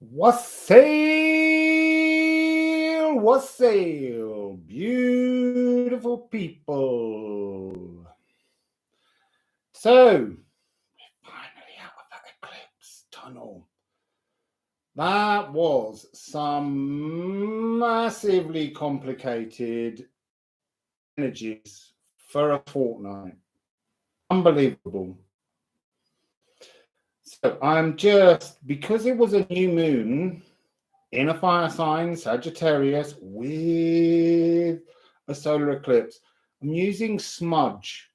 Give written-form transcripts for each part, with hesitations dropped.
Wassail beautiful people. So, finally out of that eclipse tunnel. That was some massively complicated energies for a fortnight. Unbelievable. So I'm just, because it was a new moon in a fire sign, Sagittarius, with a solar eclipse, I'm using smudge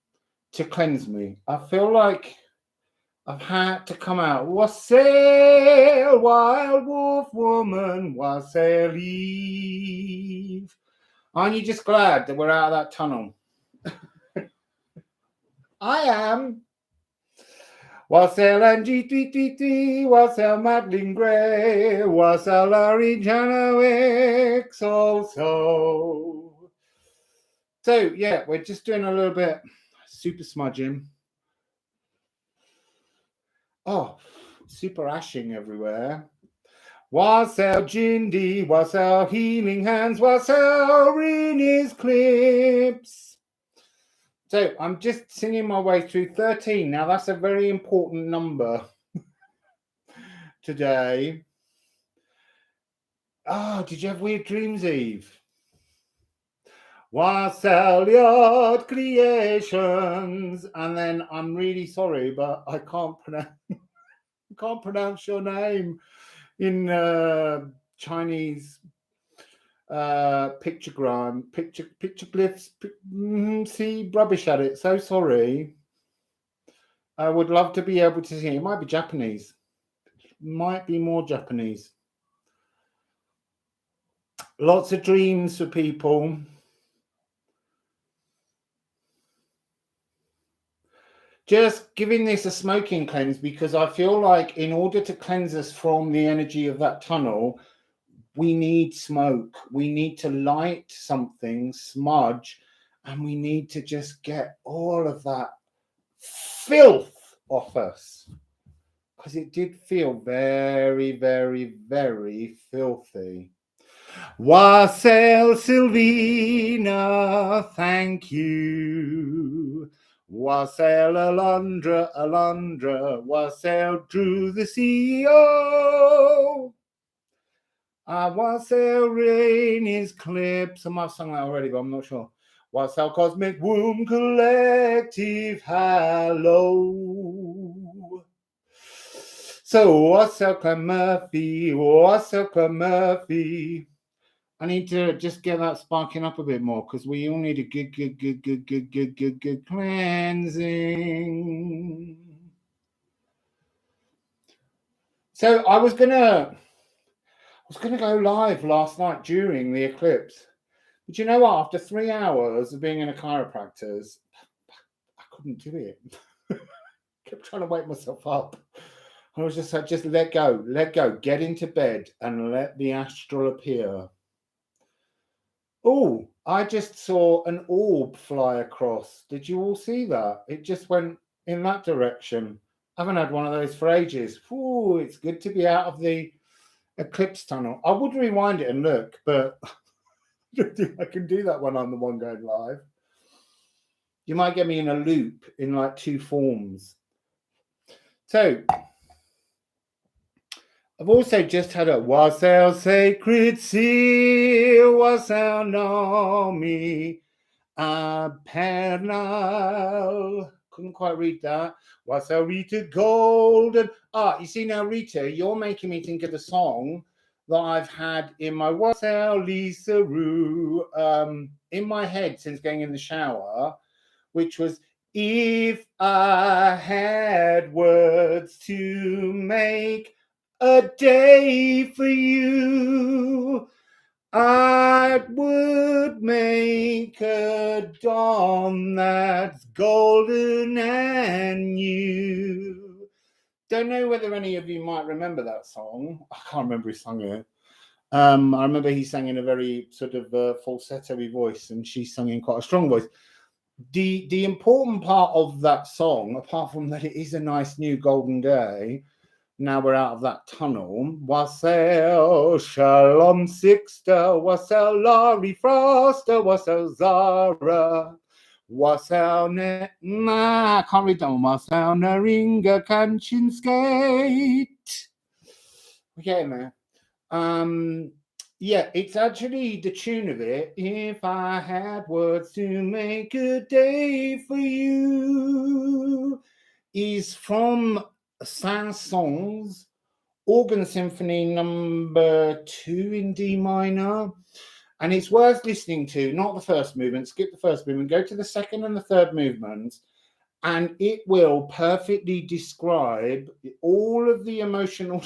to cleanse me. I feel like I've had to come out. Wassail, wild wolf woman, wassail Eve. Aren't you just glad that we're out of that tunnel? I am. Wassail NG333, wassail Madeline Gray, wassail Larry Janowick, so. So, yeah, we're just doing a little bit super smudging. Oh, super ashing everywhere. Wassail Jindy, wassail healing hands, wassail Renis clips. So I'm just singing my way through 13. Now that's a very important number today. Oh, did you have weird dreams, Eve? Wassail your creations. And then I'm really sorry, but I can't pronounce your name in Chinese pictogram, picture glyphs. See, rubbish at it. So sorry. I would love to be able to see. It might be Japanese. Might be more Japanese. Lots of dreams for people. Just giving this a smoking cleanse because I feel like in order to cleanse us from the energy of that tunnel, we need smoke. We need to light something, smudge, and we need to just get all of that filth off us. Because it did feel very, very, very filthy. Wassail Sylvina, thank you. Wassail Alondra, wassail Drew the CEO. Wassail Rainey's clips. I might have sung that already, but I'm not sure. Wassail Cosmic Womb Collective, hello. So wassail Clem Murphy, wassail Clem Murphy. I need to just get that sparking up a bit more because we all need a good cleansing. So I was gonna go live last night during the eclipse, but you know what? After 3 hours of being in a chiropractor's, I couldn't do it. Kept trying to wake myself up. I was just like, just let go, get into bed and let the astral appear. Oh, I just saw an orb fly across. Did you all see that? It just went in that direction. I haven't had one of those for ages. Ooh, it's good to be out of the eclipse tunnel. I would rewind it and look, but I don't think I can do that when I'm the one going live. You might get me in a loop in like 2 forms. So I've also just had a wassail sacred seal, wassail Naomi, Pernal. Couldn't quite read that. Wassail Rita Golden. You see now, Rita, you're making me think of the song that I've had in my wassail Lisa Roo in my head since going in the shower, which was, if I had words to make a day for you, I would make a dawn that's golden and new. Don't know whether any of you might remember that song. I can't remember who sang it. I remember he sang in a very sort of falsetto-y voice, and she sang in quite a strong voice. The important part of that song, apart from that it is a nice new golden day, now we're out of that tunnel. Wassail Shalom Sixta, Wassail Laurie Froster, Wassail Zara, Wassail I can't read that one. Wassail Naringa Kanchin Skate. We're getting there. Yeah, it's actually the tune of it. If I had words to make a day for you, is from Saint-Saëns Organ Symphony number 2 in D minor. And it's worth listening to, not the first movement, skip the first movement, go to the second and the third movements, and it will perfectly describe all of the emotional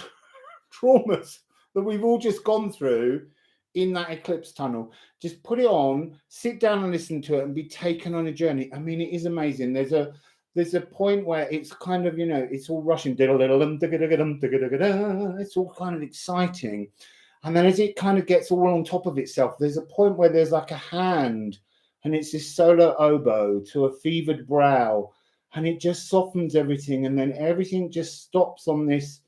traumas that we've all just gone through in that eclipse tunnel. Just put it on, sit down and listen to it and be taken on a journey. I mean, it is amazing. There's a point where it's kind of, you know, it's all rushing. It's all kind of exciting. And then as it kind of gets all on top of itself, there's a point where there's like a hand and it's this solo oboe to a fevered brow and it just softens everything. And then everything just stops on this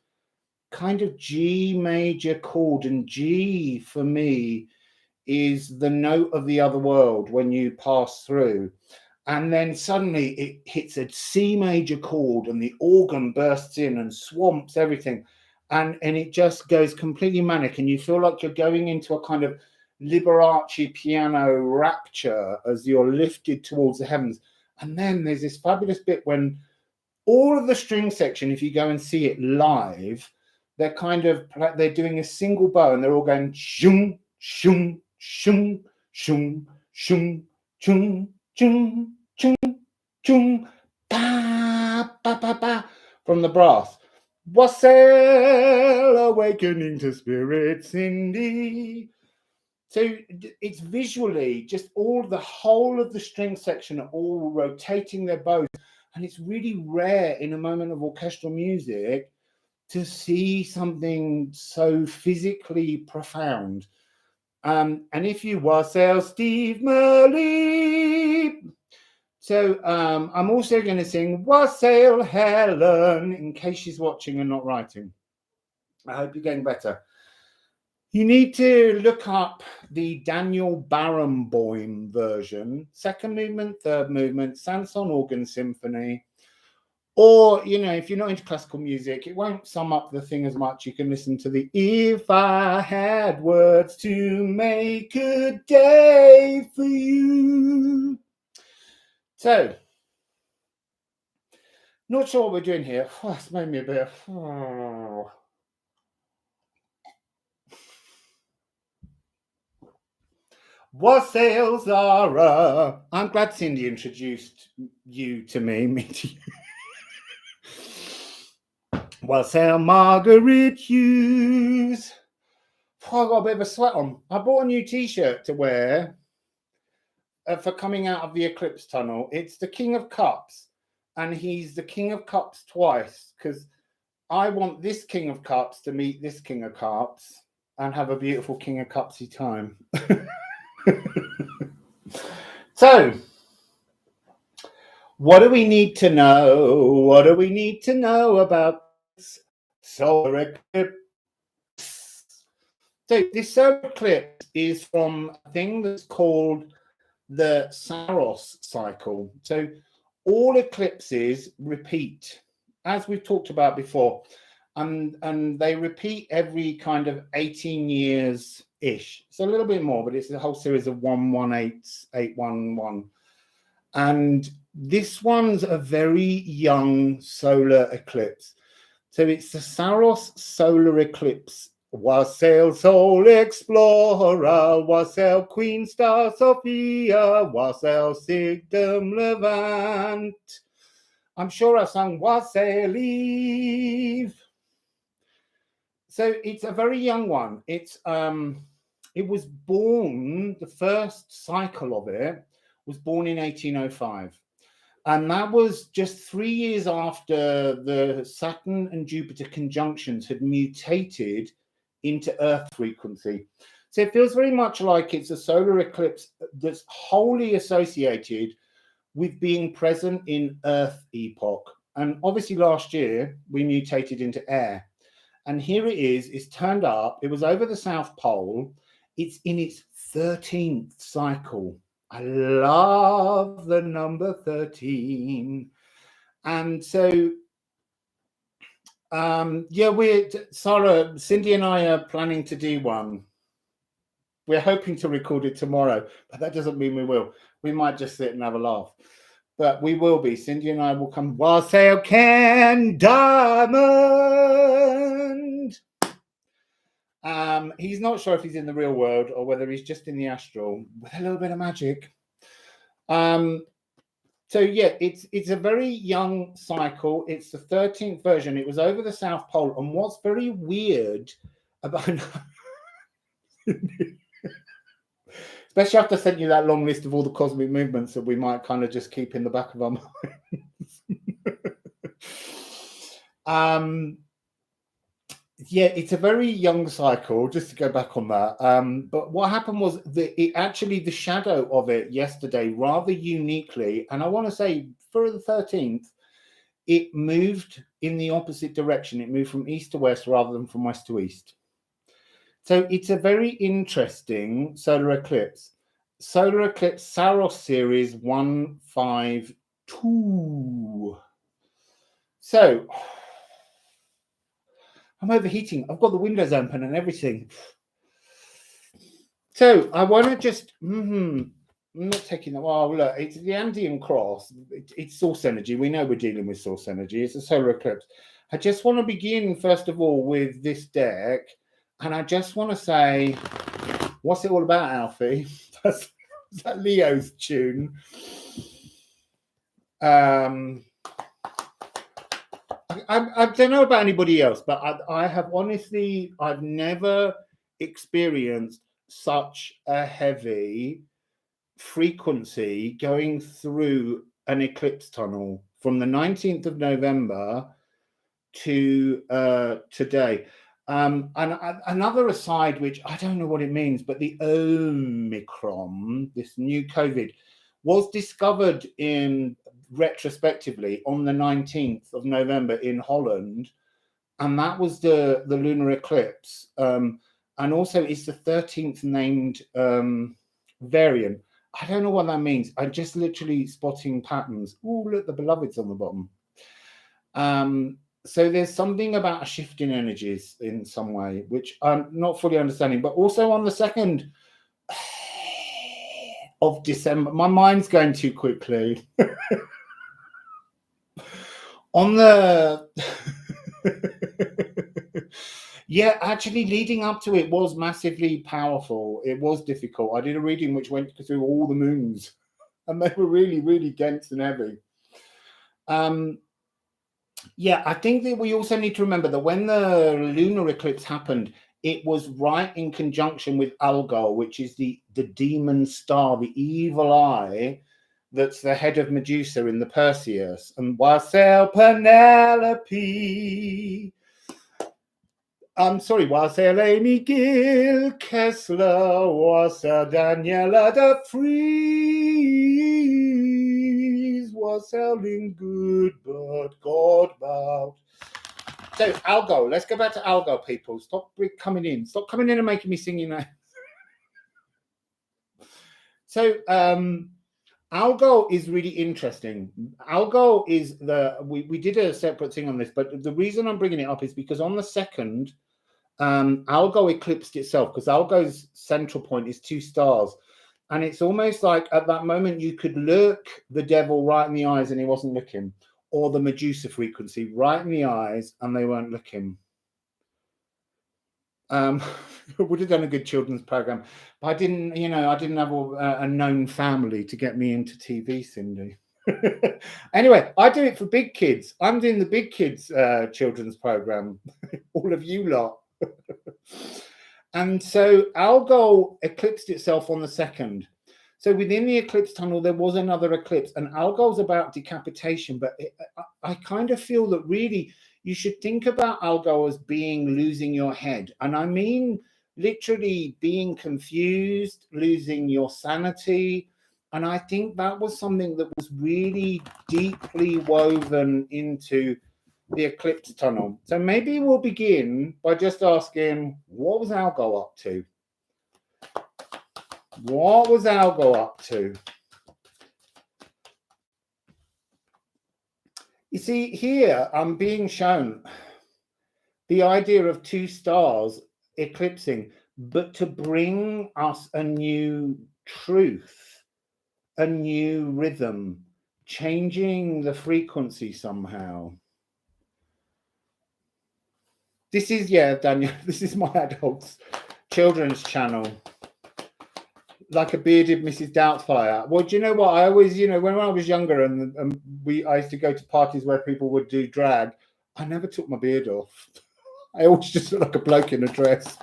kind of G major chord. And G for me is the note of the other world when you pass through. And then suddenly it hits a C major chord and the organ bursts in and swamps everything. And it just goes completely manic. And you feel like you're going into a kind of Liberace piano rapture as you're lifted towards the heavens. And then there's this fabulous bit when all of the string section, if you go and see it live, they're doing a single bow and they're all going shum, shum, shum, shum, shum, shum, shum, shum, shum, ba, ba, ba, ba, from the brass. Wassail, awakening to spirits in thee. So it's visually just the whole of the string section are all rotating their bows. And it's really rare in a moment of orchestral music to see something so physically profound. And if you wassail Steve Merley. So I'm also going to sing Wassail Helen in case she's watching and not writing. I hope you're getting better. You need to look up the Daniel Barenboim version, second movement, third movement, Saint-Saëns Organ Symphony. Or, you know, if you're not into classical music, it won't sum up the thing as much. You can listen to the If I Had Words to Make a Day for You. So, not sure what we're doing here. Oh, it's made me a bit. Oh. Wassail Zara. I'm glad Cindy introduced you to me to you. Wassail Margaret Hughes. Oh, I got a bit of a sweat on. I bought a new t-shirt to wear for coming out of the eclipse tunnel. It's the King of Cups, and he's the King of Cups twice because I want this King of Cups to meet this King of Cups and have a beautiful King of Cupsy time. So, what do we need to know? What do we need to know about solar eclipse? So, this solar eclipse is from a thing that's called the Saros cycle. So, all eclipses repeat, as we've talked about before, and they repeat every kind of 18 years ish. It's a little bit more, but it's a whole series of 118s, 811. And this one's a very young solar eclipse. So it's the Saros solar eclipse. Wassail Soul Explorer, Wassail Queen Star Sophia, Wassail Sigdom Levant. I'm sure I've sung Wassail Eve. So it's a very young one. It was born, the first cycle of it was born in 1805. And that was just 3 years after the Saturn and Jupiter conjunctions had mutated into Earth frequency. So it feels very much like it's a solar eclipse that's wholly associated with being present in Earth epoch. And obviously last year we mutated into air. And here it is. It's turned up. It was over the South Pole. It's in its 13th cycle. I love the number 13. And so, yeah, Sarah, Cindy and I are planning to do one. We're hoping to record it tomorrow, but that doesn't mean we will. We might just sit and have a laugh. But we will be. Cindy and I will come. Wassail Diamond. He's not sure if he's in the real world or whether he's just in the astral with a little bit of magic. So yeah, it's a very young cycle. It's the 13th version. It was over the South Pole. And what's very weird about especially after I sent you that long list of all the cosmic movements that we might kind of just keep in the back of our minds. Yeah, it's a very young cycle, just to go back on that. But what happened was that the shadow of it yesterday, rather uniquely, and I want to say for the 13th, it moved in the opposite direction. It moved from east to west rather than from west to east. So it's a very interesting solar eclipse. Solar eclipse Saros series 152. So I'm overheating. I've got the windows open and everything. So I want to just, I'm not taking that. Well, look, it's the Andean cross. It's source energy. We know we're dealing with source energy. It's a solar eclipse. I just want to begin, first of all, with this deck. And I just want to say, what's it all about, Alfie? That's that Leo's tune. I don't know about anybody else, but I have honestly, I've never experienced such a heavy frequency going through an eclipse tunnel from the 19th of November to today. And another aside, which I don't know what it means, but the Omicron, this new COVID, was discovered retrospectively on the 19th of November in Holland, and that was the lunar eclipse. And also it's the 13th named variant. I don't know what that means. I'm just literally spotting patterns. Oh, look, the beloved's on the bottom. So there's something about a shift in energies in some way, which I'm not fully understanding. But also on the 2nd of December, my mind's going too quickly. On the yeah, actually leading up to it was massively powerful. It was difficult. I did a reading which went through all the moons, and they were really, really dense and heavy. Yeah, I think that we also need to remember that when the lunar eclipse happened, it was right in conjunction with Algol, which is the demon star, the evil eye, that's the head of Medusa in the Perseus. And Wassail Penelope. Wassail Amy Gill Kessler, Wassail Daniela de Vries, Wassailing good, but God bout. So Algol, let's go back to Algol, people. Stop coming in. Stop coming in and making me sing, you know. So Algol is really interesting. Algol is we did a separate thing on this, but the reason I'm bringing it up is because on the 2nd, Algol eclipsed itself, because Algol's central point is 2 stars, and it's almost like at that moment you could look the devil right in the eyes and he wasn't looking, or the Medusa frequency right in the eyes and they weren't looking. Would have done a good children's program, but I didn't have a known family to get me into TV, Cindy. Anyway, I do it for big kids. I'm doing the big kids children's program. All of you lot. And so Algol eclipsed itself on the 2nd. So within the eclipse tunnel, there was another eclipse, and Algol's about decapitation. But I kind of feel that really you should think about Algol as being losing your head. And I mean literally being confused, losing your sanity. And I think that was something that was really deeply woven into the eclipse tunnel. So maybe we'll begin by just asking, what was Algol up to? What was Algol up to? You see, here I'm being shown the idea of two stars eclipsing, but to bring us a new truth, a new rhythm, changing the frequency somehow. This is, yeah, Daniel, this is my adults children's channel. Like a bearded Mrs. Doubtfire. Well, do you know what? I always, you know, when I was younger and I used to go to parties where people would do drag, I never took my beard off. I always just look like a bloke in a dress.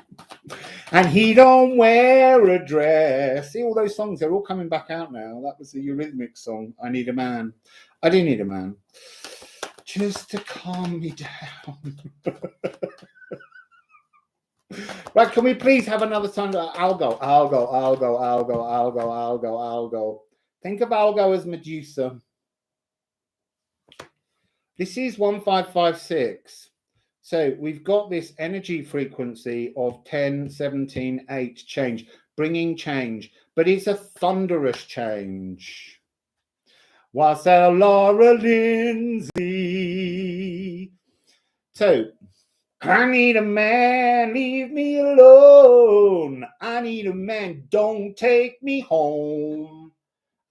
And he don't wear a dress. See, all those songs, they're all coming back out now. That was the Eurythmics song, I Need a Man. I do need a man. Just to calm me down. Right, can we please have another song? Algol, Algol, Algol, Algol, Algol, Algol, Algol. Think of Algol as Medusa. This is 1556. So we've got this energy frequency of 10, 17, 8 change, bringing change, but it's a thunderous change. Wassail Laura Lindsay. So, I need a man, leave me alone. I need a man, don't take me home.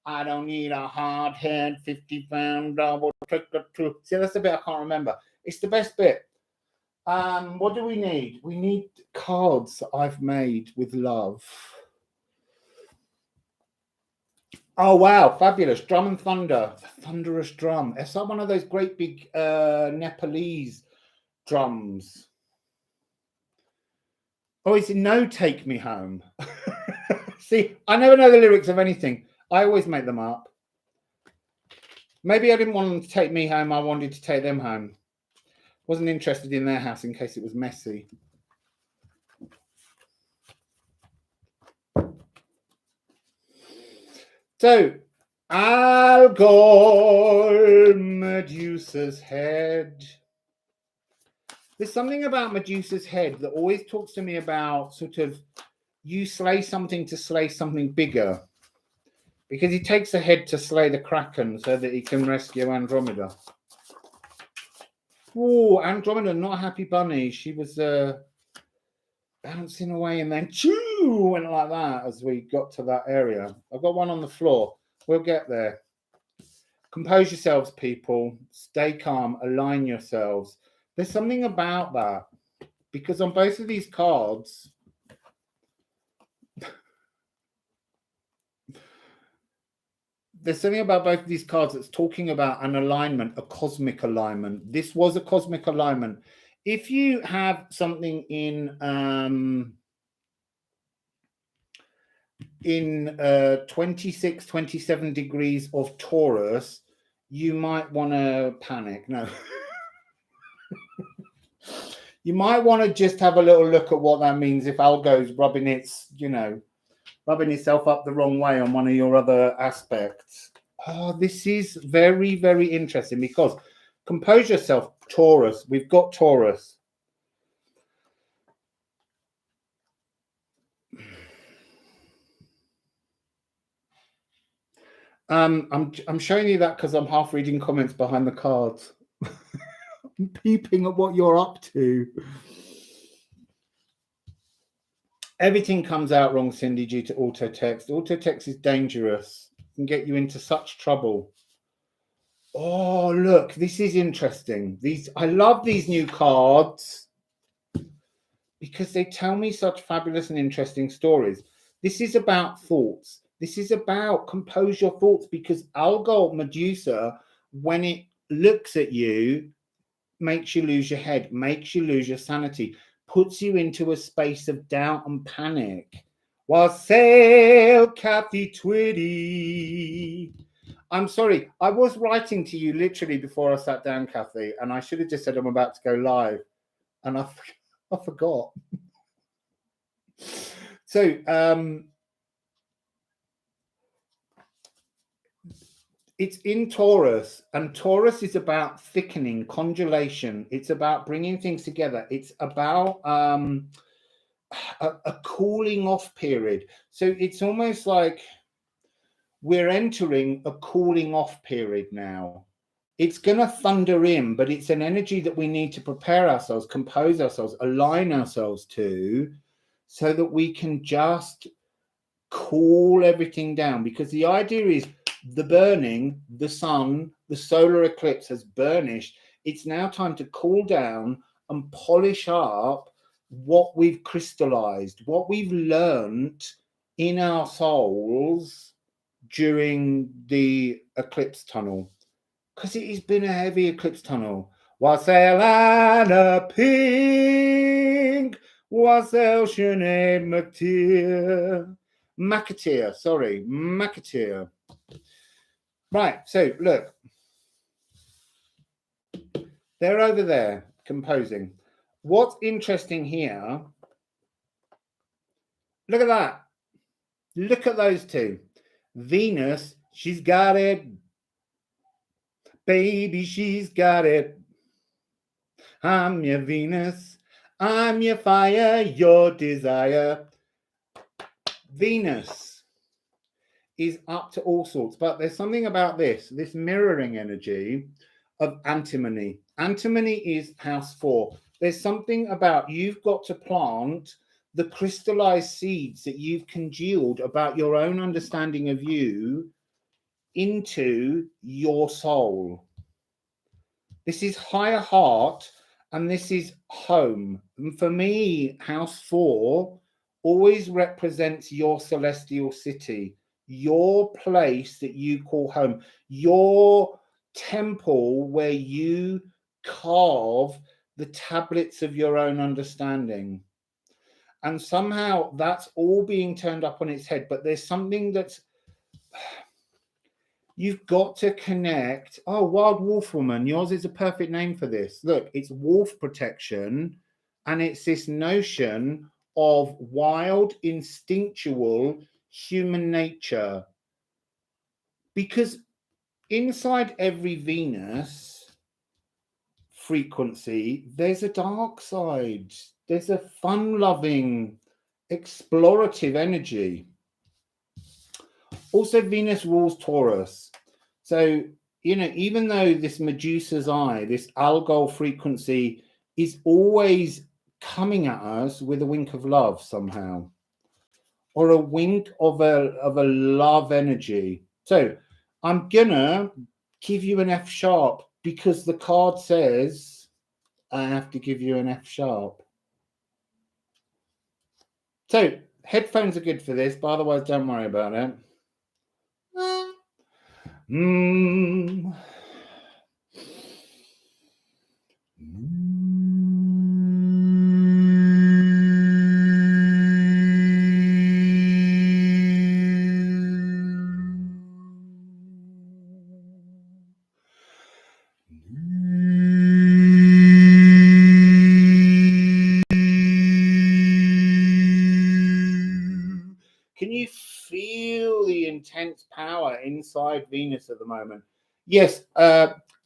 I don't need a hard head, 50-pound double trigger. See, that's the bit I can't remember. It's the best bit. What do we need? We need cards I've made with love. Oh, wow, fabulous. Drum and thunder, the thunderous drum. It's like one of those great big Nepalese drums. Oh, it's No Take Me Home. See, I never know the lyrics of anything. I always make them up. Maybe I didn't want them to take me home. I wanted to take them home. Wasn't interested in their house in case it was messy. So, Algol, Medusa's head. There's something about Medusa's head that always talks to me about sort of you slay something to slay something bigger. Because he takes a head to slay the Kraken so that he can rescue Andromeda. Oh, Andromeda, not a happy bunny. She was bouncing away and then choo, went like that as we got to that area. I've got one on the floor. We'll get there. Compose yourselves, people. Stay calm. Align yourselves. There's something about that. Because on both of these cards, there's something about both of these cards that's talking about an alignment, a cosmic alignment. This was a cosmic alignment. If you have something in 26, 27 degrees of Taurus, you might want to panic. No. You might want to just have a little look at what that means if Algo's rubbing its, you know, rubbing itself up the wrong way on one of your other aspects. Oh, this is very, very interesting because compose yourself, Taurus. We've got Taurus. I'm showing you that because I'm half reading comments behind the cards. I'm peeping at what you're up to. Everything comes out wrong, Cindy, due to auto text. Auto text is dangerous. It can get you into such trouble. Oh, look, this is interesting. I love these new cards because they tell me such fabulous and interesting stories. This is about thoughts. This is about compose your thoughts because Algol, Medusa, when it looks at you, makes you lose your head, makes you lose your sanity, puts you into a space of doubt and panic. Wassail Kathy Twitty. I'm sorry, I was writing to you literally before I sat down, Kathy, and I should have just said I'm about to go live, and I forgot. So it's in Taurus, and Taurus is about thickening, congelation. It's about bringing things together. It's about a cooling off period. So it's almost like we're entering a cooling off period now. It's going to thunder in, but it's an energy that we need to prepare ourselves, compose ourselves, align ourselves to, so that we can just cool everything down. Because the idea is the burning, the sun, the solar eclipse has burnished. It's now time to cool down and polish up what we've crystallized, what we've learned in our souls during the eclipse tunnel. Because it has been a heavy eclipse tunnel. Wassail Anna Pink, Wassail Sinead McAteer. Right, so look. They're over there composing. What's interesting here, look at that. Look at those two. Venus, she's got it. Baby, she's got it. I'm your Venus. I'm your fire, your desire. Venus is up to all sorts, but there's something about this mirroring energy of antimony. Antimony is house 4. There's something about you've got to plant the crystallized seeds that you've congealed about your own understanding of you into your soul. This is higher heart, and this is home. And for me, house 4 always represents your celestial city, your place that you call home, your temple where you carve the tablets of your own understanding. And somehow that's all being turned up on its head. But there's something that's, you've got to connect. Oh, Wild Wolf Woman, yours is a perfect name for this. Look, it's wolf protection, and it's this notion of wild, instinctual human nature. Because inside every Venus frequency, there's a dark side. There's a fun-loving, explorative energy. Also, Venus rules Taurus. So, you know, even though this Medusa's eye, this Algol frequency is always coming at us with a wink of love somehow, or a wink of a love energy. So I'm gonna give you an F sharp because the card says I have to give you an F sharp. So headphones are good for this, but otherwise don't worry about it. Can you feel the intense power inside Venus at the moment? Yes,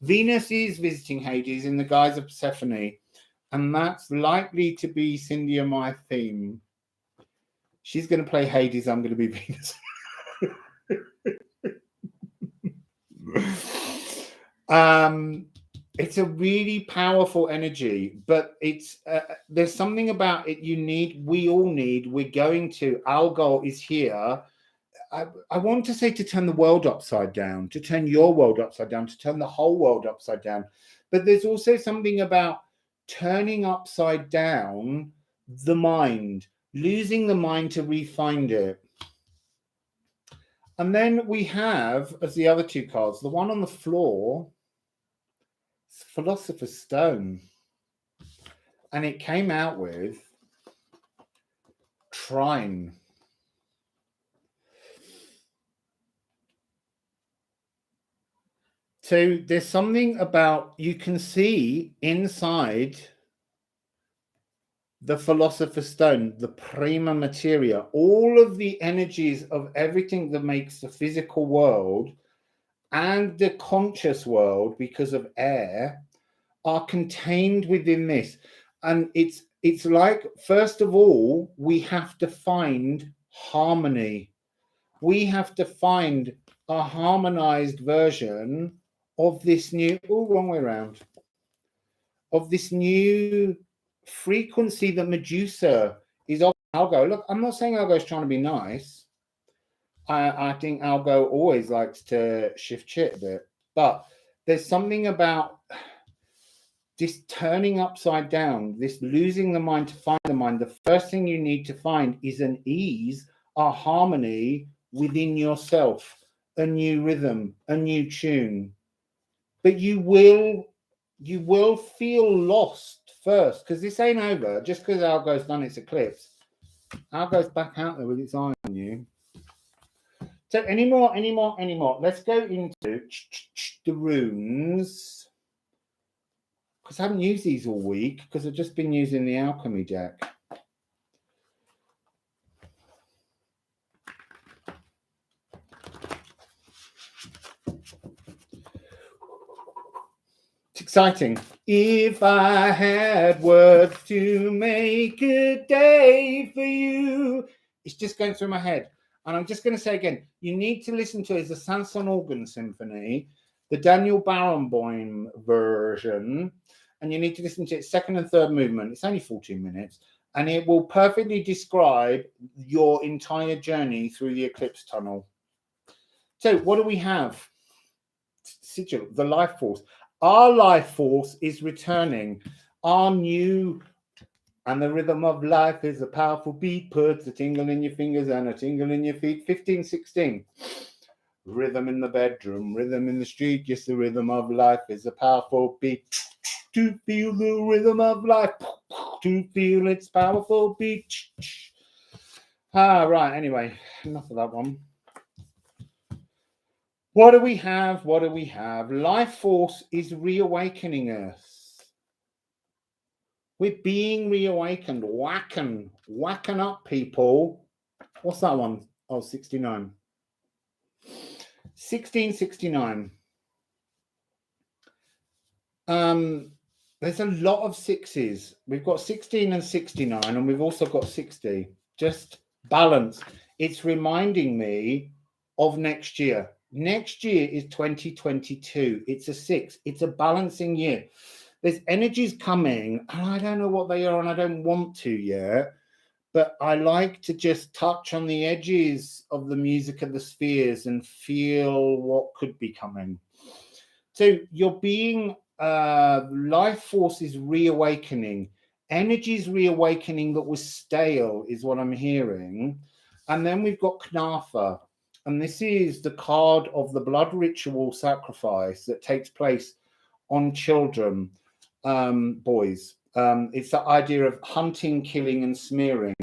Venus is visiting Hades in the guise of Persephone, and that's likely to be Cindy and my theme. She's going to play Hades, I'm going to be Venus. It's a really powerful energy, but it's there's something about it we all need. We're going to, Algol is here. I want to say to turn the world upside down, to turn your world upside down, to turn the whole world upside down. But there's also something about turning upside down the mind, losing the mind to re-find it. And then we have, as the other two cards, the one on the floor, Philosopher's Stone. And it came out with Trine. So there's something about, you can see inside the Philosopher's Stone, the prima materia, all of the energies of everything that makes the physical world. and the conscious world, because of air, are contained within this. And it's like, first of all, we have to find harmony. We have to find a harmonized version of this new, oh, wrong way around, of this new frequency that Medusa is of. Algo, look, I'm not saying Algo's trying to be nice. I think Algo always likes to shift shit a bit, but there's something about this turning upside down, this losing the mind to find the mind. The first thing you need to find is an ease, a harmony within yourself, a new rhythm, a new tune. But you will feel lost first, because this ain't over. Just because Algo's done its eclipse, Algo's back out there with its eye on you. So any more? Let's go into the runes, because I haven't used these all week because I've just been using the alchemy deck. It's exciting. If I had words to make a day for you, it's just going through my head. And I'm just going to say again, you need to listen to it as a Sanson Organ Symphony, the Daniel Barenboim version, and you need to listen to its second and third movement. It's only 14 minutes, and it will perfectly describe your entire journey through the eclipse tunnel. So what do we have? Sigil, the life force. Our life force is returning. Our new, and the rhythm of life is a powerful beat, puts a tingle in your fingers and a tingle in your feet. 15, 16. Rhythm in the bedroom, rhythm in the street. Yes, the rhythm of life is a powerful beat. To feel the rhythm of life, to feel its powerful beat. Right, anyway, enough of that one. What do we have? Life force is reawakening us. We're being reawakened. Whacken up, people. What's that one? Oh, 69. 1669. There's a lot of sixes. We've got 16 and 69, and we've also got 60. Just balance. It's reminding me of next year. Next year is 2022. It's a 6. It's a balancing year. There's energies coming, and I don't know what they are, and I don't want to yet, but I like to just touch on the edges of the music of the spheres and feel what could be coming. So you're being, life force is reawakening. Energy's reawakening that was stale is what I'm hearing. And then we've got Knafa. And this is the card of the blood ritual sacrifice that takes place on children, boys. It's the idea of hunting, killing, and smearing.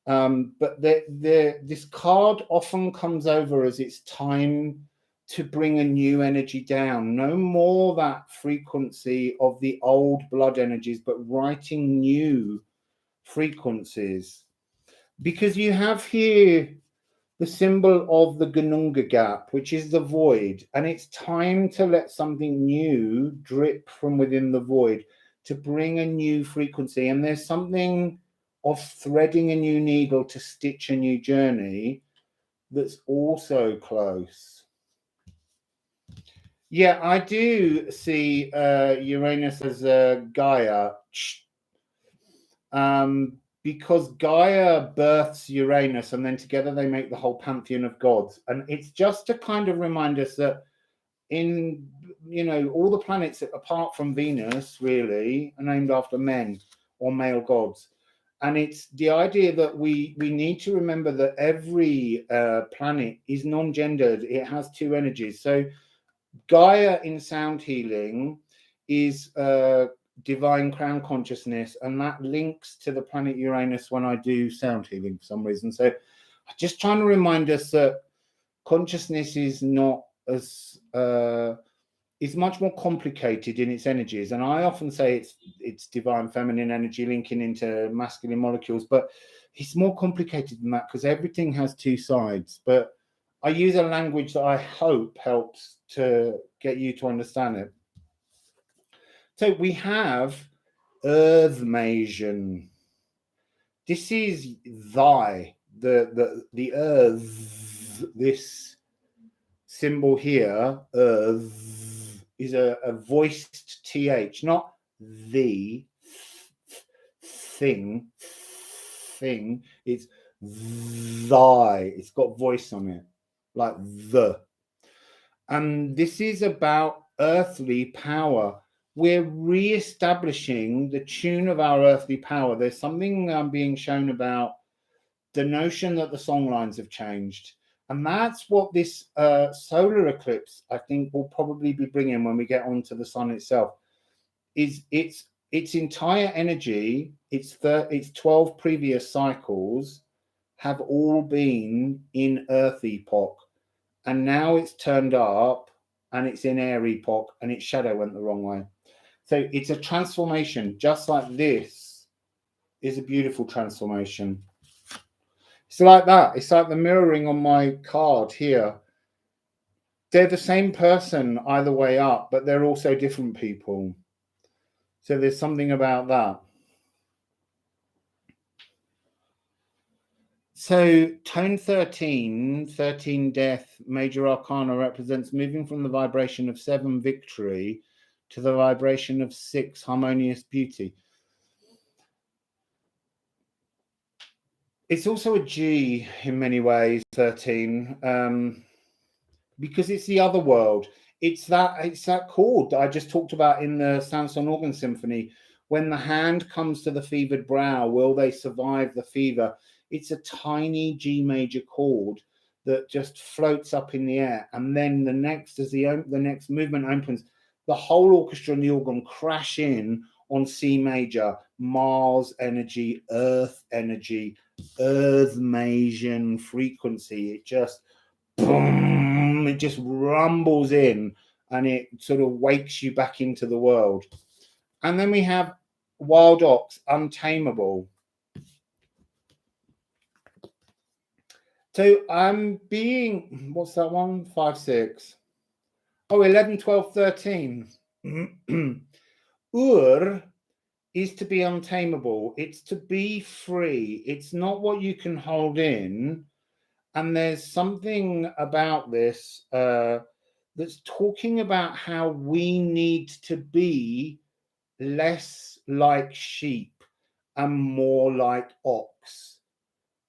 But this card often comes over as it's time to bring a new energy down. No more that frequency of the old blood energies, but writing new frequencies. Because you have here the symbol of the Gununga gap, which is the void. And it's time to let something new drip from within the void to bring a new frequency. And there's something of threading a new needle to stitch a new journey that's also close. Yeah, I do see Uranus as Gaia. Because Gaia births Uranus, and then together they make the whole pantheon of gods. And it's just to kind of remind us that in, all the planets apart from Venus really are named after men or male gods. And it's the idea that we need to remember that every planet is non-gendered. It has two energies. So Gaia in sound healing is divine crown consciousness, and that links to the planet Uranus when I do sound healing for some reason. So I'm just trying to remind us that consciousness is not as is much more complicated in its energies. And I often say it's divine feminine energy linking into masculine molecules, but it's more complicated than that because everything has two sides. But I use a language that I hope helps to get you to understand it. So we have Earthmasian. This is thy, the earth, this symbol here, earth, is a voiced th, not the thing. It's thy. It's got voice on it, like the. And this is about earthly power. We're re-establishing the tune of our earthly power. There's something being shown about the notion that the song lines have changed. And that's what this solar eclipse, I think, will probably be bringing when we get onto the sun itself. Is its entire energy, its 12 previous cycles have all been in Earth epoch. And now it's turned up and it's in air epoch and its shadow went the wrong way. So it's a transformation, just like this is a beautiful transformation. It's like that. It's like the mirroring on my card here. They're the same person either way up, but they're also different people. So there's something about that. So tone 13 death, major arcana, represents moving from the vibration of 7 victory to the vibration of 6 harmonious beauty. It's also a G in many ways, 13, because it's the other world. It's that chord that I just talked about in the Samson Organ Symphony. When the hand comes to the fevered brow, will they survive the fever? It's a tiny G major chord that just floats up in the air. And then the next, as the next movement opens, the whole orchestra and the organ crash in on C major, Mars energy, Earth energy, Earthmasian frequency. It just, boom, it just rumbles in and it sort of wakes you back into the world. And then we have Wild Ox, Untameable. So I'm being, what's that one? 5, 6. Oh, 11, 12, 13. Ur is to be untamable. It's to be free. It's not what you can hold in. And there's something about this that's talking about how we need to be less like sheep and more like ox.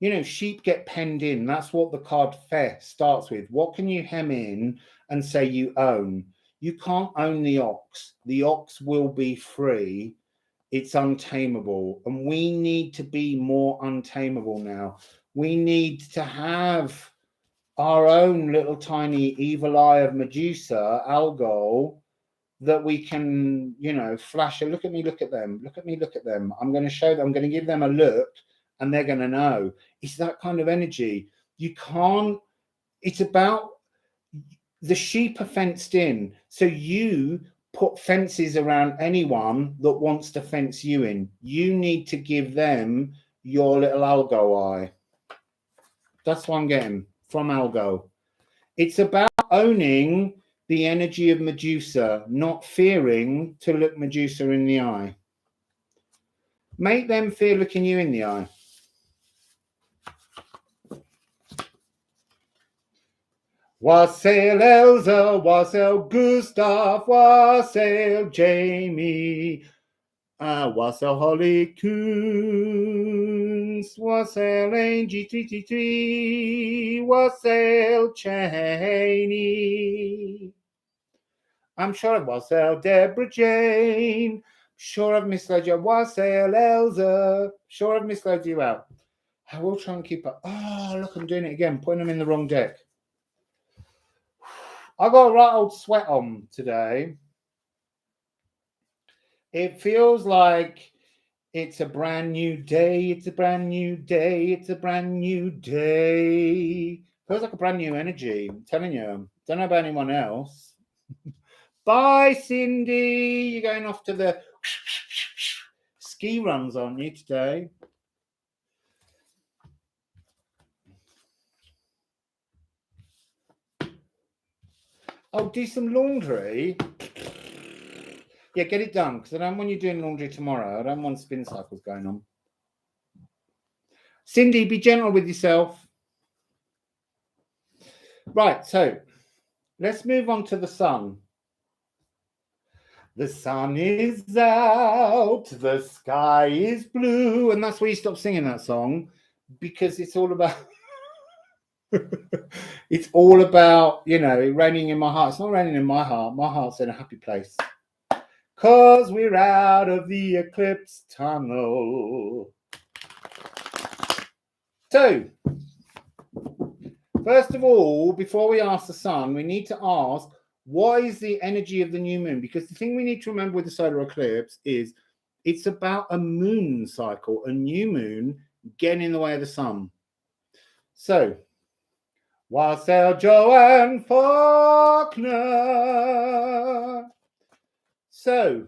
You know, sheep get penned in. That's what the card fair starts with. What can you hem in and say you own? You can't own the ox. The ox will be free. It's untamable. And we need to be more untamable now. We need to have our own little tiny evil eye of Medusa, Algol, that we can, you know, flash a look at me, look at them, look at me, look at them. I'm going to show them, I'm going to give them a look and they're going to know. It's that kind of energy. You can't, it's about the sheep are fenced in. So you put fences around anyone that wants to fence you in. You need to give them your little Algo eye. That's what I'm getting from Algo. It's about owning the energy of Medusa, not fearing to look Medusa in the eye. Make them fear looking you in the eye. Wassail Elsa, wassail Gustav, wassail Jamie, wassail Holly Coons, wassail Angie 333, wassail Cheney. I'm sure I've wassail Deborah Jane. Sure I've misled you. Wassail Elsa. Sure I've misled you out. I will try and keep up. Oh, look, I'm doing it again. Putting them in the wrong deck. I got a right old sweat on today. It feels like it's a brand new day. It's a brand new day. It's a brand new day. Feels like a brand new energy. I'm telling you. Don't know about anyone else. Bye, Cindy. You're going off to the ski runs, aren't you, today? Oh, do some laundry. Yeah, get it done, because I don't want you doing laundry tomorrow. I don't want spin cycles going on. Cindy, be gentle with yourself. Right, so let's move on to the sun. The sun is out, the sky is blue, and that's where you stop singing that song, because it's all about it's all about, you know, raining in my heart. It's not raining in my heart's in a happy place, because we're out of the eclipse tunnel. So first of all, before we ask the sun, we need to ask, what is the energy of the new moon? Because the thing we need to remember with the solar eclipse is it's about a moon cycle, a new moon getting in the way of the sun. So, Wassail Joanne Faulkner. So,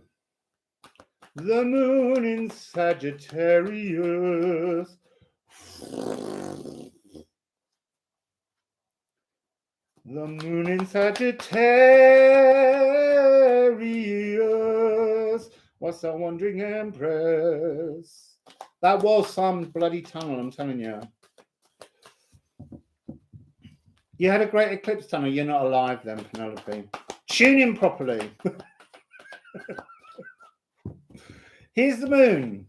the moon in Sagittarius. The moon in Sagittarius. What's that wandering empress? That was some bloody tunnel, I'm telling you. You had a great eclipse tunnel. You're not alive then, Penelope. Tune in properly. Here's the moon.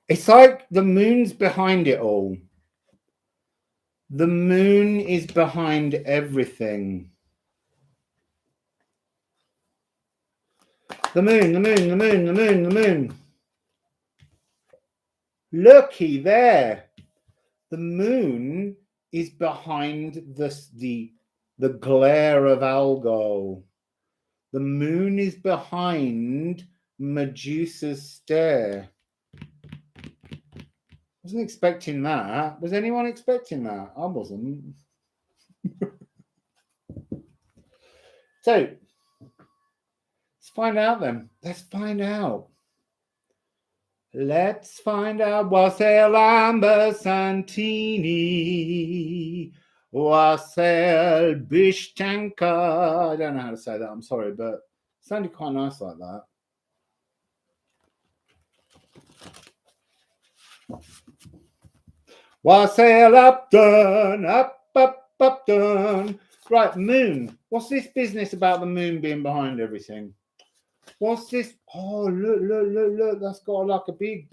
It's like the moon's behind it all. The moon is behind everything. The moon, the moon, the moon, the moon, the moon. Looky there. The moon is behind the glare of Algol. The moon is behind Medusa's stare. Wasn't expecting that. Was anyone expecting that? I wasn't. So, let's find out then. Let's find out. Let's find out. Wassail Amber Santini. Wassail Bishtanka. I don't know how to say that. I'm sorry, but it sounded quite nice like that. Wassail Upton, Upton. Right, moon. What's this business about the moon being behind everything? What's this? Oh, look. That's got like a big.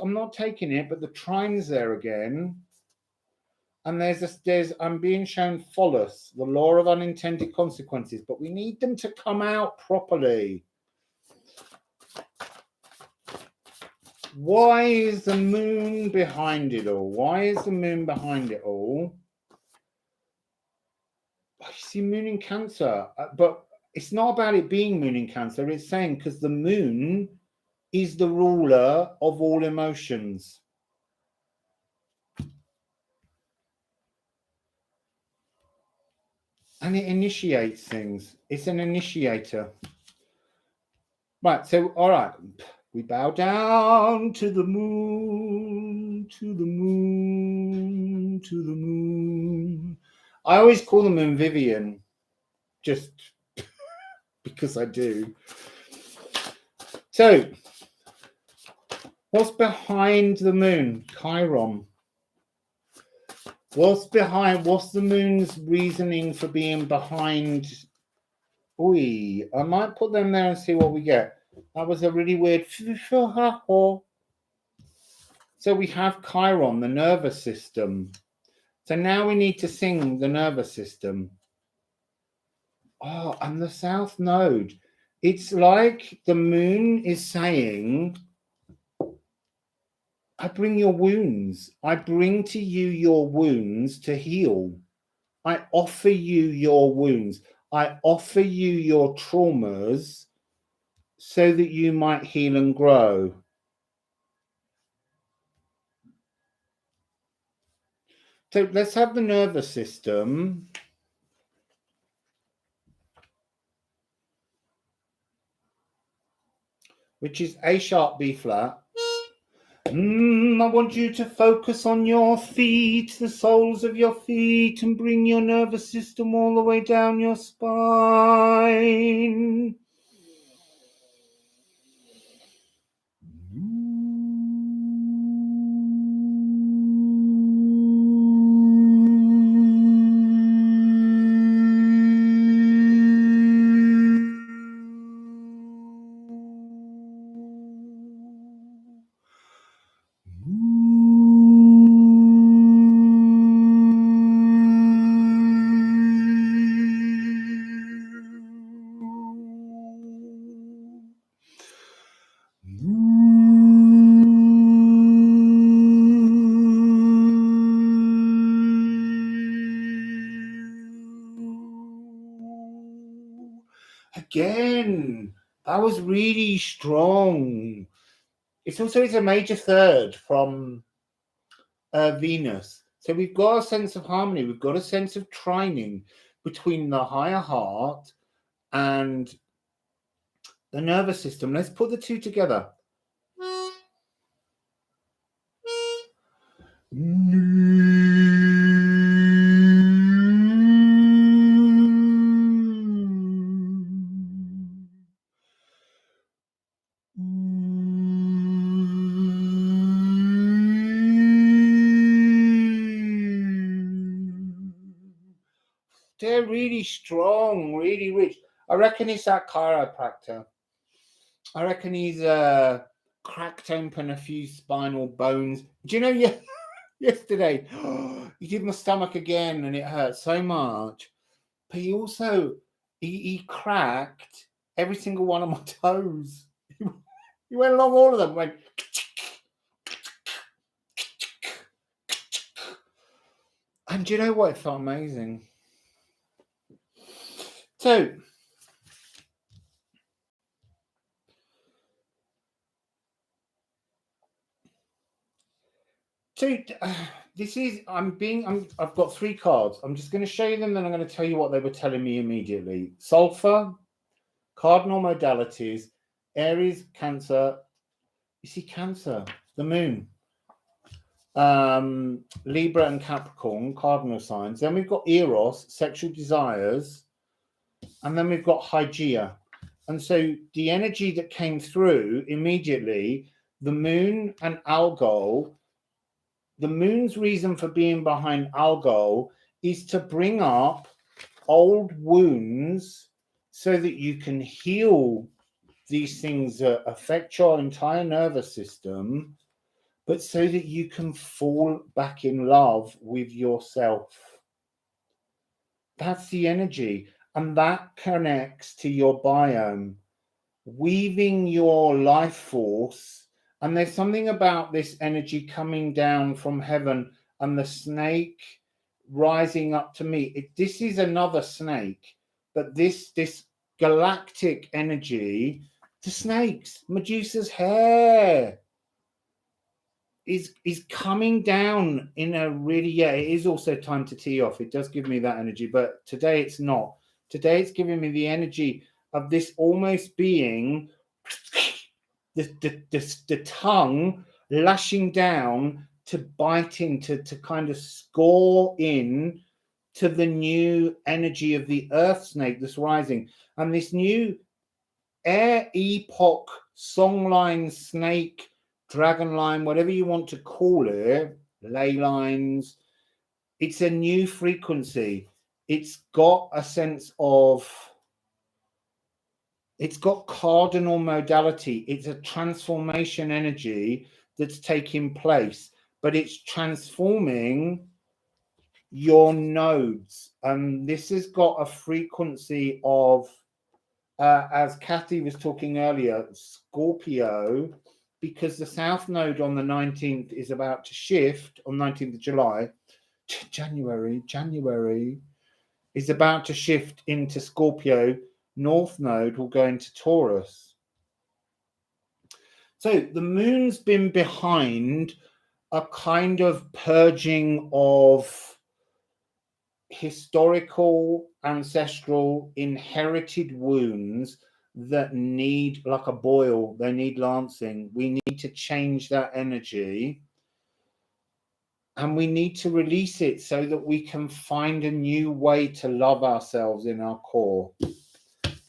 I'm not taking it, but the trine's there again. And I'm being shown Pholus, the law of unintended consequences, but we need them to come out properly. Why is the moon behind it all? Why is the moon behind it all? I see moon in Cancer, but it's not about it being moon in Cancer. It's saying because the moon is the ruler of all emotions. And it initiates things. It's an initiator. Right, so, all right. We bow down to the moon, to the moon, to the moon. I always call the moon Vivian, just because I do. So, what's behind the moon? Chiron. What's the moon's reasoning for being behind? Oi, I might put them there and see what we get. That was a really weird. So we have Chiron, the nervous system. So now we need to sing the nervous system. Oh, and the South Node. It's like the moon is saying, I bring your wounds. I bring to you your wounds to heal. I offer you your wounds. I offer you your traumas so that you might heal and grow. So let's have the nervous system. Which is A sharp, B flat. I want you to focus on your feet, the soles of your feet, and bring your nervous system all the way down your spine. Again, that was really strong. It's a major third from Venus. So we've got a sense of harmony. We've got a sense of trining between the higher heart and the nervous system. Let's put the two together. They're really strong, really rich. I reckon he's that chiropractor. I reckon he's cracked open a few spinal bones. Do you know, yesterday, he did my stomach again and it hurt so much. But he also, he cracked every single one of my toes. He went along all of them, went... And do you know what? It felt amazing. So this is, I've got three cards. I'm just going to show you them, then I'm going to tell you what they were telling me immediately. Sulfur, cardinal modalities, Aries, Cancer. You see Cancer, the moon. Libra and Capricorn, cardinal signs. Then we've got Eros, sexual desires. And then we've got Hygeia. And so the energy that came through immediately, the moon and Algol, the moon's reason for being behind Algol is to bring up old wounds so that you can heal these things that affect your entire nervous system, but so that you can fall back in love with yourself. That's the energy. And that connects to your biome, weaving your life force. And there's something about this energy coming down from heaven and the snake rising up to meet. This is another snake, but this galactic energy, the snakes, Medusa's hair is coming down in a really, it is also time to tee off. It does give me that energy, but today it's not. Today it's giving me the energy of this almost being the tongue lashing down to bite into, to kind of score in to the new energy of the earth snake that's rising. And this new air epoch songline snake, dragon line, whatever you want to call it, ley lines, it's a new frequency. It's got a sense of, it's got cardinal modality. It's a transformation energy that's taking place, but it's transforming your nodes. And this has got a frequency of, as Kathy was talking earlier, Scorpio, because the South Node on the 19th is about to shift on 19th of July. January is about to shift into Scorpio. North Node will go into Taurus. So the moon's been behind a kind of purging of historical, ancestral, inherited wounds that need, like a boil, they need lancing. We need to change that energy, and we need to release it so that we can find a new way to love ourselves in our core.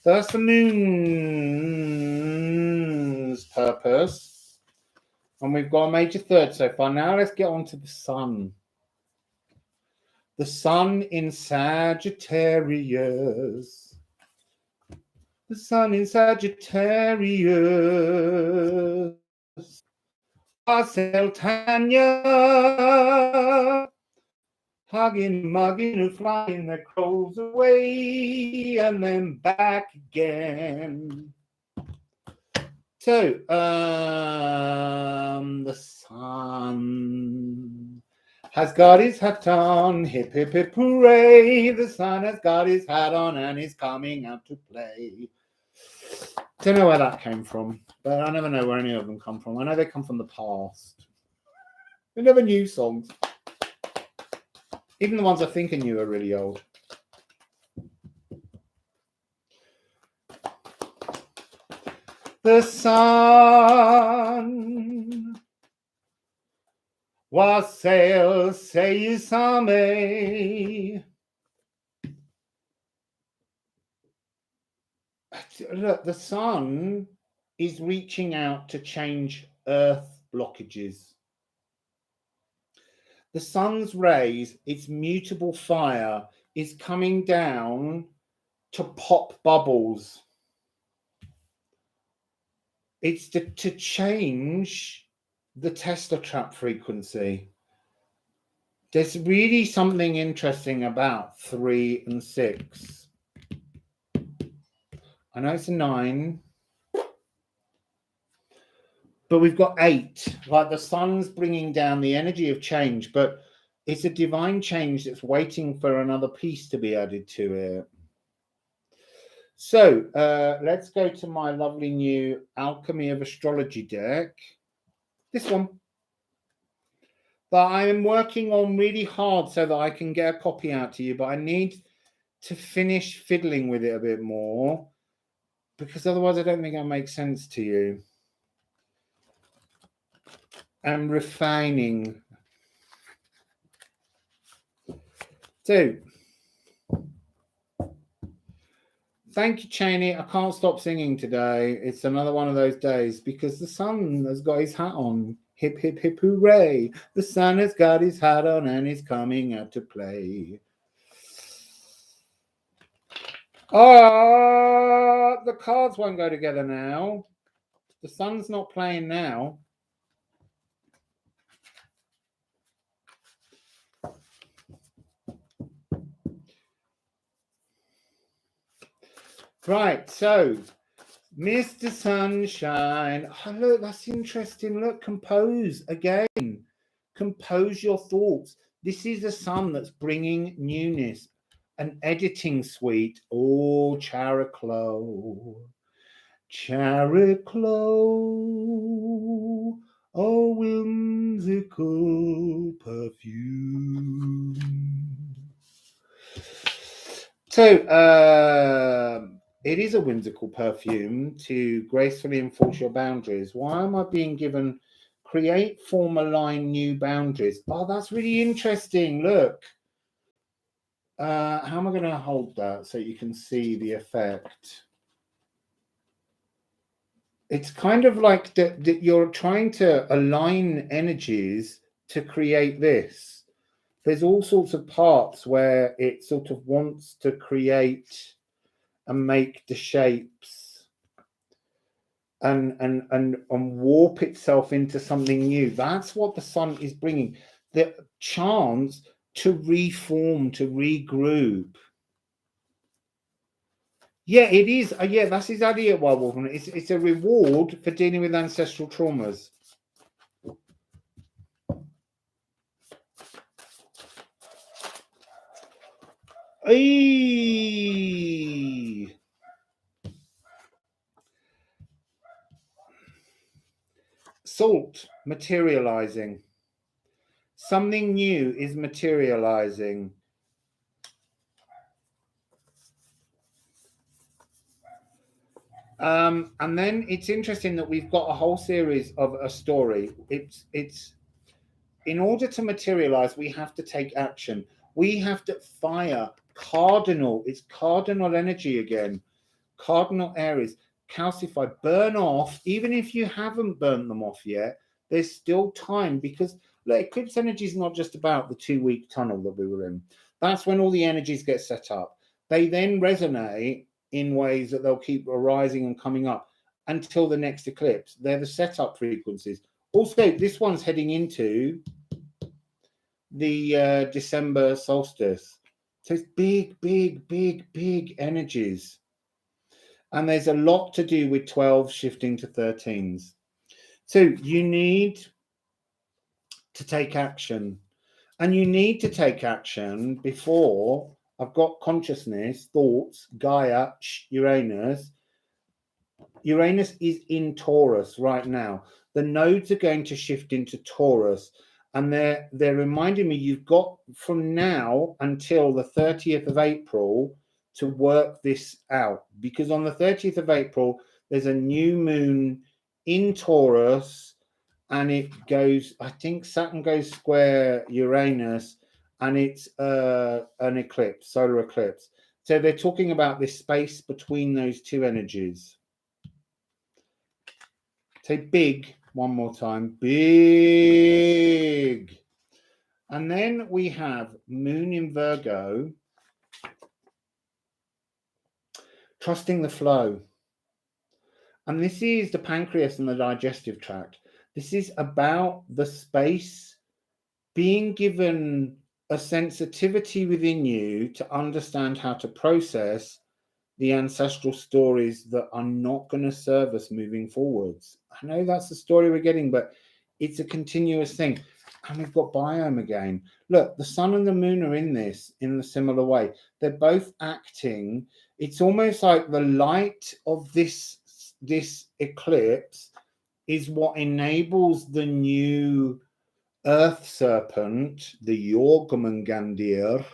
That's the moon's purpose. And we've got a major third so far. Now let's get on to the sun. The sun in Sagittarius. The sun in Sagittarius. Wassail Tanya. Hugging, mugging, and flying the crows away and then back again. So, the sun has got his hat on, hip, hip, hip, hooray. The sun has got his hat on and is coming out to play. Don't know where that came from, but I never know where any of them come from. I know they come from the past. They're never new songs. Even the ones I think I knew are really old. The sun wassail same. Look, the sun is reaching out to change earth blockages. The sun's rays, its mutable fire, is coming down to pop bubbles. It's to change the Tesla trap frequency. There's really something interesting about 3 and 6. I know it's a 9. But we've got 8, like the sun's bringing down the energy of change, but it's a divine change that's waiting for another piece to be added to it. So let's go to my lovely new Alchemy of Astrology deck. This one. That I am working on really hard so that I can get a copy out to you, but I need to finish fiddling with it a bit more, because otherwise I don't think it'll make sense to you. And refining. So, thank you, Cheney. I can't stop singing today. It's another one of those days because the sun has got his hat on. Hip, hip, hip, hooray. The sun has got his hat on and is coming out to play. Oh, the cards won't go together now. The sun's not playing now. Right, so Mr. Sunshine. Oh, look, that's interesting. Look, compose again. Compose your thoughts. This is a sun that's bringing newness, an editing suite. Oh, Chariclo. Chariclo. Oh, whimsical perfume. So, it is a whimsical perfume to gracefully enforce your boundaries. Why am I being given create, form, align new boundaries? Oh, that's really interesting. Look. How am I going to hold that so you can see the effect? It's kind of like that you're trying to align energies to create this. There's all sorts of parts where it sort of wants to create and make the shapes and warp itself into something new. That's what the sun is bringing. The chance to reform, to regroup. Yeah, it is. Yeah, that's exactly it, Wild Wolf. It's a reward for dealing with ancestral traumas. Eee. Salt, materializing. Something new is materializing. And then it's interesting that we've got a whole series of a story. It's in order to materialize, we have to take action. We have to fire cardinal. It's cardinal energy again. Cardinal areas, calcified, burn off. Even if you haven't burnt them off yet, there's still time, because look, eclipse energy is not just about the 2-week tunnel that we were in. That's when all the energies get set up. They then resonate in ways that they'll keep arising and coming up until the next eclipse. They're the setup frequencies. Also, this one's heading into the December solstice. So it's big, big, big, big energies. And there's a lot to do with 12 shifting to 13s. So you need to take action. And you need to take action before I've got consciousness, thoughts, Gaia, Uranus. Uranus is in Taurus right now. The nodes are going to shift into Taurus. And they're reminding me you've got from now until the 30th of April to work this out. Because on the 30th of April, there's a new moon in Taurus. And it goes, I think Saturn goes square Uranus, and it's an eclipse, solar eclipse. So they're talking about this space between those two energies. Say big, one more time, big. And then we have Moon in Virgo, trusting the flow. And this is the pancreas and the digestive tract. This is about the space, being given a sensitivity within you to understand how to process the ancestral stories that are not going to serve us moving forwards. I know that's the story we're getting, but it's a continuous thing. And we've got biome again. Look, the sun and the moon are in this in a similar way. They're both acting. It's almost like the light of this eclipse is what enables the new Earth serpent, the Jormungandir,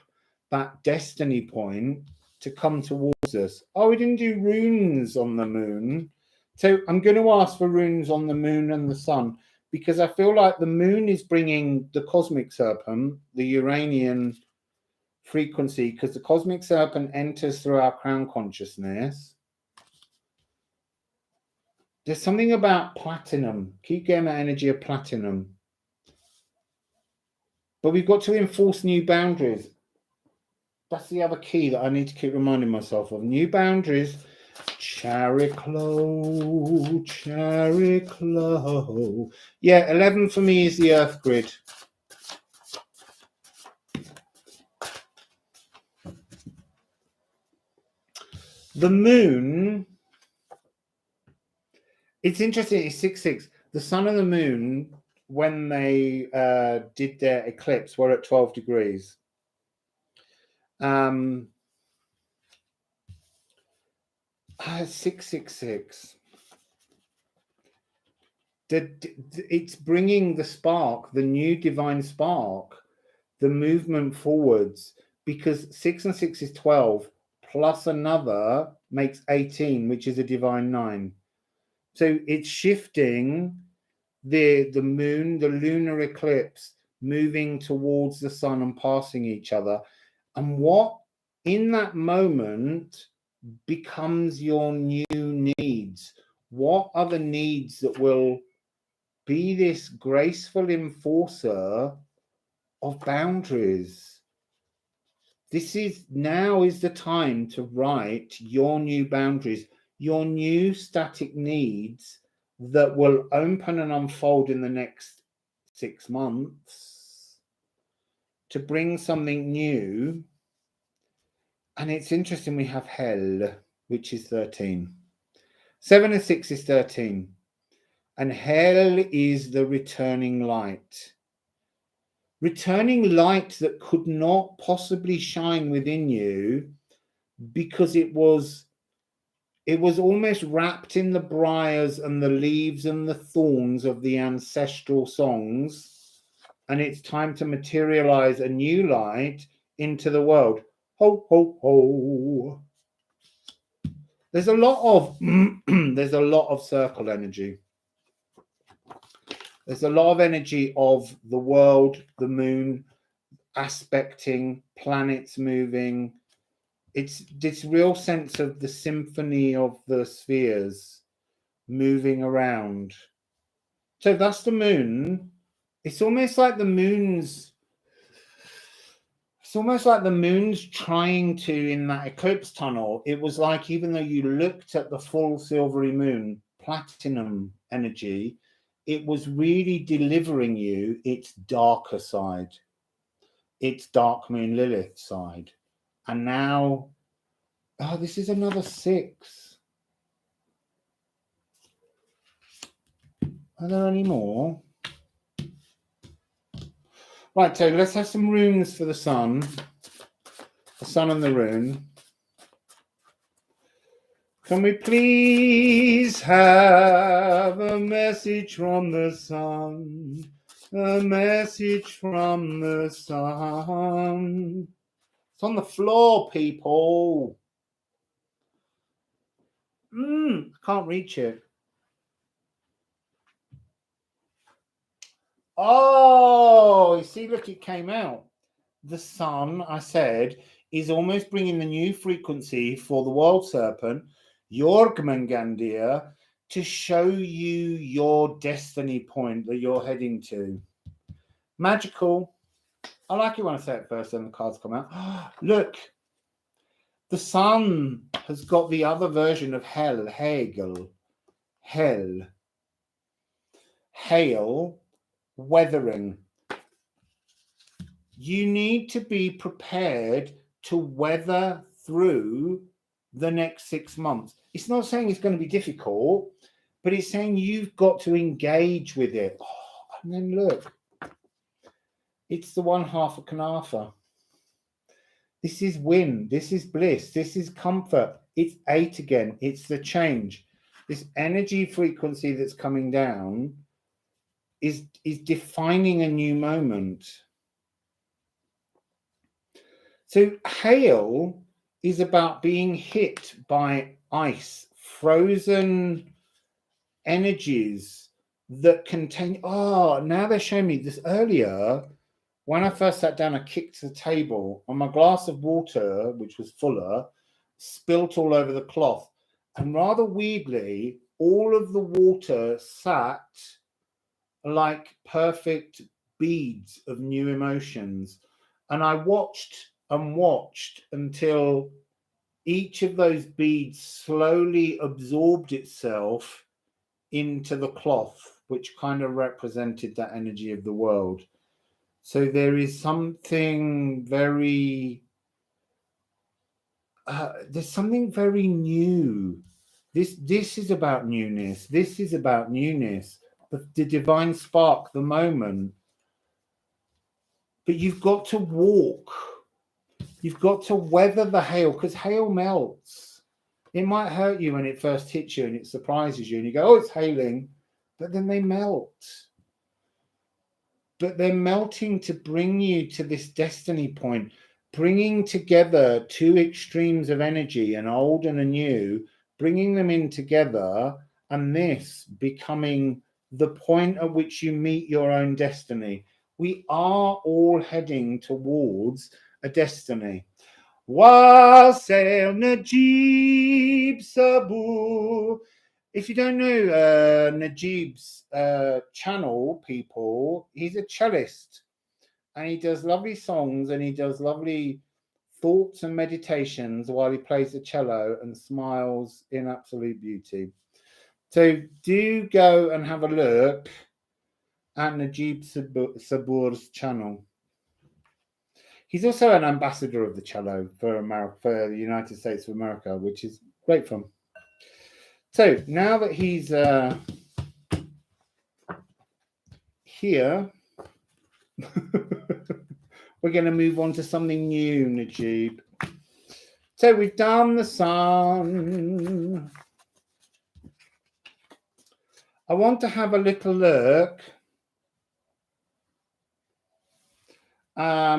that destiny point, to come towards us. Oh, we didn't do runes on the moon. So I'm going to ask for runes on the moon and the sun, because I feel like the moon is bringing the cosmic serpent, the Uranian frequency, because the cosmic serpent enters through our crown consciousness. There's something about platinum. Keep getting that energy of platinum. But we've got to enforce new boundaries. That's the other key that I need to keep reminding myself of. New boundaries. Chariclo, Chariclo. Yeah, 11 for me is the Earth grid. The moon, it's interesting, it's 6-6. The sun and the moon, when they did their eclipse, were at 12 degrees. 666. It's bringing the spark, the new divine spark, the movement forwards, because 6 and 6 is 12, plus another makes 18, which is a divine 9. So it's shifting the moon, the lunar eclipse, moving towards the sun and passing each other. And what in that moment becomes your new needs? What are the needs that will be this graceful enforcer of boundaries? This is now is the time to write your new boundaries, your new static needs that will open and unfold in the next 6 months to bring something new. And it's interesting, we have hell, which is 13. 7 and 6 is 13. And hell is the returning light. Returning light that could not possibly shine within you because it was almost wrapped in the briars and the leaves and the thorns of the ancestral songs. And it's time to materialize a new light into the world. Ho, ho, ho. There's a lot of there's a lot of circle energy. There's a lot of energy of the world, the moon, aspecting, planets moving. It's this real sense of the symphony of the spheres moving around. So that's the moon. It's almost like the moon's trying to, in that eclipse tunnel, it was like, even though you looked at the full silvery moon, platinum energy, it was really delivering you its darker side, its dark moon Lilith side. And now, oh, this is another 6. Are there any more? Right, so let's have some runes for the sun and the rune. Can we please have a message from the sun? A message from the sun. It's on the floor, people. Can't reach it. Oh, you see, look, it came out. The sun, I said, is almost bringing the new frequency for the world serpent, Jorgmangandir, to show you your destiny point that you're heading to. Magical. I like it when I say it first and the cards come out. Look, the sun has got the other version of hell, Hegel. Hell. Hail. Weathering. You need to be prepared to weather through the next 6 months. It's not saying it's going to be difficult, but it's saying you've got to engage with it. Oh, and then look, it's the 1/2 of Kanafa. This is win. This is bliss. This is comfort. It's 8 again. It's the change. This energy frequency that's coming down is defining a new moment. So hail is about being hit by ice, frozen energies that contain. Oh, now they're showing me this. Earlier, when I first sat down, I kicked the table, and my glass of water, which was fuller, spilt all over the cloth. And rather weirdly, all of the water sat like perfect beads of new emotions. And I watched and watched until each of those beads slowly absorbed itself into the cloth, which kind of represented that energy of the world. So there is something very, there's something very new. This is about newness. This is about newness. The divine spark, the moment. But you've got to walk. You've got to weather the hail, because hail melts. It might hurt you when it first hits you and it surprises you and you go, oh, it's hailing. But then they melt. But they're melting to bring you to this destiny point, bringing together 2 extremes of energy, an old and a new, bringing them in together, and this becoming the point at which you meet your own destiny. We are all heading towards a destiny. Wassail Najib Sabur. If you don't know Najib's channel, people, he's a cellist and he does lovely songs and he does lovely thoughts and meditations while he plays the cello and smiles in absolute beauty. So do go and have a look at Najib Sabur's channel. He's also an ambassador of the cello for America, for the United States of America, which is great fun. So now that he's here, we're going to move on to something new, Najib. So we've done the sun. I want to have a little look at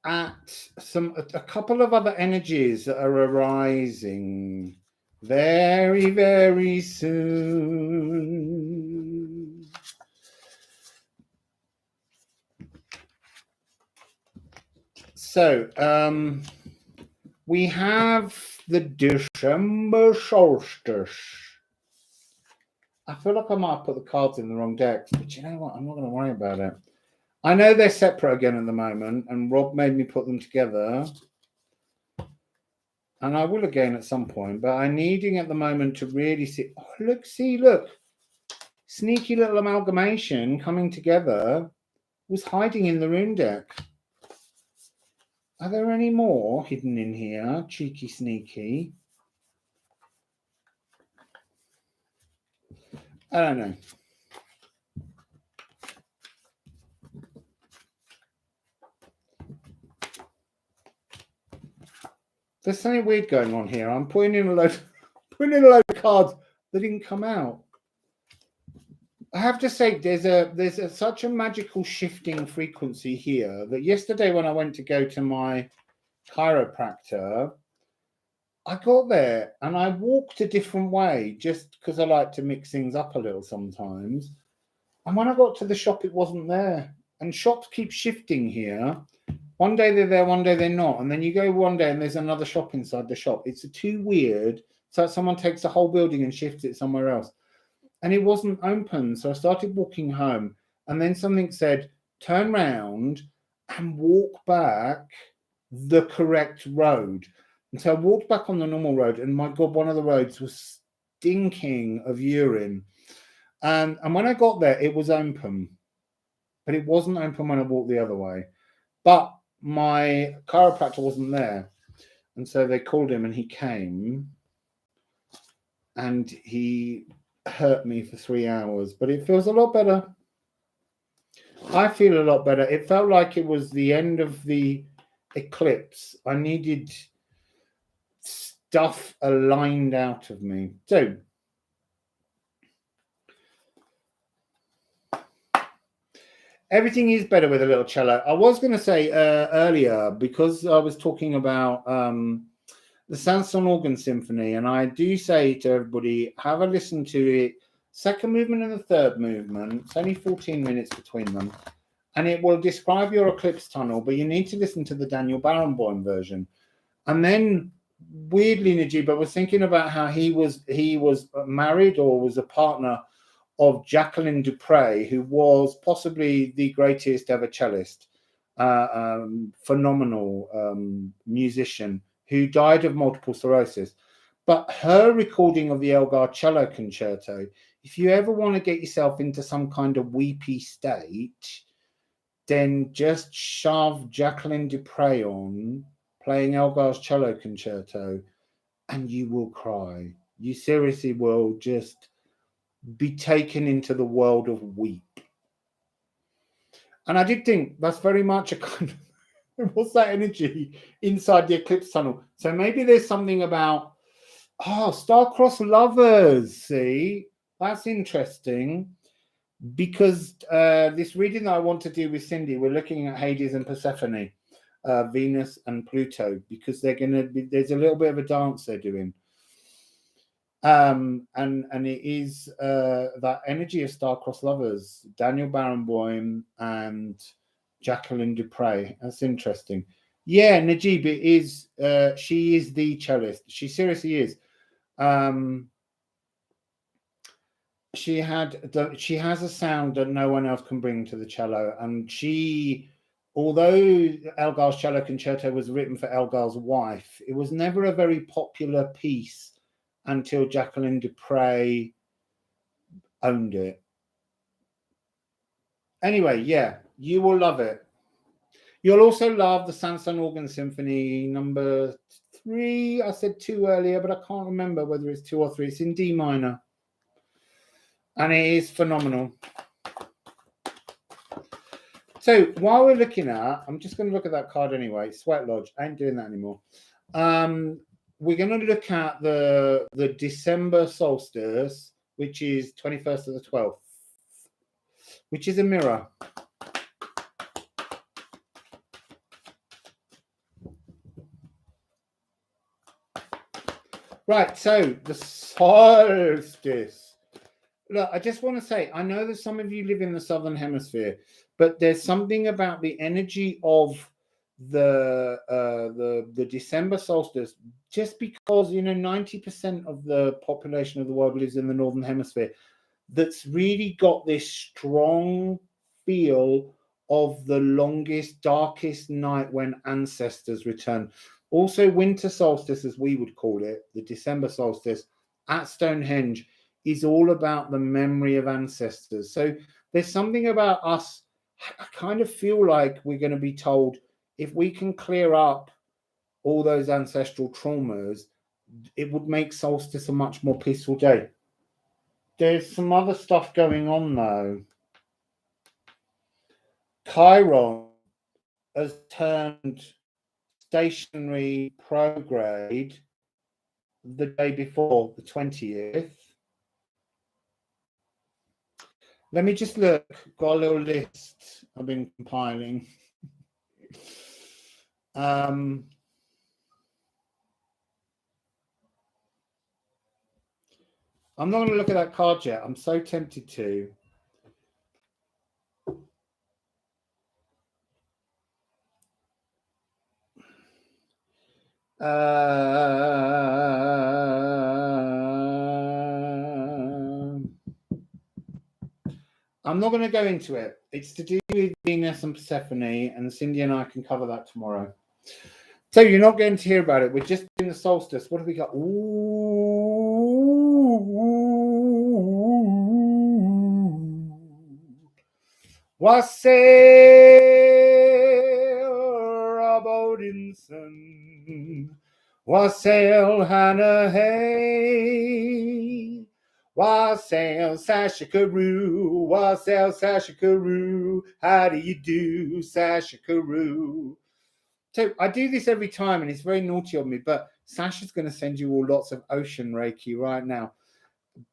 a couple of other energies that are arising. very, very soon. So, we have the December solstice. I feel like I might have put the cards in the wrong decks, but you know what? I'm not going to worry about it. I know they're separate again at the moment, and Rob made me put them together. And I will again at some point, but I'm needing at the moment to really see. Oh, look, see, look. Sneaky little amalgamation coming together was hiding in the rune deck. Are there any more hidden in here? Cheeky, sneaky. I don't know. There's something weird going on here. I'm putting in a load of cards that didn't come out. I have to say, there's such a magical shifting frequency here that yesterday when I went to go to my chiropractor, I got there and I walked a different way just because I like to mix things up a little sometimes. And when I got to the shop, it wasn't there. And shops keep shifting here. One day they're there, one day they're not. And then you go one day and there's another shop inside the shop. It's too weird. So someone takes the whole building and shifts it somewhere else. And it wasn't open. So I started walking home. And then something said, turn round and walk back the correct road. And so I walked back on the normal road. And my God, one of the roads was stinking of urine. And when I got there, it was open. But it wasn't open when I walked the other way. But my chiropractor wasn't there. And so they called him and he came. And he hurt me for 3 hours. But it feels a lot better. I feel a lot better. It felt like it was the end of the eclipse. I needed stuff aligned out of me. So, everything is better with a little cello. I was going to say earlier, because I was talking about the Sansón Organ Symphony, and I do say to everybody, have a listen to it. Second movement and the third movement. It's only 14 minutes between them. And it will describe your eclipse tunnel, but you need to listen to the Daniel Barenboim version. And then, weirdly, Najiba was thinking about how he was married or was a partner of Jacqueline Dupre, who was possibly the greatest ever cellist, phenomenal musician, who died of multiple sclerosis. But her recording of the Elgar Cello Concerto, if you ever want to get yourself into some kind of weepy state, then just shove Jacqueline Dupre on, playing Elgar's Cello Concerto, and you will cry. You seriously will just be taken into the world of weep. And I did think that's very much a kind of, what's that energy inside the eclipse tunnel? So maybe there's something about, star-crossed lovers, see? That's interesting. Because this reading that I want to do with Cindy, we're looking at Hades and Persephone, Venus and Pluto, because they're going to be, there's a little bit of a dance they're doing. And it is that energy of star-crossed lovers, Daniel Barenboim and Jacqueline Dupre. That's interesting. Yeah, Najib, it is. She is the cellist. She seriously is. She has a sound that no one else can bring to the cello, and although Elgar's Cello Concerto was written for Elgar's wife, it was never a very popular piece until Jacqueline Dupre owned it. Anyway, yeah, you will love it. You'll also love the Sansón Organ Symphony number 3. I said 2 earlier, but I can't remember whether it's 2 or 3. It's in D minor. And it is phenomenal. So while we're looking at, I'm just going to look at that card anyway. Sweat Lodge. I ain't doing that anymore. We're going to look at the December solstice, which is 21st to the 12th, which is a mirror. Right, so the solstice. Look, I just want to say, I know that some of you live in the southern hemisphere, but there's something about the energy of the December solstice, just because 90% of the population of the world lives in the northern hemisphere, that's really got this strong feel of the longest, darkest night when ancestors return. Also, winter solstice, as we would call it, the December solstice at Stonehenge, is all about the memory of ancestors. So there's something about us, I kind of feel like we're going to be told, if we can clear up all those ancestral traumas, it would make solstice a much more peaceful day. There's some other stuff going on though. Chiron has turned stationary prograde the day before, the 20th. Let me just look. Got a little list I've been compiling. I'm not going to look at that card yet. I'm so tempted to. I'm not going to go into it. It's to do with Venus and Persephone, and Cindy and I can cover that tomorrow. So you're not going to hear about it. We're just in the solstice. What have we got? Wassail Odin, wassail Hannah hey, wassail Sasha Carew, wassail Sasha Carew. How do you do, Sasha Carew? So I do this every time, and it's very naughty of me, but Sasha's going to send you all lots of ocean Reiki right now,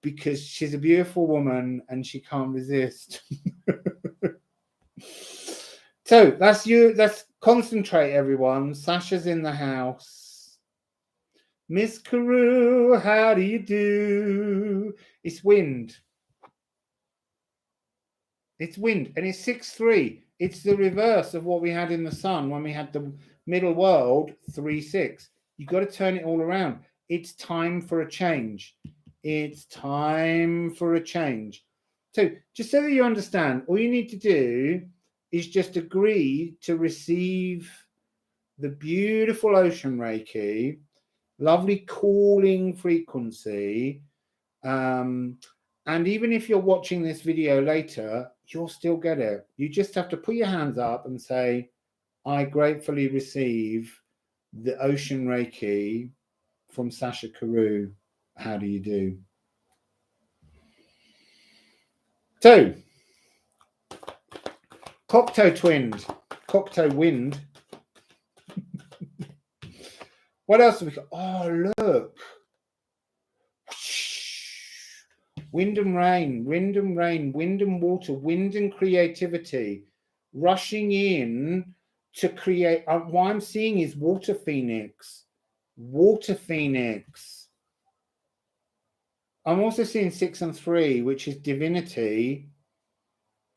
because she's a beautiful woman and she can't resist. So that's you. Let's concentrate, everyone. Sasha's in the house. Miss Carew, how do you do? It's wind. It's wind, and it's 6-3. It's the reverse of what we had in the sun when we had the middle world 3-6. You've got to turn it all around. It's time for a change. It's time for a change. So just so that you understand, all you need to do is just agree to receive the beautiful ocean Reiki, lovely cooling frequency. And even if you're watching this video later, you'll still get it. You just have to put your hands up and say, I gratefully receive the ocean Reiki from Sasha Carew. How do you do? So, Cocteau wind. What else have we got? Oh, look. Wind and rain, wind and rain, wind and water, wind and creativity rushing in to create. What I'm seeing is water phoenix. Water phoenix. I'm also seeing 6 and 3, which is divinity.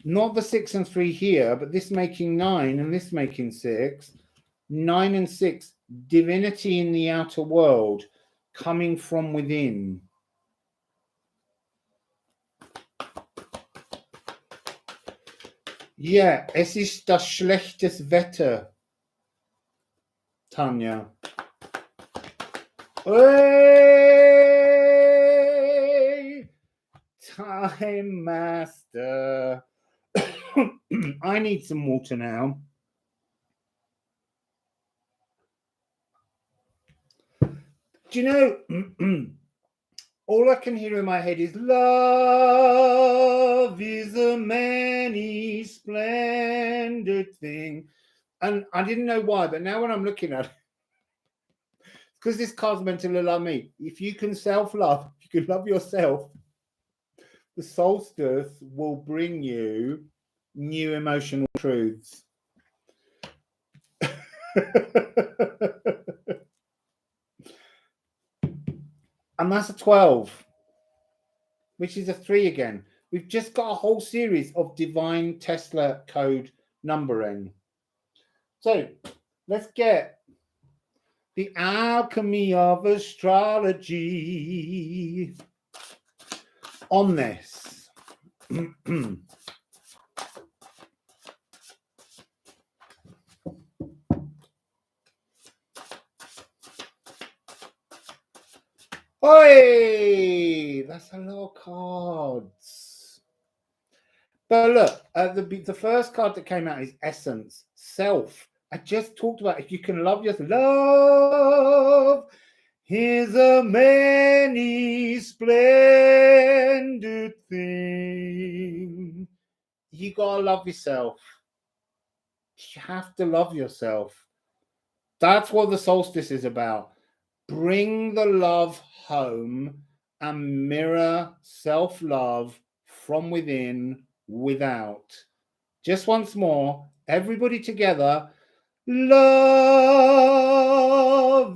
Not the 6 and 3 here, but this making 9 and this making 6. 9 and 6, divinity in the outer world, coming from within. Ja, es ist das schlechtes Wetter, Tanja. Hey, Time Master. I need some water now. Do you know, all I can hear in my head is love is a many splendid thing. And I didn't know why, but now when I'm looking at it, because this card's meant to love me. If you can self-love, if you can love yourself, the solstice will bring you new emotional truths. And that's a 12, which is a 3 again. We've just got a whole series of divine Tesla code numbering. So let's get the alchemy of astrology on this. Oi! That's a lot of cards. But look, the first card that came out is Essence, Self. I just talked about if you can love yourself. Love is a many splendid thing. You gotta love yourself. You have to love yourself. That's what the solstice is about. Bring the love home and mirror self-love from within, without. Just once more, everybody together. Love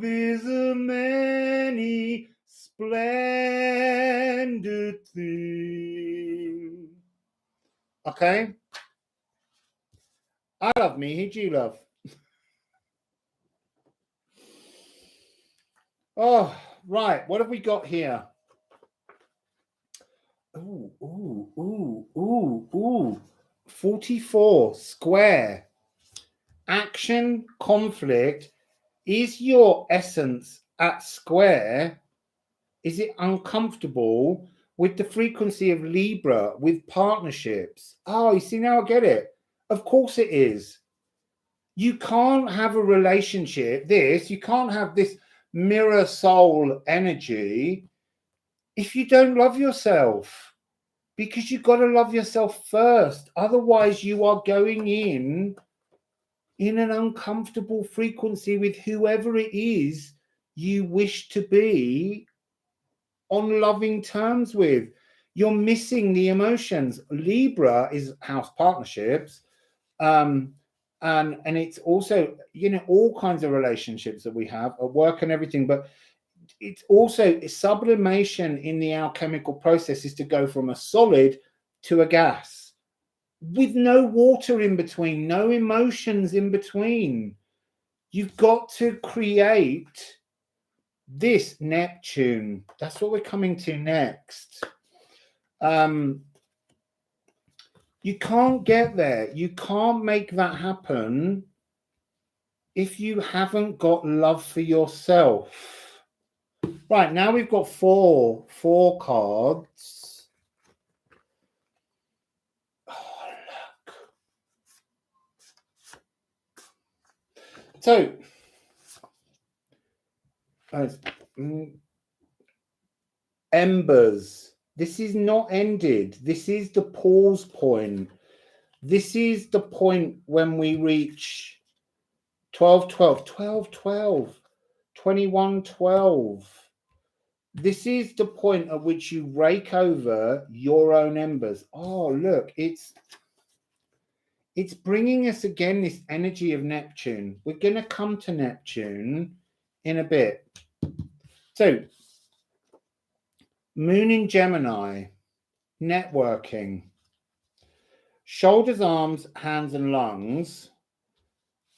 is a many splendid thing. Okay? I love me. Who do you love? Oh, right. What have we got here? Ooh. 44, square. Action, conflict. Is your essence at square? Is it uncomfortable with the frequency of Libra, with partnerships? Oh, you see, now I get it. Of course it is. You can't have a relationship, you can't have this mirror soul energy if you don't love yourself, because you've got to love yourself first. Otherwise, you are going in an uncomfortable frequency with whoever it is you wish to be on loving terms with. You're missing the emotions. Libra is house partnerships. And it's also, you know, all kinds of relationships that we have at work and everything, but it's also sublimation in the alchemical process is to go from a solid to a gas with no water in between, no emotions in between. You've got to create this Neptune. That's what we're coming to next. You can't get there. You can't make that happen if you haven't got love for yourself. Right, now we've got four cards. Oh, look. So, embers. This is not ended. This is the pause point. This is the point when we reach 12, 12, 12, 12, 21, 12. This is the point at which you rake over your own embers. Oh, look, it's bringing us again this energy of Neptune. We're going to come to Neptune in a bit. So, Moon in Gemini, networking, shoulders, arms, hands, and lungs,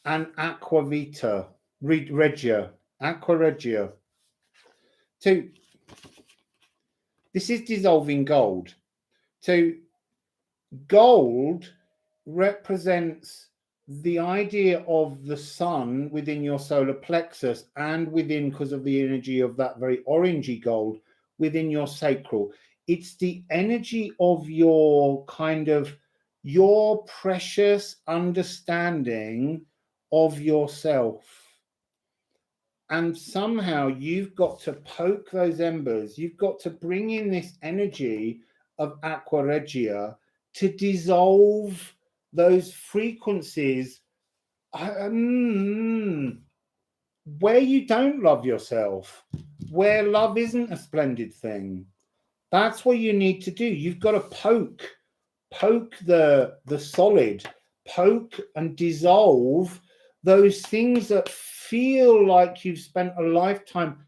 and aqua vita, regia, aqua regia. So, this is dissolving gold. So, gold represents the idea of the sun within your solar plexus and within, because of the energy of that very orangey gold, within your sacral. It's the energy of your kind of your precious understanding of yourself. And somehow you've got to poke those embers. You've got to bring in this energy of aqua regia to dissolve those frequencies where you don't love yourself, where love isn't a splendid thing. That's what you need to do. You've got to poke the solid, poke and dissolve those things that feel like you've spent a lifetime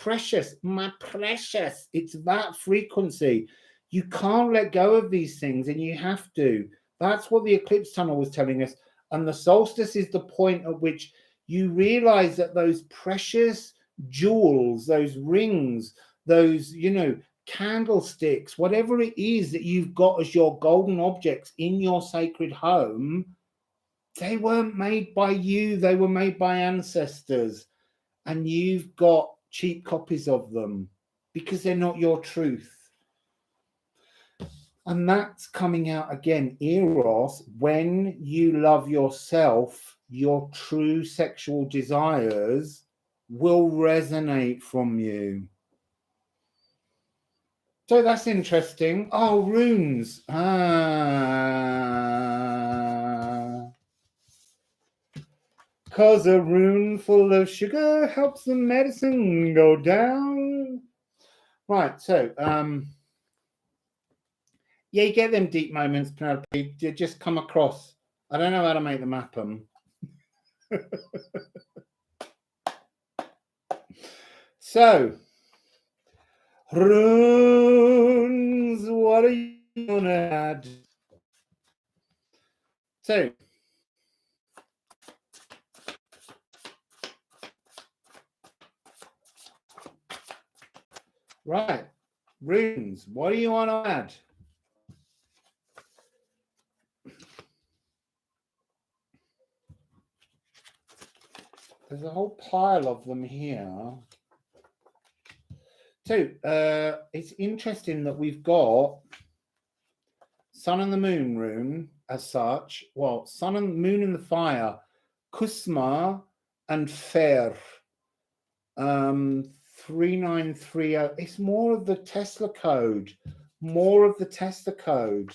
precious, my precious. It's that frequency. You can't let go of these things, and you have to. That's what the eclipse tunnel was telling us. And the solstice is the point at which you realize that those precious jewels, those rings, those, you know, candlesticks, whatever it is that you've got as your golden objects in your sacred home, they weren't made by you. They were made by ancestors. And you've got cheap copies of them because they're not your truth. And that's coming out again, Eros. When you love yourself, your true sexual desires will resonate from you. So that's interesting. Oh, runes. Because a rune full of sugar helps the medicine go down. Right, so yeah, you get them deep moments, Penelope. They just come across. I don't know how to make them happen. So, runes, what are you going to add? So, right, runes, what do you want to add? There's a whole pile of them here. So, it's interesting that we've got Sun and the Moon rune as such. Well, Sun and Moon in the fire, Kusma and Fer. 3930. It's more of the Tesla code. More of the Tesla code.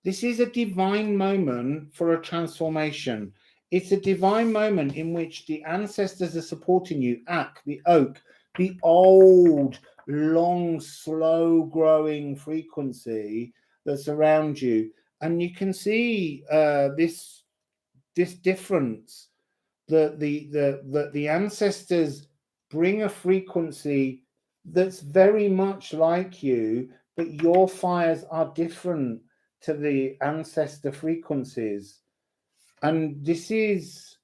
This is a divine moment for a transformation. It's a divine moment in which the ancestors are supporting you. The oak, the old, long, slow growing frequency that's around you. And you can see this difference that the ancestors bring a frequency that's very much like you, but your fires are different to the ancestor frequencies. And this is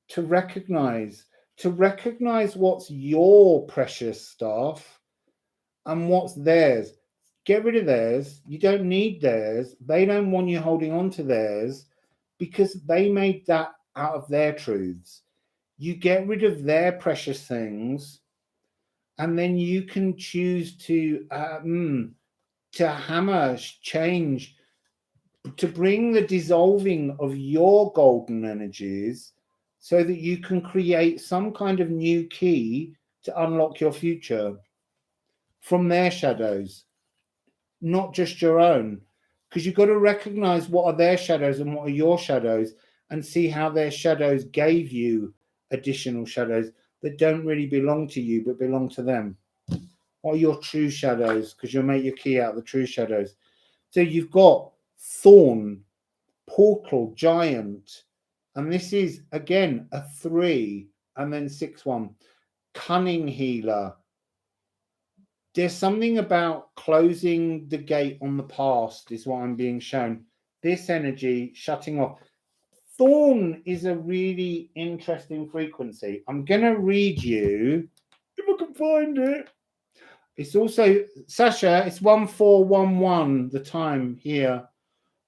to recognize what's your precious stuff and what's theirs. Get rid of theirs. You don't need theirs. They don't want you holding on to theirs because they made that out of their truths. You get rid of their precious things, and then you can choose to hammer, change, to bring the dissolving of your golden energies so that you can create some kind of new key to unlock your future from their shadows, not just your own. Because you've got to recognize what are their shadows and what are your shadows, and see how their shadows gave you additional shadows that don't really belong to you but belong to them. What are your true shadows? Because you'll make your key out of the true shadows. So you've got Thorn, Portal, Giant, and this is again a 3 and then 6-1. Cunning Healer. There's something about closing the gate on the past is what I'm being shown. This energy shutting off. Thorn is a really interesting frequency. I'm going to read you, if I can find it. It's also, Sasha, it's 1411, the time here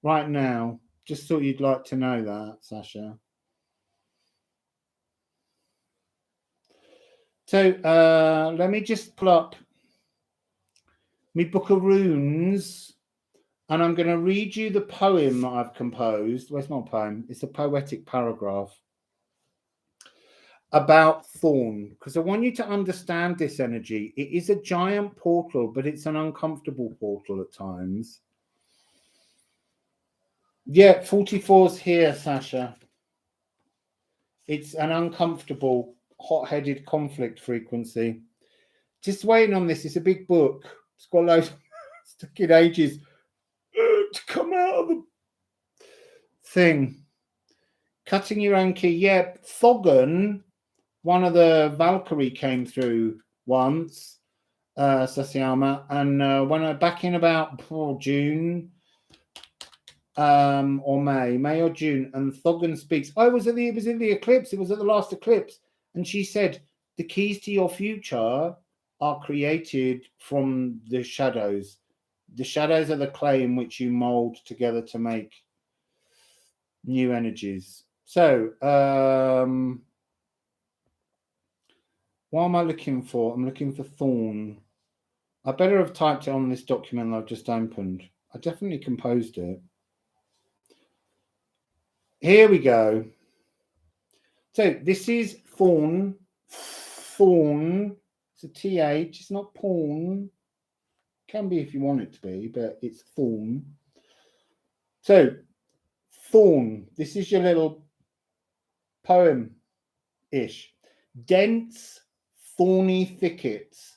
right now. Just thought you'd like to know that, Sasha. So let me just pull up my book of runes, and I'm going to read you the poem that I've composed. Where's my poem? It's a poetic paragraph about Thorn, because I want you to understand this energy. It is a giant portal, but it's an uncomfortable portal at times. Yeah, 44's here, Sasha. It's an uncomfortable, hot-headed conflict frequency. Just waiting on this. It's a big book. It's got loads. It's taking ages to come out of the thing. Cutting your own key. Yeah, Thogan, one of the Valkyrie came through once, Sasiama, and when I back in about June or May or June, and Thogan speaks. It was in the eclipse. It was at the last eclipse, and she said the keys to your future are created from the shadows. The shadows are the clay in which you mold together to make new energies. So, what am I looking for? I'm looking for Thorn. I better have typed it on this document that I've just opened. I definitely composed it. Here we go. So this is Thorn. Thorn. It's a TH. It's not porn. Can be if you want it to be, but it's Thorn. So Thorn. This is your little poem-ish. Dense, thorny thickets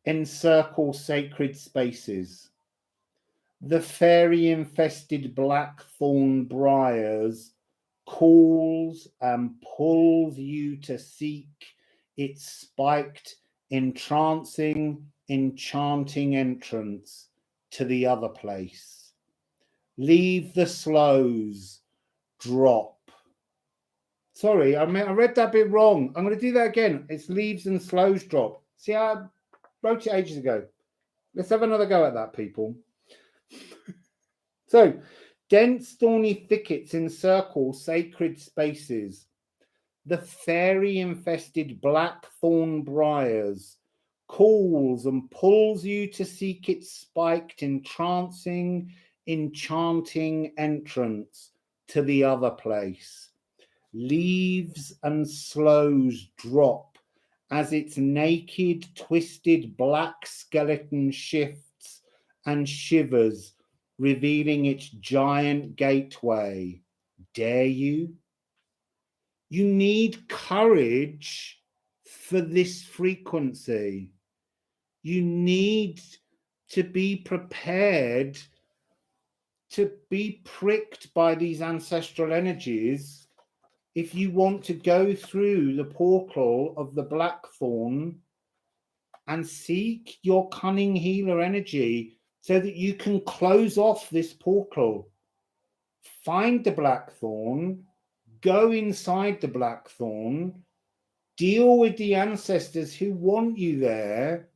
encircle sacred spaces. The fairy-infested blackthorn briars calls and pulls you to seek its spiked, entrancing, enchanting entrance to the other place. Leave the slows, drop. Sorry, I read that bit wrong. I'm going to do that again. It's leaves and slows drop. See, I wrote it ages ago. Let's have another go at that, people. So, dense thorny thickets encircle sacred spaces. The fairy-infested blackthorn briars calls and pulls you to seek its spiked, entrancing, enchanting entrance to the other place. Leaves and slows drop as its naked, twisted black skeleton shifts and shivers, revealing its giant gateway. Dare you? You need courage for this frequency. You need to be prepared to be pricked by these ancestral energies if you want to go through the portal of the blackthorn and seek your cunning healer energy so that you can close off this portal. Find the blackthorn, go inside the blackthorn, deal with the ancestors who want you there,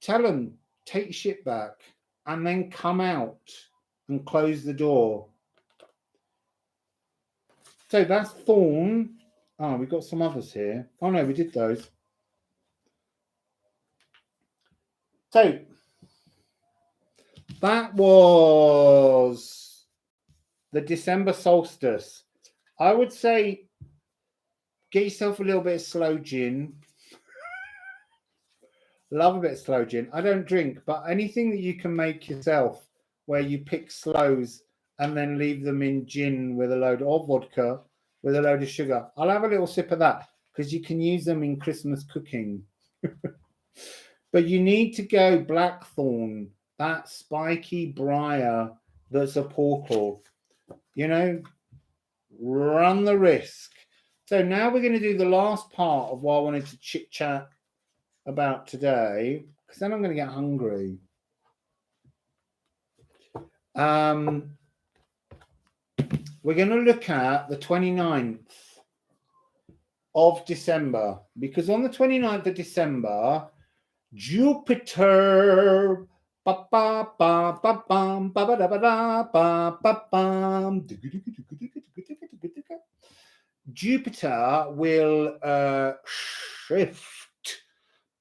tell them, take your shit back, and then come out and close the door. So that's Thorn. Oh, we've got some others here. Oh no, we did those. So that was the December solstice. I would say get yourself a little bit of slow gin. Love a bit of slow gin. I don't drink, but anything that you can make yourself where you pick slows and then leave them in gin with a load of vodka with a load of sugar. I'll have a little sip of that because you can use them in Christmas cooking. But you need to go blackthorn, that spiky briar that's a portal. You know, run the risk. So now we're going to do the last part of what I wanted to chit chat about today, because then I'm going to get hungry. We're going to look at the 29th of December, because on the 29th of December, Jupiter Jupiter will shift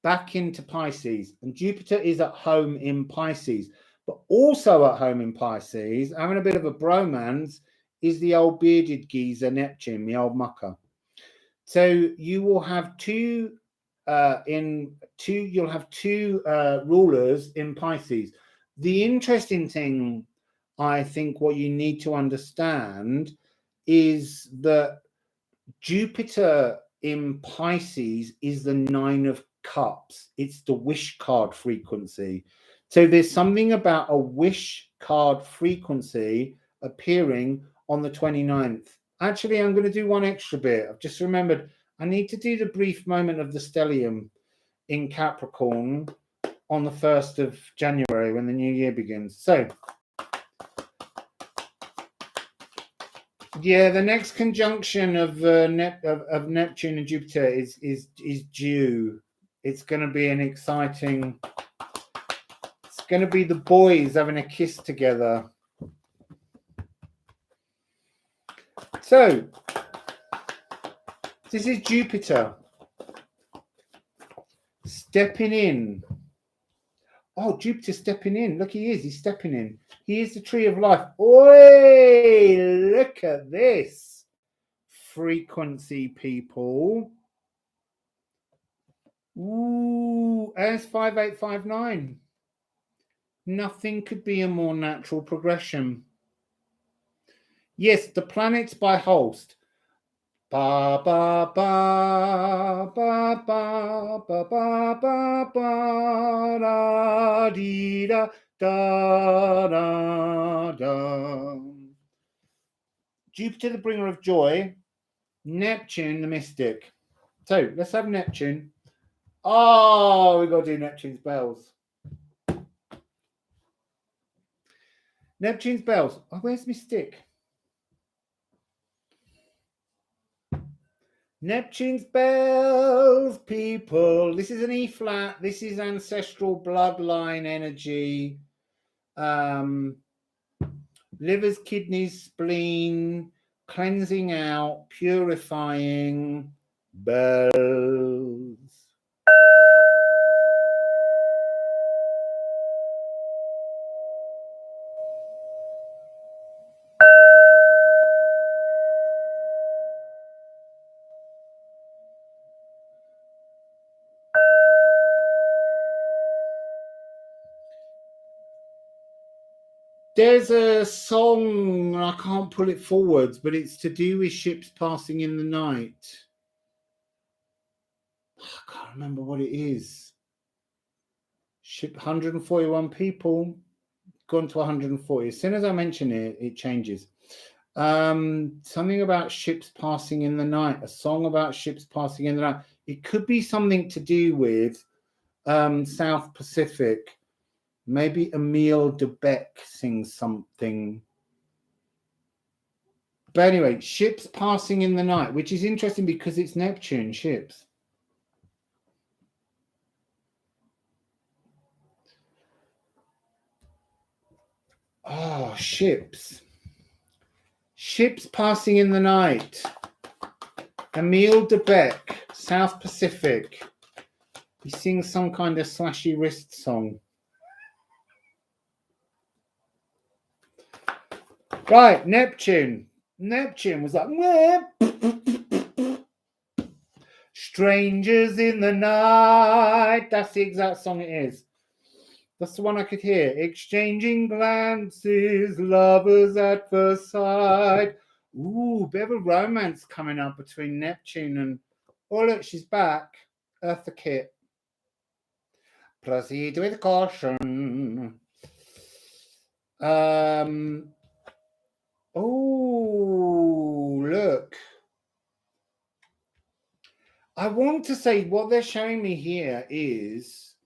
back into Pisces, and Jupiter is at home in Pisces, but also at home in Pisces, having a bit of a bromance, is the old bearded geezer Neptune, the old mucker. So you will have two rulers in Pisces. The interesting thing, I think, what you need to understand is that Jupiter in Pisces is the 9 of Cups. It's the wish card frequency. So there's something about a wish card frequency appearing on the 29th. Actually, I'm going to do one extra bit. I've just remembered I need to do the brief moment of the stellium. in Capricorn on the 1st of January when the new year begins. So yeah, the next conjunction of Neptune and Jupiter is due. It's going to be an exciting. It's going to be the boys having a kiss together. So this is Jupiter stepping in. Oh, Jupiter stepping in. Look, he is. He's stepping in. He is the tree of life. Oi! Look at this frequency, people. Ooh, S5859. Nothing could be a more natural progression. Yes, the planets by Holst. Ba ba ba ba ba ba ba ba ba da dee da da da da. Jupiter, the bringer of joy. Neptune, the mystic. So let's have Neptune. Oh, we got to do Neptune's bells. Neptune's bells. Oh, where's my stick? Neptune's bells, people. This is an E flat. This is ancestral bloodline energy. Livers, kidneys, spleen, cleansing out, purifying, bells. There's a song, I can't pull it forwards, but it's to do with ships passing in the night. I can't remember what it is. Ship 141 people, gone to 140. As soon as I mention it, it changes. Something about ships passing in the night, a song about ships passing in the night. It could be something to do with South Pacific. Maybe Emile de Beck sings something. But anyway, ships passing in the night, which is interesting because it's Neptune ships. Oh, ships. Ships passing in the night. Emile de Beck, South Pacific. He sings some kind of slashy wrist song. Right, Neptune. Neptune was like, strangers in the night. That's the exact song it is. That's the one I could hear. Exchanging glances, lovers at first sight. Ooh, bit of a romance coming up between Neptune and... Oh, look, she's back. Eartha Kitt. Proceed with caution. Oh, look. I want to say what they're showing me here is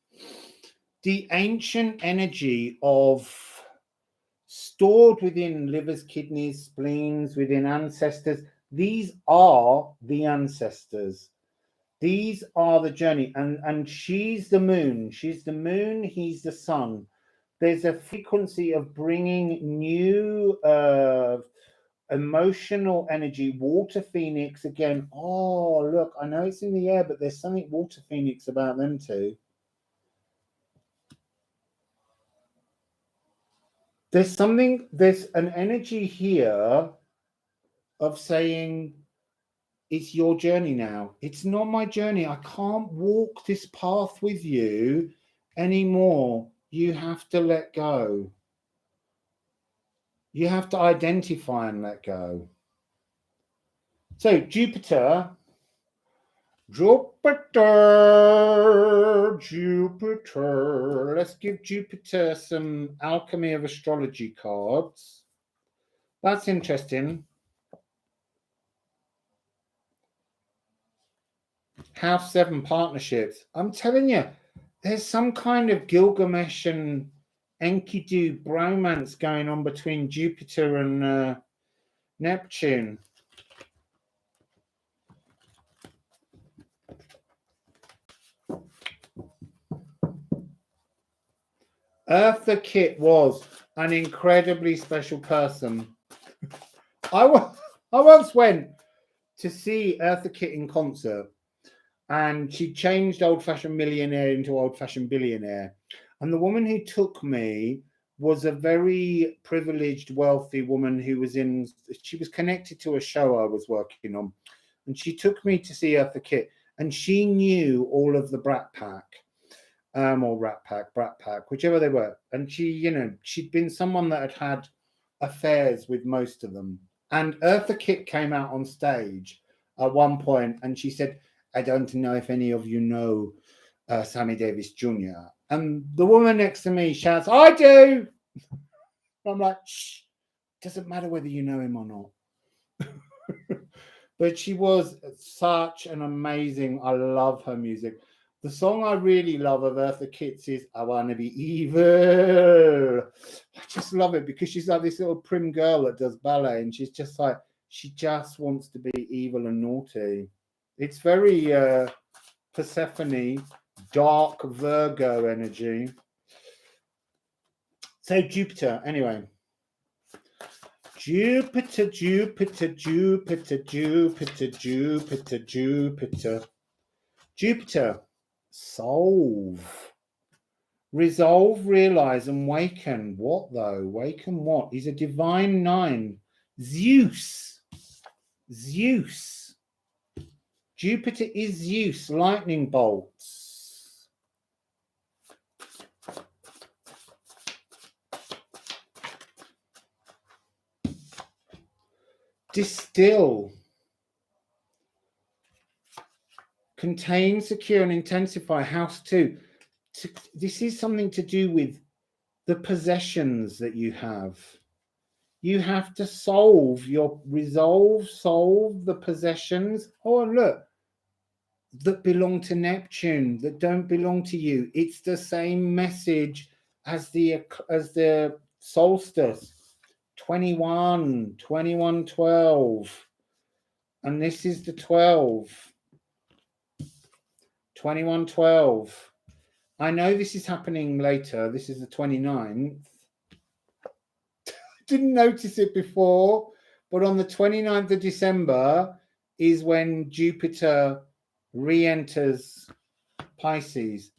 the ancient energy of stored within livers, kidneys, spleens, within ancestors. These are the ancestors. These are the journey. And she's the moon. She's the moon. He's the sun. There's a frequency of bringing new emotional energy. Water phoenix again. Oh, look, I know it's in the air, but there's something water phoenix about them too. There's an energy here of saying, it's your journey now. It's not my journey. I can't walk this path with you anymore. You have to let go. You have to identify and let go. So Jupiter. Let's give Jupiter some alchemy of astrology cards. That's interesting. House 7 partnerships. I'm telling you, there's some kind of Gilgamesh and Enkidu bromance going on between Jupiter and Neptune. Eartha Kitt was an incredibly special person. I once went to see Eartha Kitt in concert, and she changed old-fashioned millionaire into old-fashioned billionaire. And the woman who took me was a very privileged, wealthy woman who was she was connected to a show I was working on. And she took me to see Eartha Kitt, and she knew all of the Brat Pack, or Brat Pack, whichever they were. And she, you know, she'd been someone that had affairs with most of them. And Eartha Kitt came out on stage at one point, and she said, "I don't know if any of you know Sammy Davis Jr." And the woman next to me shouts, "I do!" I'm like, "Shh, doesn't matter whether you know him or not." But she was such an amazing, I love her music. The song I really love of Eartha Kitt is "I Wanna Be Evil." I just love it because she's like this little prim girl that does ballet, and she's just like, she just wants to be evil and naughty. It's very Persephone, dark Virgo energy. So Jupiter, anyway. Jupiter, Jupiter, Jupiter, Jupiter, Jupiter, Jupiter. Jupiter, solve. Resolve, realize, and waken. What though? Waken what? He's a divine 9. Zeus. Zeus. Jupiter is Zeus, lightning bolts. Distill. Contain, secure, and intensify. House 2. This is something to do with the possessions that you have. You have to solve the possessions. Oh, look, that belong to Neptune, that don't belong to you. It's the same message as the solstice. 21, 12. And this is the 12. 21, 12. I know this is happening later. This is the 29th. Didn't notice it before, but on the 29th of December is when Jupiter re-enters Pisces.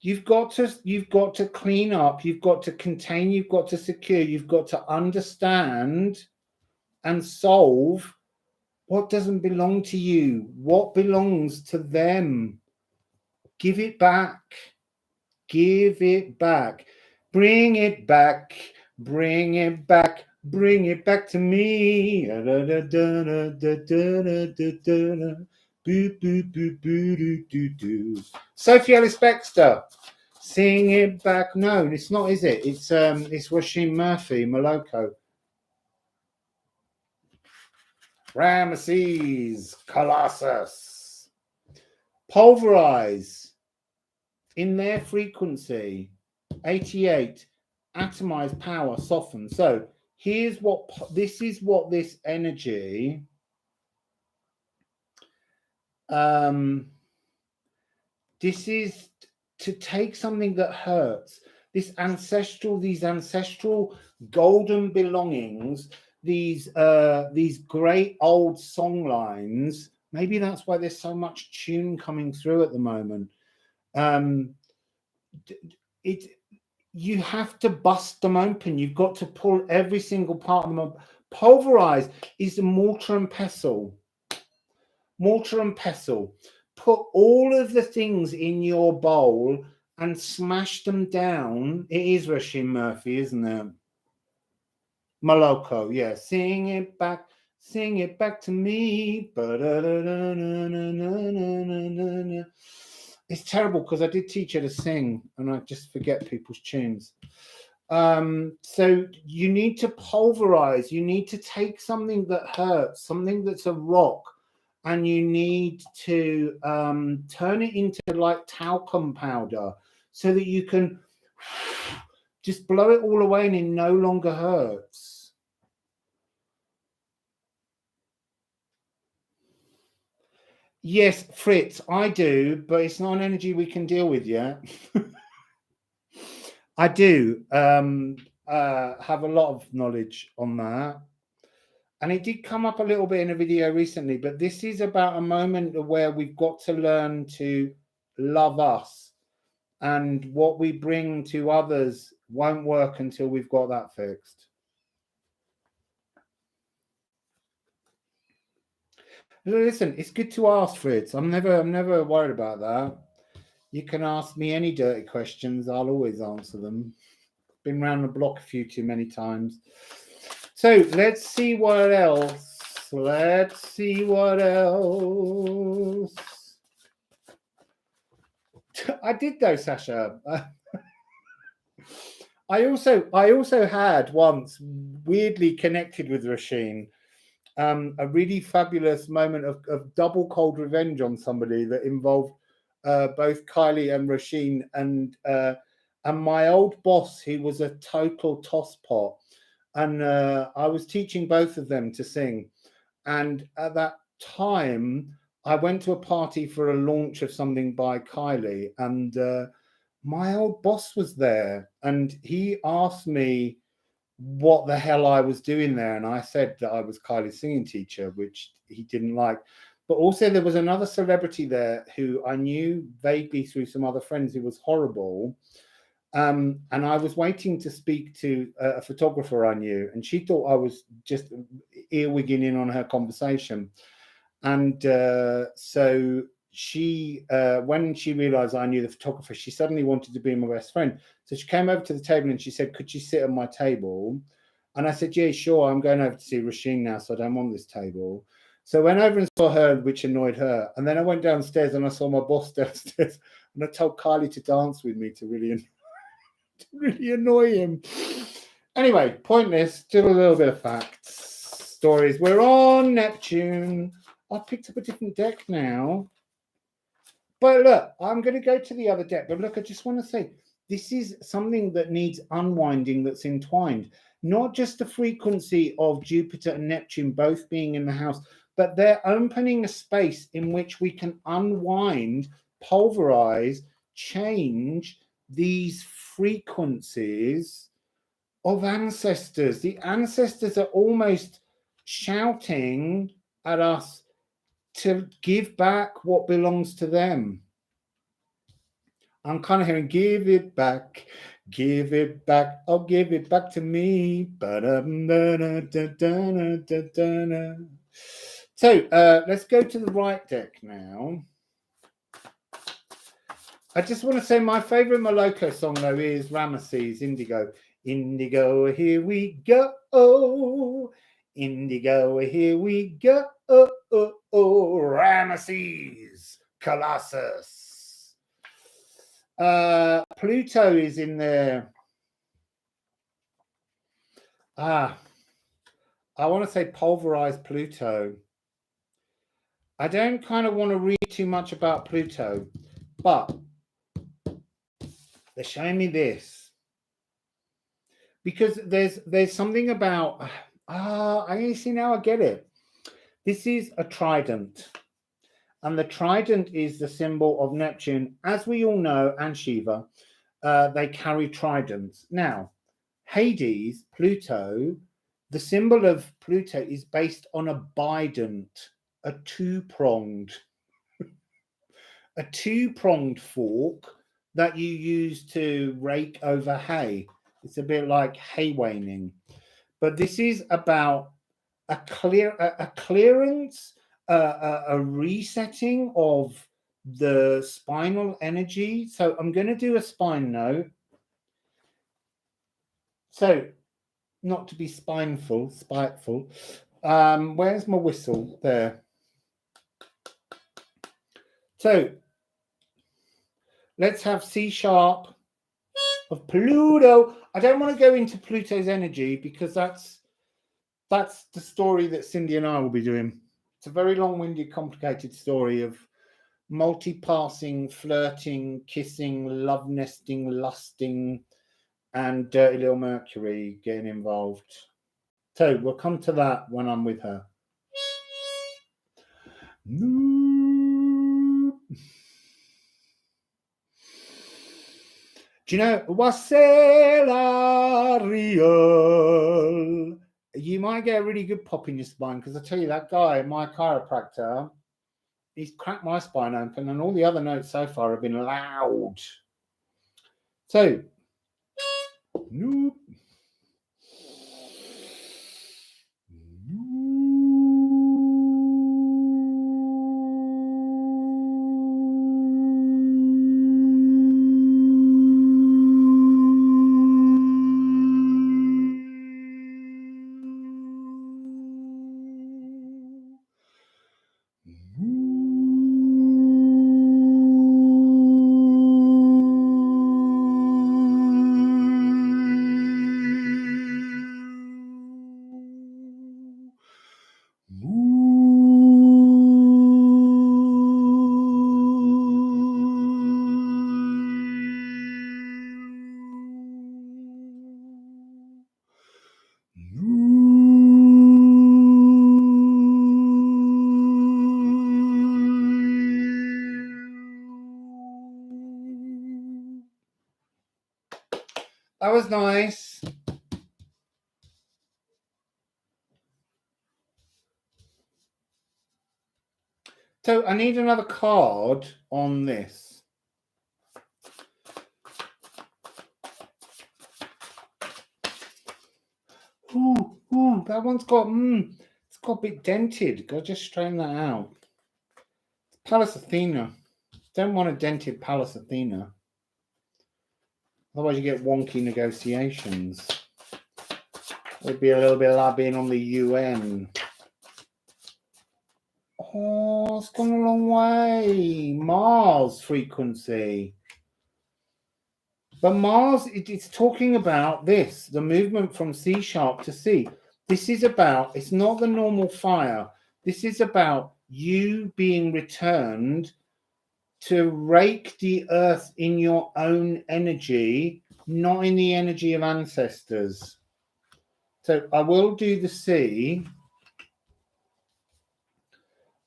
You've got to clean up, you've got to contain, you've got to secure, you've got to understand and solve what doesn't belong to you, what belongs to them. Give it back. Give it back. Bring it back. Bring it back. Bring it back to me. Sophie Ellis Bextor. Sing it back. No, it's not, is it? It's Washington Murphy, Moloko. Ramesses, Colossus. Pulverize in their frequency. 88. Atomize, power, soften. So here's what this energy this is to take something that hurts, these ancestral golden belongings, these great old song lines. Maybe that's why there's so much tune coming through at the moment. You have to bust them open. You've got to pull every single part of them up. Pulverize is a mortar and pestle. Mortar and pestle. Put all of the things in your bowl and smash them down. It is Rashim Murphy, isn't it? Moloko, yeah. Sing it back to me. It's terrible because I did teach her to sing and I just forget people's tunes. So you need to pulverize. You need to take something that hurts, something that's a rock, and you need to turn it into like talcum powder so that you can just blow it all away and it no longer hurts. Yes, Fritz, I do, but it's not an energy we can deal with yet. I do have a lot of knowledge on that. And it did come up a little bit in a video recently, but this is about a moment where we've got to learn to love us. And what we bring to others won't work until we've got that fixed. Listen, it's good to ask, Fritz. I'm never worried about that. You can ask me any dirty questions. I'll always answer them. Been around the block a few too many times. So let's see what else. Let's see what else. I did though, Sasha. I also had once, weirdly connected with Rasheen, a really fabulous moment of double cold revenge on somebody that involved both Kylie and Rasheen, and my old boss, who was a total tosspot, and I was teaching both of them to sing. And at that time, I went to a party for a launch of something by Kylie, and my old boss was there, and he asked me what the hell I was doing there, and I said that I was Kylie's singing teacher, which he didn't like. But also there was another celebrity there who I knew vaguely through some other friends who was horrible, and I was waiting to speak to a photographer I knew, and she thought I was just earwigging in on her conversation. And so she, when she realized I knew the photographer, she suddenly wanted to be my best friend. So she came over to the table and she said, could she sit at my table? And I said, yeah, sure. I'm going over to see Rasheen now, so I don't want this table. So I went over and saw her, which annoyed her. And then I went downstairs and I saw my boss downstairs, and I told Kylie to dance with me to really annoy him. Anyway, pointless, still a little bit of facts, stories. We're on Neptune. I've picked up a different deck now. But look, I'm going to go to the other deck. But look, I just want to say, this is something that needs unwinding, that's entwined. Not just the frequency of Jupiter and Neptune both being in the house, but they're opening a space in which we can unwind, pulverize, change these frequencies of ancestors. The ancestors are almost shouting at us to give back what belongs to them. I'm kind of hearing, give it back, oh, give it back to me. So let's go to the right deck now. I just want to say my favorite Moloko song, though, is Ramesses, Indigo. Indigo, here we go. Indigo, here we go. Ramesses, Colossus. Pluto is in there. I want to say pulverized Pluto. I don't kind of want to read too much about Pluto, but they're showing me this. Because there's something about, I see now, I get it. This is a trident. And the trident is the symbol of Neptune. As we all know, and Shiva, they carry tridents. Now, Hades, Pluto, the symbol of Pluto is based on a bident, a two-pronged fork that you use to rake over hay. It's a bit like hay waning. But this is about a clearance, a resetting of the spinal energy. So I'm going to do a spine note. So, not to be spiteful. Where's my whistle? There. So, let's have C sharp of Pluto. I don't want to go into Pluto's energy because that's the story that Cindy and I will be doing. It's a very long-winded, complicated story of multi-passing, flirting, kissing, love nesting, lusting, and dirty little Mercury getting involved. So we'll come to that when I'm with her. Do you know Wassail Beautiful? You might get a really good pop in your spine, because I tell you, that guy, my chiropractor, he's cracked my spine open, and all the other notes so far have been loud. So, nope. That was nice. So I need another card on this. Ooh, that one's got, it's got a bit dented. Gotta just straighten that out. Pallas Athena. Don't want a dented Pallas Athena. Otherwise you get wonky negotiations. It'd be a little bit like being on the UN. Oh, it's gone a long way. Mars frequency. But Mars, it's talking about this, the movement from C sharp to C. This is about, it's not the normal fire. This is about you being returned to rake the earth in your own energy, not in the energy of ancestors. So I will do the C.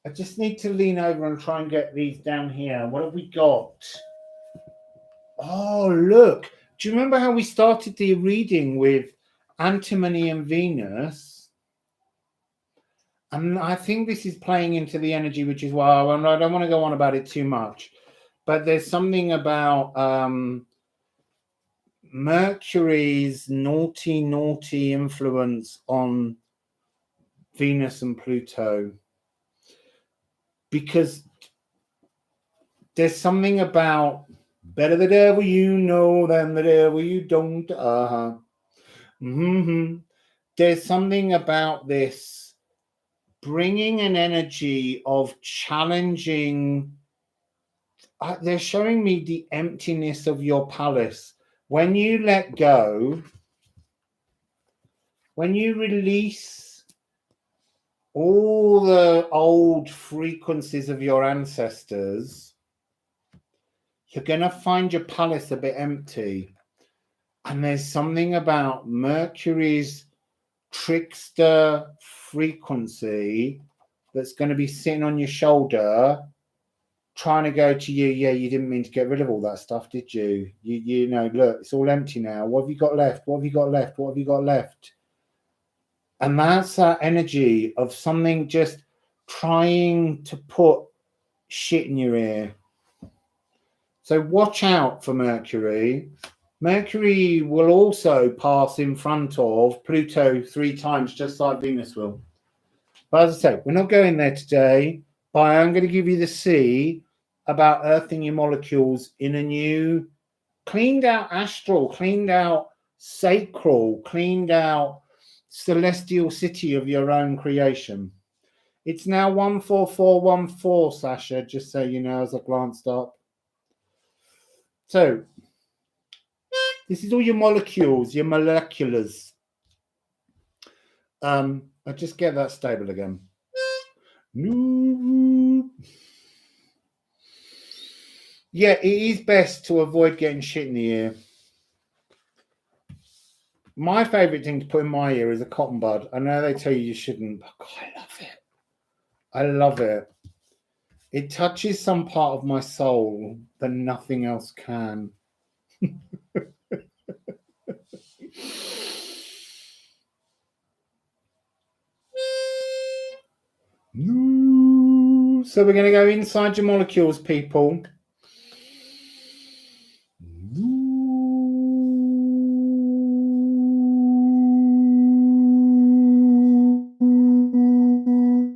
I just need to lean over and try and get these down here. What have we got? Oh, look. Do you remember how we started the reading with antimony and Venus? And I think this is playing into the energy, which is why I don't want to go on about it too much. But there's something about Mercury's naughty influence on Venus and Pluto. Because there's something about better the devil you know than the devil you don't. There's something about this bringing an energy of challenging. They're showing me the emptiness of your palace. When you let go, when you release all the old frequencies of your ancestors, you're going to find your palace a bit empty. And there's something about Mercury's trickster frequency that's going to be sitting on your shoulder, trying to go to you. Yeah, you didn't mean to get rid of all that stuff, did you? You know, look, it's all empty now. What have you got left? What have you got left? What have you got left? And that's that energy of something just trying to put shit in your ear. So watch out for Mercury. Mercury will also pass in front of Pluto 3 times, just like Venus will. But as I said, we're not going there today, but I am going to give you the C about earthing your molecules in a new, cleaned out astral, cleaned out sacral, cleaned out celestial city of your own creation. It's now 14414, Sasha, just so you know, as I glanced up. So, this is all your molecules, your moleculars. I'll just get that stable again. Yeah, it is best to avoid getting shit in the ear. My favourite thing to put in my ear is a cotton bud. I know they tell you shouldn't, but God, I love it. I love it. It touches some part of my soul that nothing else can. So we're going to go inside your molecules, people.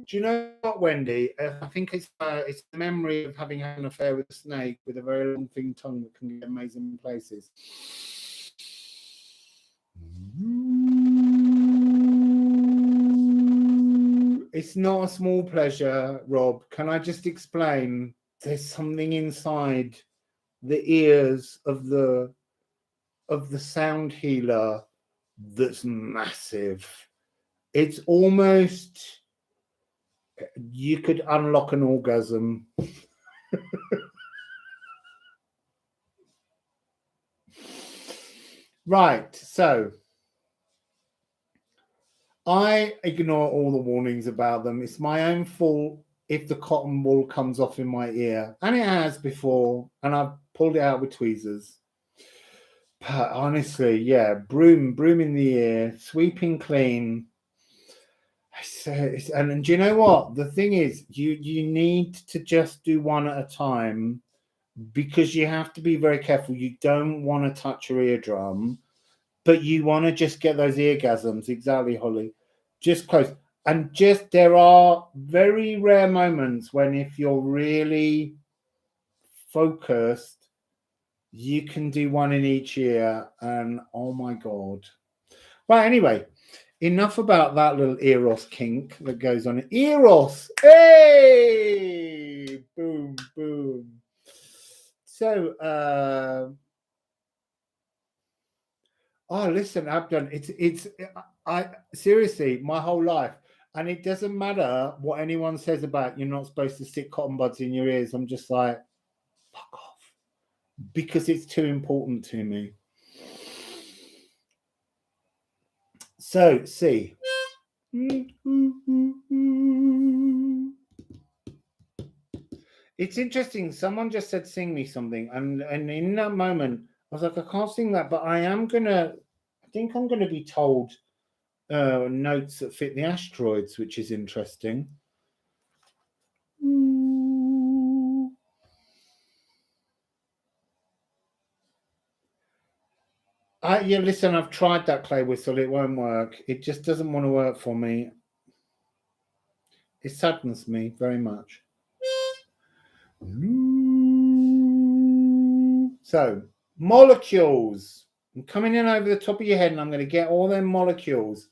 Do you know what, Wendy? I think it's the memory of having had an affair with a snake with a very long thin tongue that can get amazing places. It's not a small pleasure, Rob. Can I just explain? There's something inside the ears of the sound healer that's massive. It's almost, you could unlock an orgasm. Right, so I ignore all the warnings about them. It's my own fault if the cotton wool comes off in my ear, and it has before, and I've pulled it out with tweezers. But honestly, yeah, broom in the ear, sweeping clean. And do you know what? The thing is, you need to just do one at a time, because you have to be very careful. You don't want to touch your eardrum, but you want to just get those eargasms. Exactly, Holly. Just close. And just, there are very rare moments when, if you're really focused, you can do one in each ear, and oh my God. Well, anyway, enough about that little Eros kink that goes on. Eros! Hey! Boom, boom. So, oh, listen, I've done I seriously, my whole life, and it doesn't matter what anyone says about you're not supposed to stick cotton buds in your ears. I'm just like, fuck off, because it's too important to me. So, see. It's interesting. Someone just said, sing me something. And in that moment, I was like, I can't sing that, but I think I'm going to be told notes that fit the asteroids, which is interesting. Yeah, listen, I've tried that clay whistle. It won't work. It just doesn't want to work for me. It saddens me very much. So, molecules. I'm coming in over the top of your head, and I'm going to get all them molecules.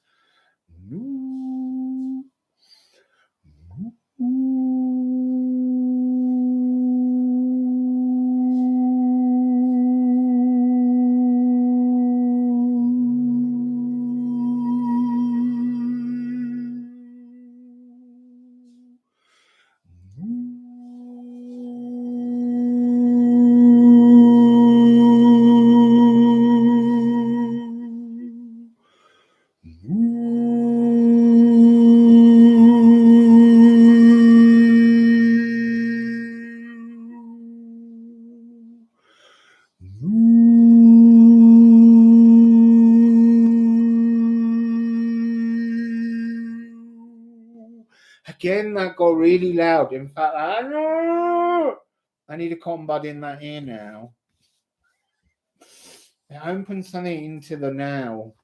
Again, that got really loud. In fact, I need a cotton bud in that ear now. It opens something into the now.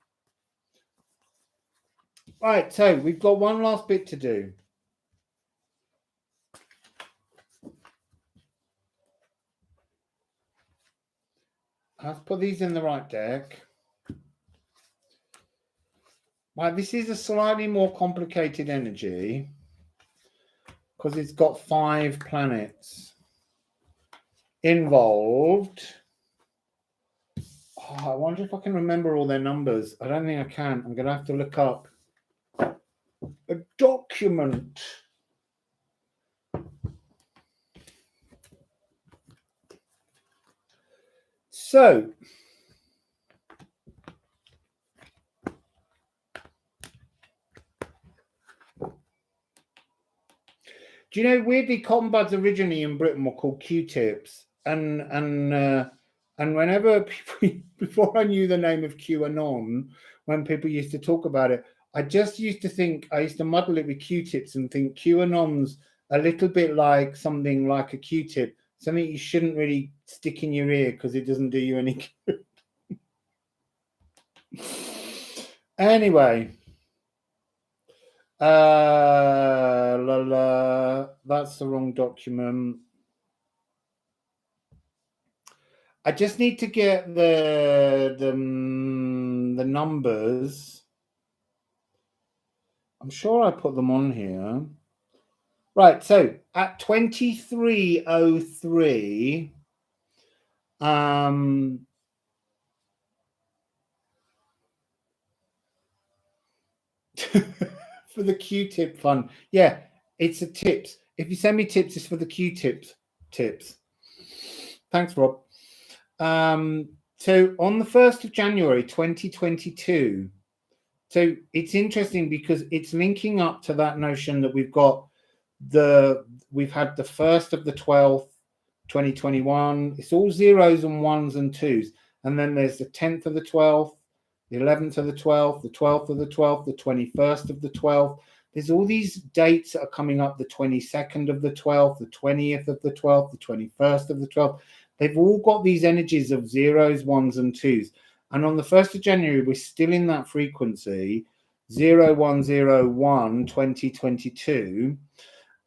Right, so we've got one last bit to do. Let's put these in the right deck. Right, this is a slightly more complicated energy because it's got 5 planets involved. Oh, I wonder if I can remember all their numbers. I don't think I can. I'm going to have to look up a document. So, do you know, weirdly, cotton buds originally in Britain were called Q-tips, and whenever people, before I knew the name of QAnon, when people used to talk about it, I just used to think, I used to muddle it with Q-tips and think QAnon's a little bit like something like a Q-tip, something you shouldn't really stick in your ear because it doesn't do you any good. Anyway, that's the wrong document. I just need to get the numbers. I'm sure I put them on here. Right, so at 2303, for the Q-tip fund. Yeah, it's a tips. If you send me tips, it's for the Q-tips. Tips. Thanks, Rob. So on the 1st of January 2022, so it's interesting because it's linking up to that notion that we've had the 1st of the 12th, 2021. It's all zeros and ones and twos. And then there's the 10th of the 12th, the 11th of the 12th, the 12th of the 12th, the 21st of the 12th. There's all these dates that are coming up, the 22nd of the 12th, the 20th of the 12th, the 21st of the 12th. They've all got these energies of zeros, ones, and twos. And on the 1st of January, we're still in that frequency, 0101 2022.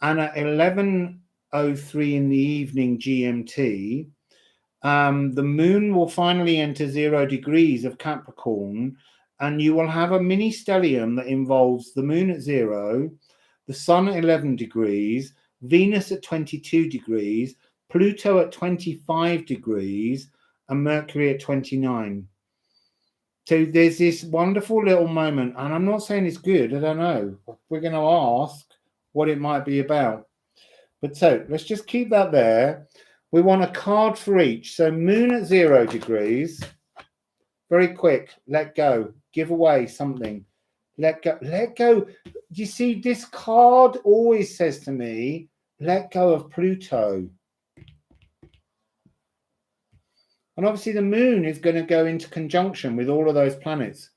And at 11:03 in the evening GMT, the moon will finally enter 0 degrees of Capricorn, and you will have a mini stellium that involves the moon at 0, the sun at 11 degrees, Venus at 22 degrees, Pluto at 25 degrees, and Mercury at 29. So there's this wonderful little moment, and I'm not saying it's good, I don't know. We're going to ask what it might be about. But so let's just keep that there. We want a card for each. So moon at 0 degrees. Very quick. Let go. Give away something. Let go. Let go. You see, this card always says to me, let go of Pluto. And obviously the moon is going to go into conjunction with all of those planets.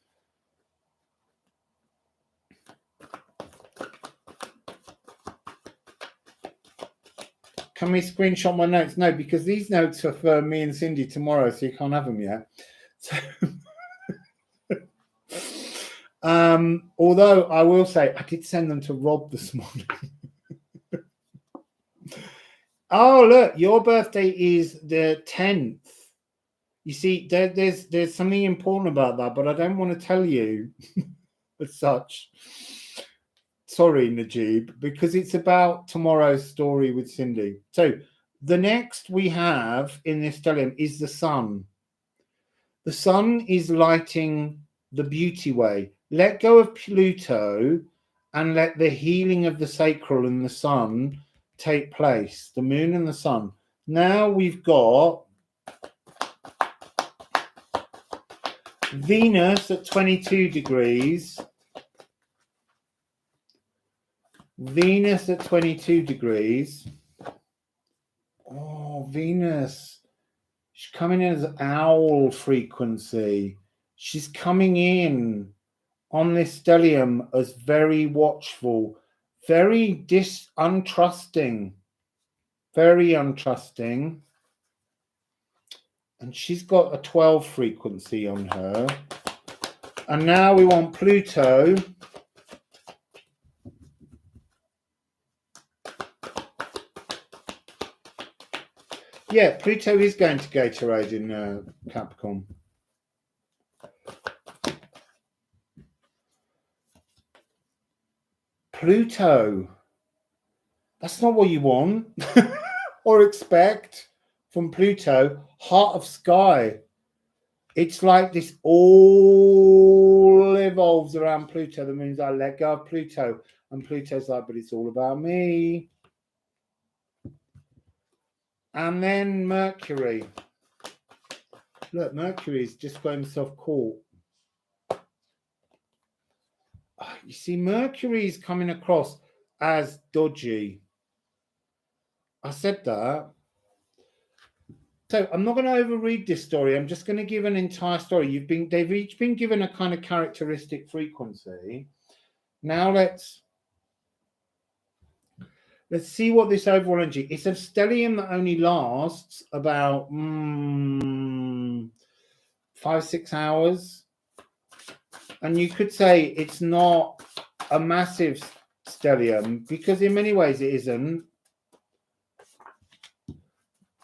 Can we screenshot my notes? No, because these notes are for me and Cindy tomorrow, so you can't have them yet. So, although I will say I did send them to Rob this morning. Oh, look, your birthday is the 10th. You see, there's something important about that, but I don't want to tell you as such. Sorry, Najib, because it's about tomorrow's story with Cindy. So the next we have in this stellium is the sun. The sun is lighting the beauty way. Let go of Pluto and let the healing of the sacral and the sun take place. The moon and the sun. Now we've got Venus at 22 degrees. Venus at 22 degrees. Oh, Venus. She's coming in as owl frequency. She's coming in on this stellium as very watchful, very untrusting, very untrusting. And she's got a 12 frequency on her. And now we want Pluto. Yeah, Pluto is going to go to Odin in Capricorn. Pluto. That's not what you want or expect from Pluto. Heart of sky. It's like this all evolves around Pluto. That means I let go of Pluto. And Pluto's like, but it's all about me. And then Mercury. Look, Mercury's just got himself caught. You see, Mercury's coming across as dodgy. I said that. So I'm not going to overread this story. I'm just going to give an entire story. They've each been given a kind of characteristic frequency. Now let's see what this overall energy. It's a stellium that only lasts about 5-6 hours, and you could say it's not a massive stellium because in many ways it isn't.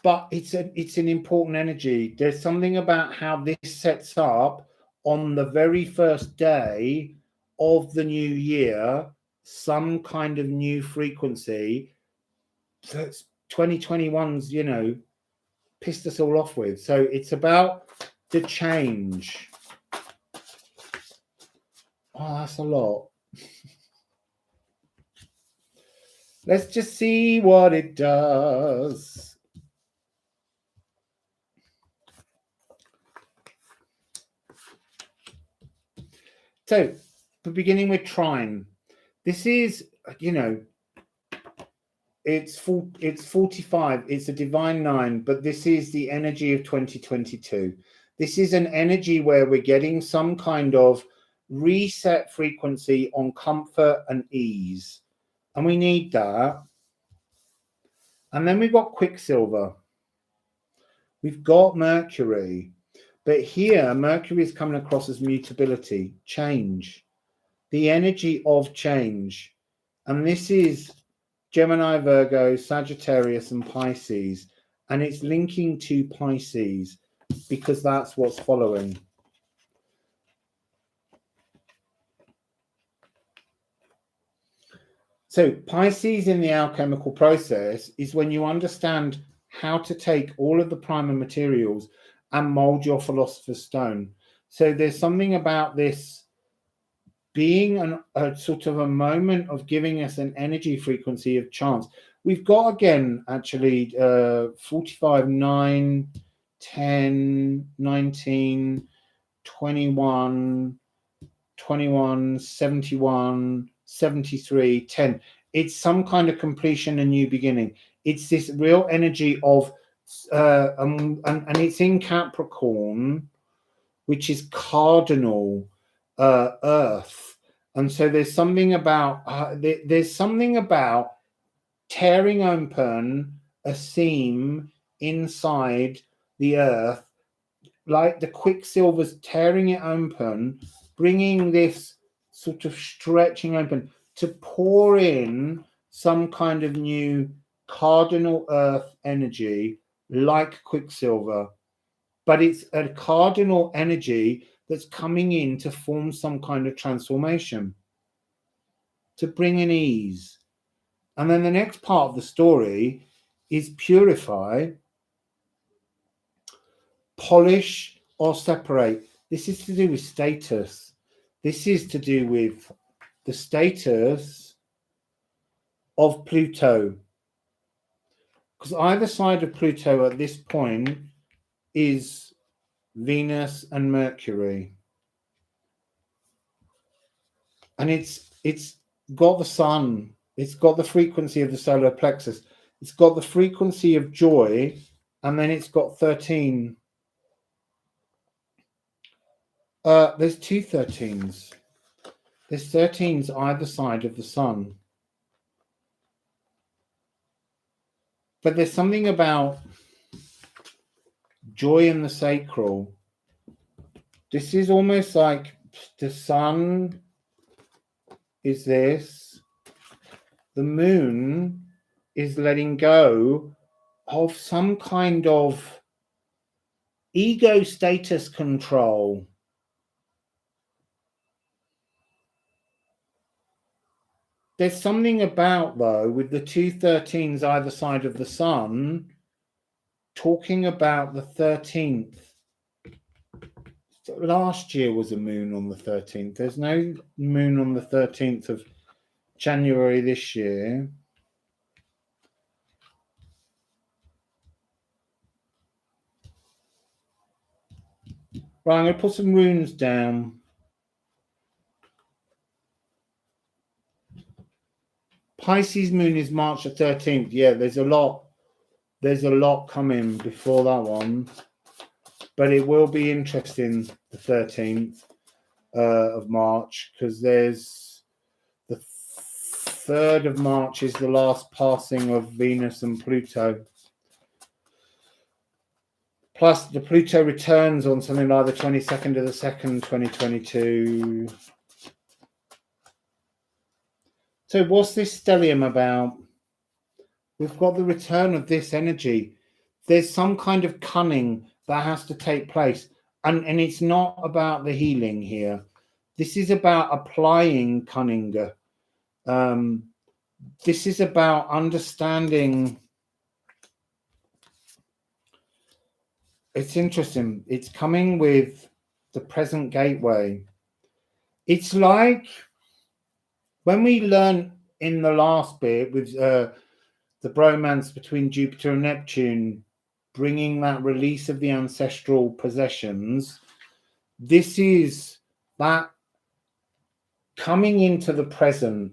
But it's an important energy. There's something about how this sets up on the very first day of the new year, some kind of new frequency. So it's 2021's, pissed us all off with. So it's about the change. Oh, that's a lot. Let's just see what it does. So, beginning with trine. This is, it's 45. It's a divine 9, but this is the energy of 2022. This is an energy where we're getting some kind of reset frequency on comfort and ease. And we need that. And then we've got Quicksilver. We've got Mercury. But here, Mercury is coming across as mutability, change, the energy of change. And this is Gemini, Virgo, Sagittarius, and Pisces. And it's linking to Pisces because that's what's following. So Pisces in the alchemical process is when you understand how to take all of the primer materials and mold your philosopher's stone. So there's something about this being a sort of a moment of giving us an energy frequency of chance. We've got, again, actually, 45, 9, 10, 19, 21, 21, 71, 73, 10. It's some kind of completion and new beginning. It's this real energy of, and it's in Capricorn, which is cardinal Earth. And so there's something about tearing open a seam inside the Earth, like the Quicksilver's tearing it open, bringing this sort of stretching open to pour in some kind of new cardinal Earth energy like Quicksilver. But it's a cardinal energy that's coming in to form some kind of transformation, to bring in ease. And then the next part of the story is purify, polish, or separate. This is to do with status. This is to do with the status of Pluto. Because either side of Pluto at this point is Venus and Mercury. And it's got the sun. It's got the frequency of the solar plexus. It's got the frequency of joy. And then it's got 13. There's two 13s. There's 13s either side of the sun. But there's something about joy in the sacral. This is almost like the sun is this. The moon is letting go of some kind of ego status control. There's something about, though, with the two 13s either side of the sun, talking about the 13th. Last year was a moon on the 13th. There's no moon on the 13th of January this year. Right, I'm going to put some runes down. Pisces moon is March the 13th. Yeah, there's a lot coming before that one. But it will be interesting, the 13th of March, because there's the 3rd of March is the last passing of Venus and Pluto. Plus, the Pluto returns on something like the 22nd of the 2nd, 2022. So what's this stellium about? We've got the return of this energy. There's some kind of cunning that has to take place. And it's not about the healing here. This is about applying cunning. This is about understanding. It's interesting. It's coming with the present gateway. It's like when we learn in the last bit with the bromance between Jupiter and Neptune, bringing that release of the ancestral possessions. This is that coming into the present,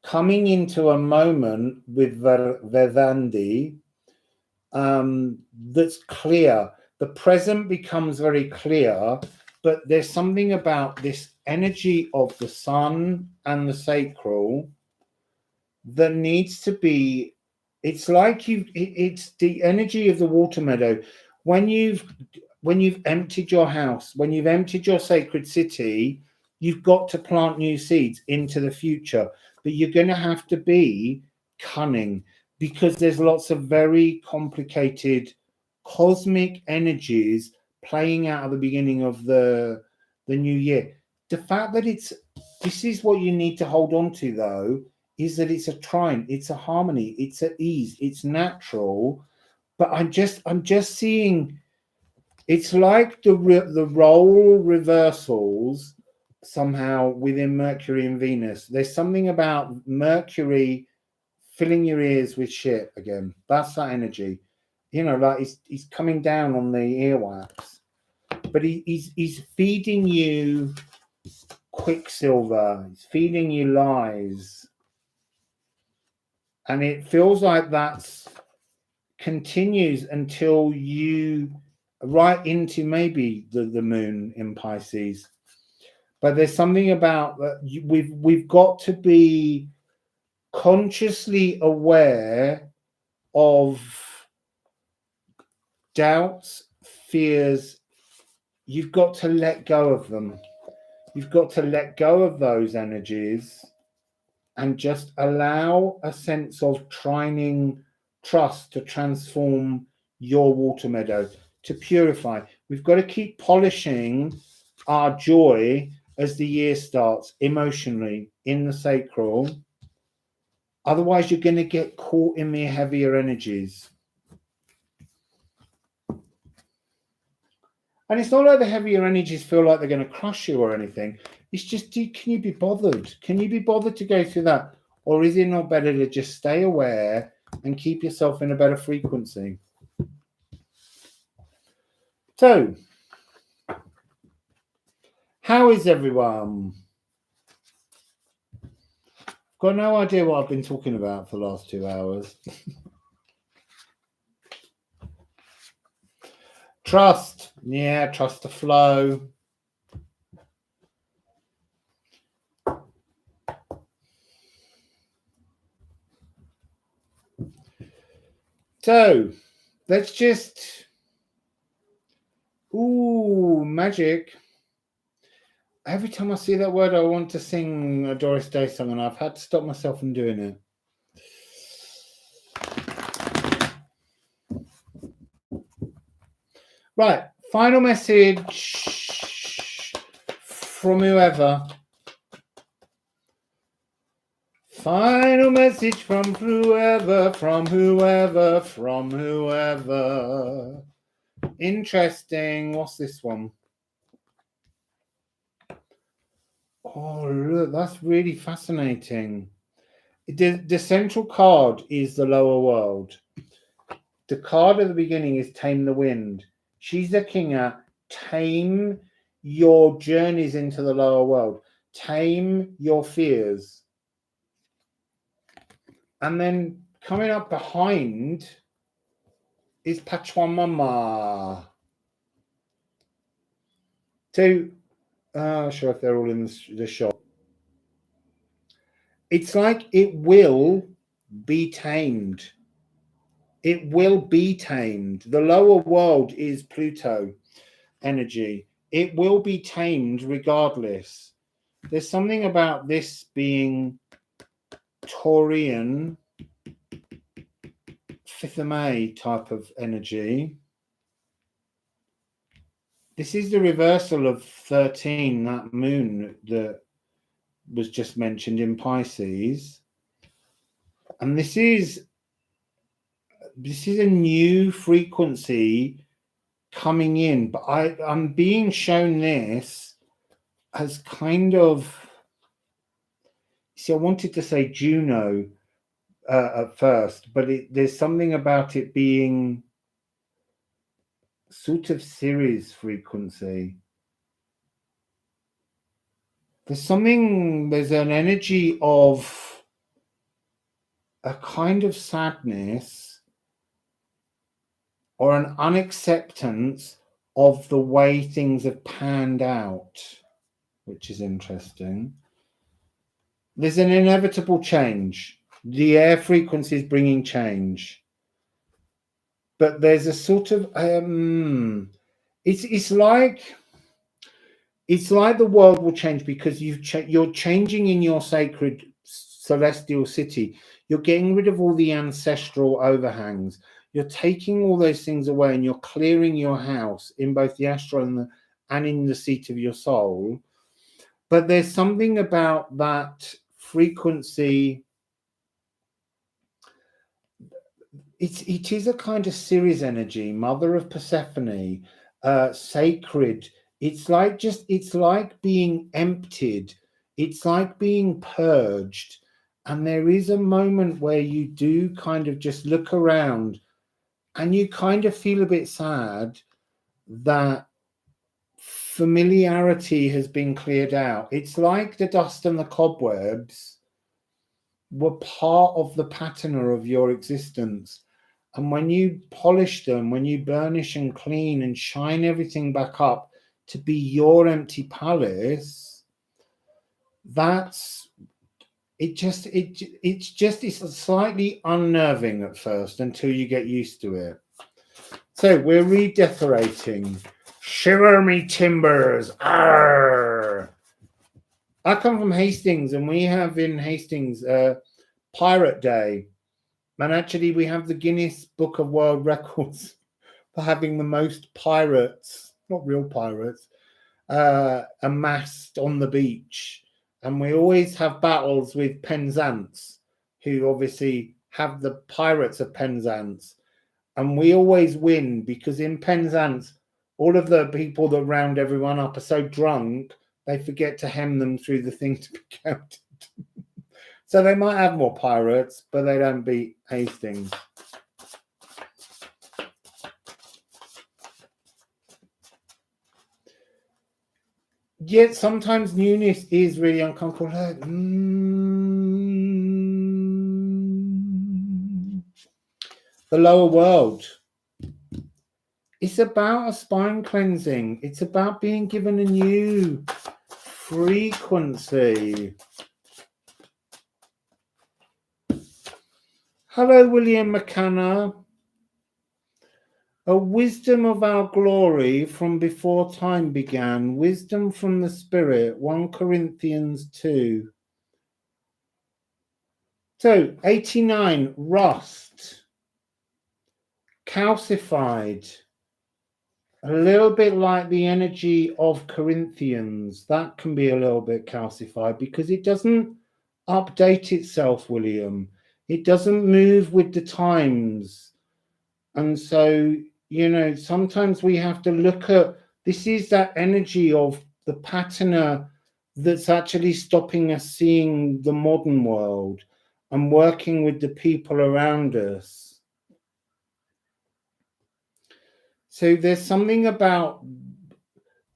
coming into a moment with Vedandi that's clear. The present becomes very clear, but there's something about this energy of the sun and the sacral that needs to be, it's like it's the energy of the water meadow. When you've emptied your house, when you've emptied your sacred city, you've got to plant new seeds into the future, but you're going to have to be cunning because there's lots of very complicated cosmic energies playing out at the beginning of the new year. The fact that this is what you need to hold on to, though, is that it's a trine, it's a harmony, it's at ease, it's natural. But I'm just seeing, it's like the role reversals somehow within Mercury and Venus. There's something about Mercury filling your ears with shit again. That's that energy. Like he's coming down on the earwax, but he's feeding you quicksilver. He's feeding you lies, and it feels like that's continues until you right into maybe the moon in Pisces. But there's something about that we've got to be consciously aware of doubts, fears. You've got to let go of them. You've got to let go of those energies and just allow a sense of trining trust to transform your water meadow, to purify. We've got to keep polishing our joy as the year starts emotionally in the sacral. Otherwise, you're going to get caught in the heavier energies. And it's not like the heavier energies feel like they're going to crush you or anything. It's just, can you be bothered? Can you be bothered to go through that? Or is it not better to just stay aware and keep yourself in a better frequency? So, how is everyone? Got no idea what I've been talking about for the last 2 hours. Trust. Yeah, trust the flow. So, let's just... Ooh, magic. Every time I see that word, I want to sing a Doris Day song, and I've had to stop myself from doing it. Right, final message from whoever. Final message from whoever, from whoever, from whoever. Interesting. What's this one? Oh, look, that's really fascinating. The central card is the lower world. The card at the beginning is Tame the Wind. She's looking at tame your journeys into the lower world. Tame your fears. And then coming up behind is Pachwamama. So, sure if they're all in the shop. It's like it will be tamed. It will be tamed. The lower world is Pluto energy. It will be tamed regardless. There's something about this being Taurian, 5th of May type of energy. This is the reversal of 13, that moon that was just mentioned in Pisces. And this is a new frequency coming in, but I'm being shown this as kind of, see, I wanted to say Juno at first, but there's something about it being sort of Ceres frequency. There's an energy of a kind of sadness or an unacceptance of the way things have panned out, which is interesting. There's an inevitable change. The air frequency is bringing change. But there's a sort of, it's like the world will change because you're changing in your sacred celestial city. You're getting rid of all the ancestral overhangs. You're taking all those things away and you're clearing your house in both the astral and in the seat of your soul. But there's something about that frequency. It is a kind of Ceres energy, mother of Persephone, sacred. It's like being emptied. It's like being purged. And there is a moment where you do kind of just look around and you kind of feel a bit sad that familiarity has been cleared out. It's like the dust and the cobwebs were part of the patina of your existence. And when you polish them, when you burnish and clean and shine everything back up to be your empty palace, it's slightly unnerving at first until you get used to it. So we're redecorating. Shiver me timbers. Arr! I come from Hastings, and we have in Hastings Pirate Day. And actually, we have the Guinness Book of World Records for having the most pirates, not real pirates, amassed on the beach. And we always have battles with Penzance, who obviously have the pirates of Penzance. And we always win because in Penzance, all of the people that round everyone up are so drunk, they forget to hem them through the thing to be counted. So they might have more pirates, but they don't beat Hastings. Yet sometimes newness is really uncomfortable. The lower world. It's about a spine cleansing. It's about being given a new frequency. Hello, William McCanna. A wisdom of our glory from before time began. Wisdom from the Spirit. 1 Corinthians 2. So, 89, rust. Calcified. A little bit like the energy of Corinthians. That can be a little bit calcified because it doesn't update itself, William. It doesn't move with the times. And so, sometimes we have to look at, this is that energy of the patina that's actually stopping us seeing the modern world and working with the people around us. So there's something about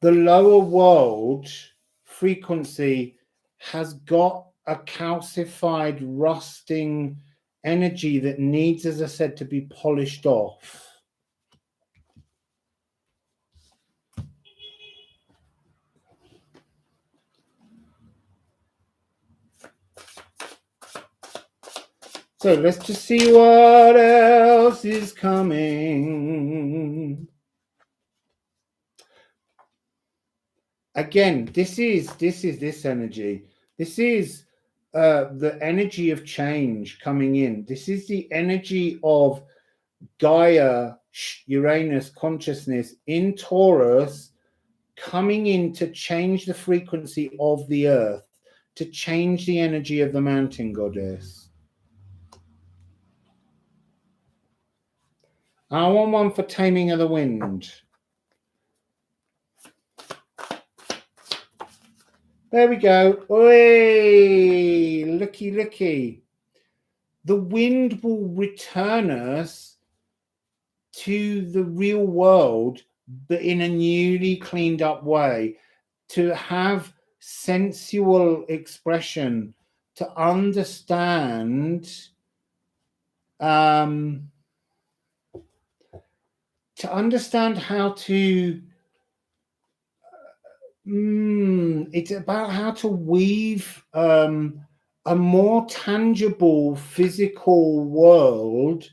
the lower world frequency has got a calcified, rusting energy that needs, as I said, to be polished off. So let's just see what else is coming. Again, this is this energy. This is the energy of change coming in. This is the energy of Gaia, Uranus consciousness in Taurus, coming in to change the frequency of the earth, to change the energy of the mountain goddess. I want one for Taming of the Wind. There we go. Oi, looky, looky. The wind will return us to the real world, but in a newly cleaned up way, to have sensual expression, to understand how to it's about how to weave a more tangible physical world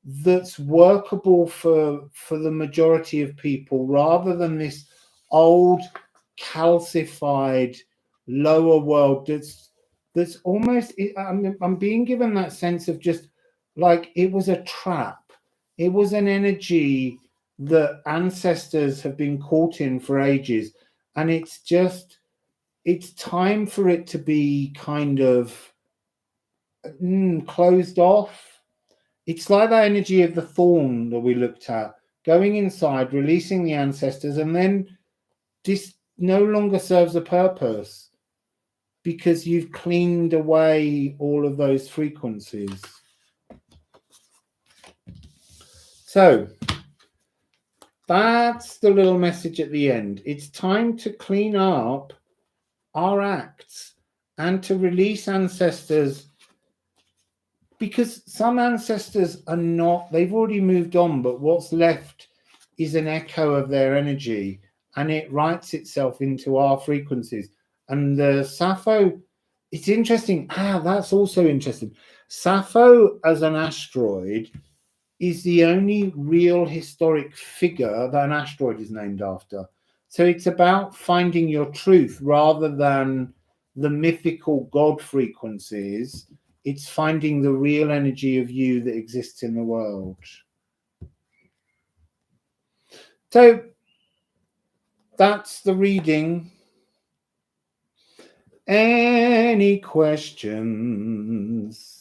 that's workable for the majority of people, rather than this old calcified lower world that's almost, I'm being given that sense of just like it was a trap. It was an energy that ancestors have been caught in for ages, and it's time for it to be kind of closed off. It's like that energy of the Thorn that we looked at, going inside, releasing the ancestors, and then this no longer serves a purpose because you've cleaned away all of those frequencies. So that's the little message at the end. It's time to clean up our acts and to release ancestors, because some ancestors are not, they've already moved on, but what's left is an echo of their energy, and it writes itself into our frequencies. And the Sappho, it's interesting. That's also interesting. Sappho as an asteroid is the only real historic figure that an asteroid is named after. So it's about finding your truth rather than the mythical god frequencies. It's finding the real energy of you that exists in the world. So that's the reading. Any questions?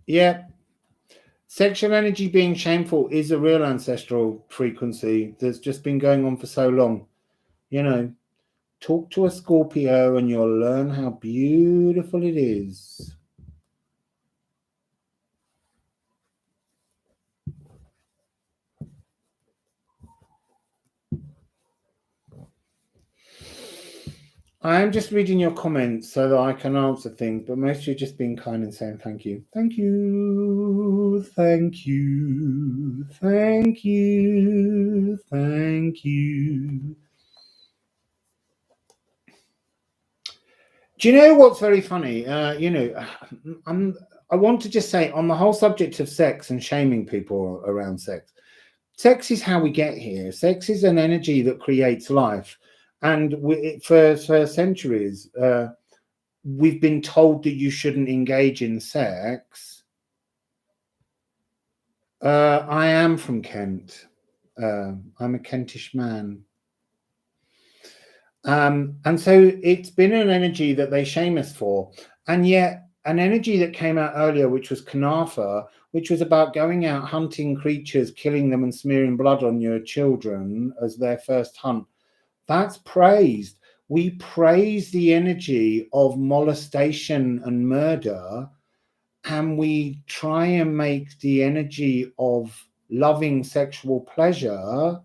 Yeah. Sexual energy being shameful is a real ancestral frequency that's just been going on for so long. You know, talk to a Scorpio and you'll learn how beautiful it is. I am just reading your comments so that I can answer things, but most of you just being kind and saying thank you. Thank you. Thank you. Thank you. Thank you. Do you know what's very funny? I want to just say, on the whole subject of sex and shaming people around sex, sex is how we get here. Sex is an energy that creates life. And for centuries, we've been told that you shouldn't engage in sex. I am from Kent. I'm a Kentish man. And so it's been an energy that they shame us for. And yet an energy that came out earlier, which was Kanafa, which was about going out hunting creatures, killing them and smearing blood on your children as their first hunt. That's praised. We praise the energy of molestation and murder, and we try and make the energy of loving sexual pleasure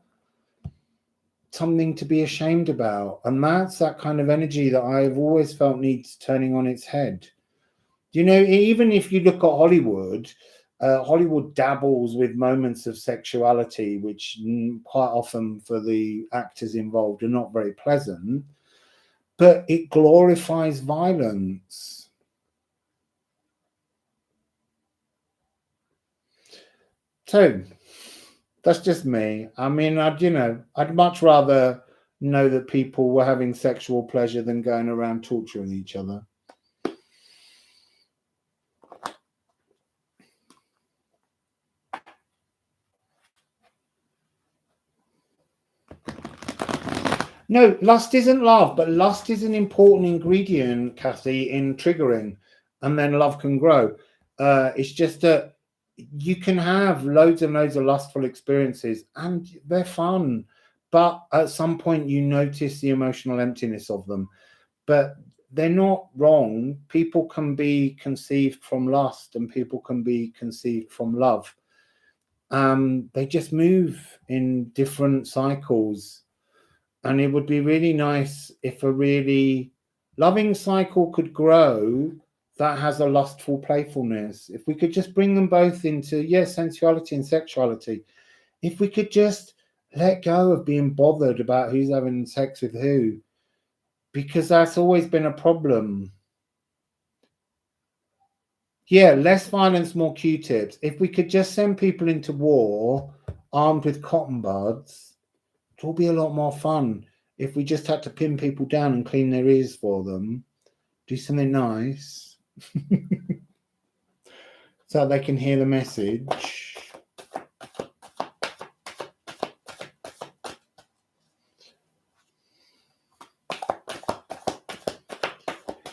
something to be ashamed about. And that's that kind of energy that I've always felt needs turning on its head. You know, even if you look at Hollywood, Hollywood dabbles with moments of sexuality, which quite often for the actors involved are not very pleasant, but it glorifies violence. So that's just me. I mean, I'd much rather know that people were having sexual pleasure than going around torturing each other. No, lust isn't love, but lust is an important ingredient, Kathy, in triggering, and then love can grow. It's just that you can have loads and loads of lustful experiences, and they're fun, but at some point you notice the emotional emptiness of them. But they're not wrong. People can be conceived from lust, and people can be conceived from love. They just move in different cycles. And it would be really nice if a really loving cycle could grow that has a lustful playfulness. If we could just bring them both into, yes, sensuality and sexuality. If we could just let go of being bothered about who's having sex with who, because that's always been a problem. Yeah, less violence, more Q-tips. If we could just send people into war armed with cotton buds, it will be a lot more fun. If we just had to pin people down and clean their ears for them, do something nice so they can hear the message.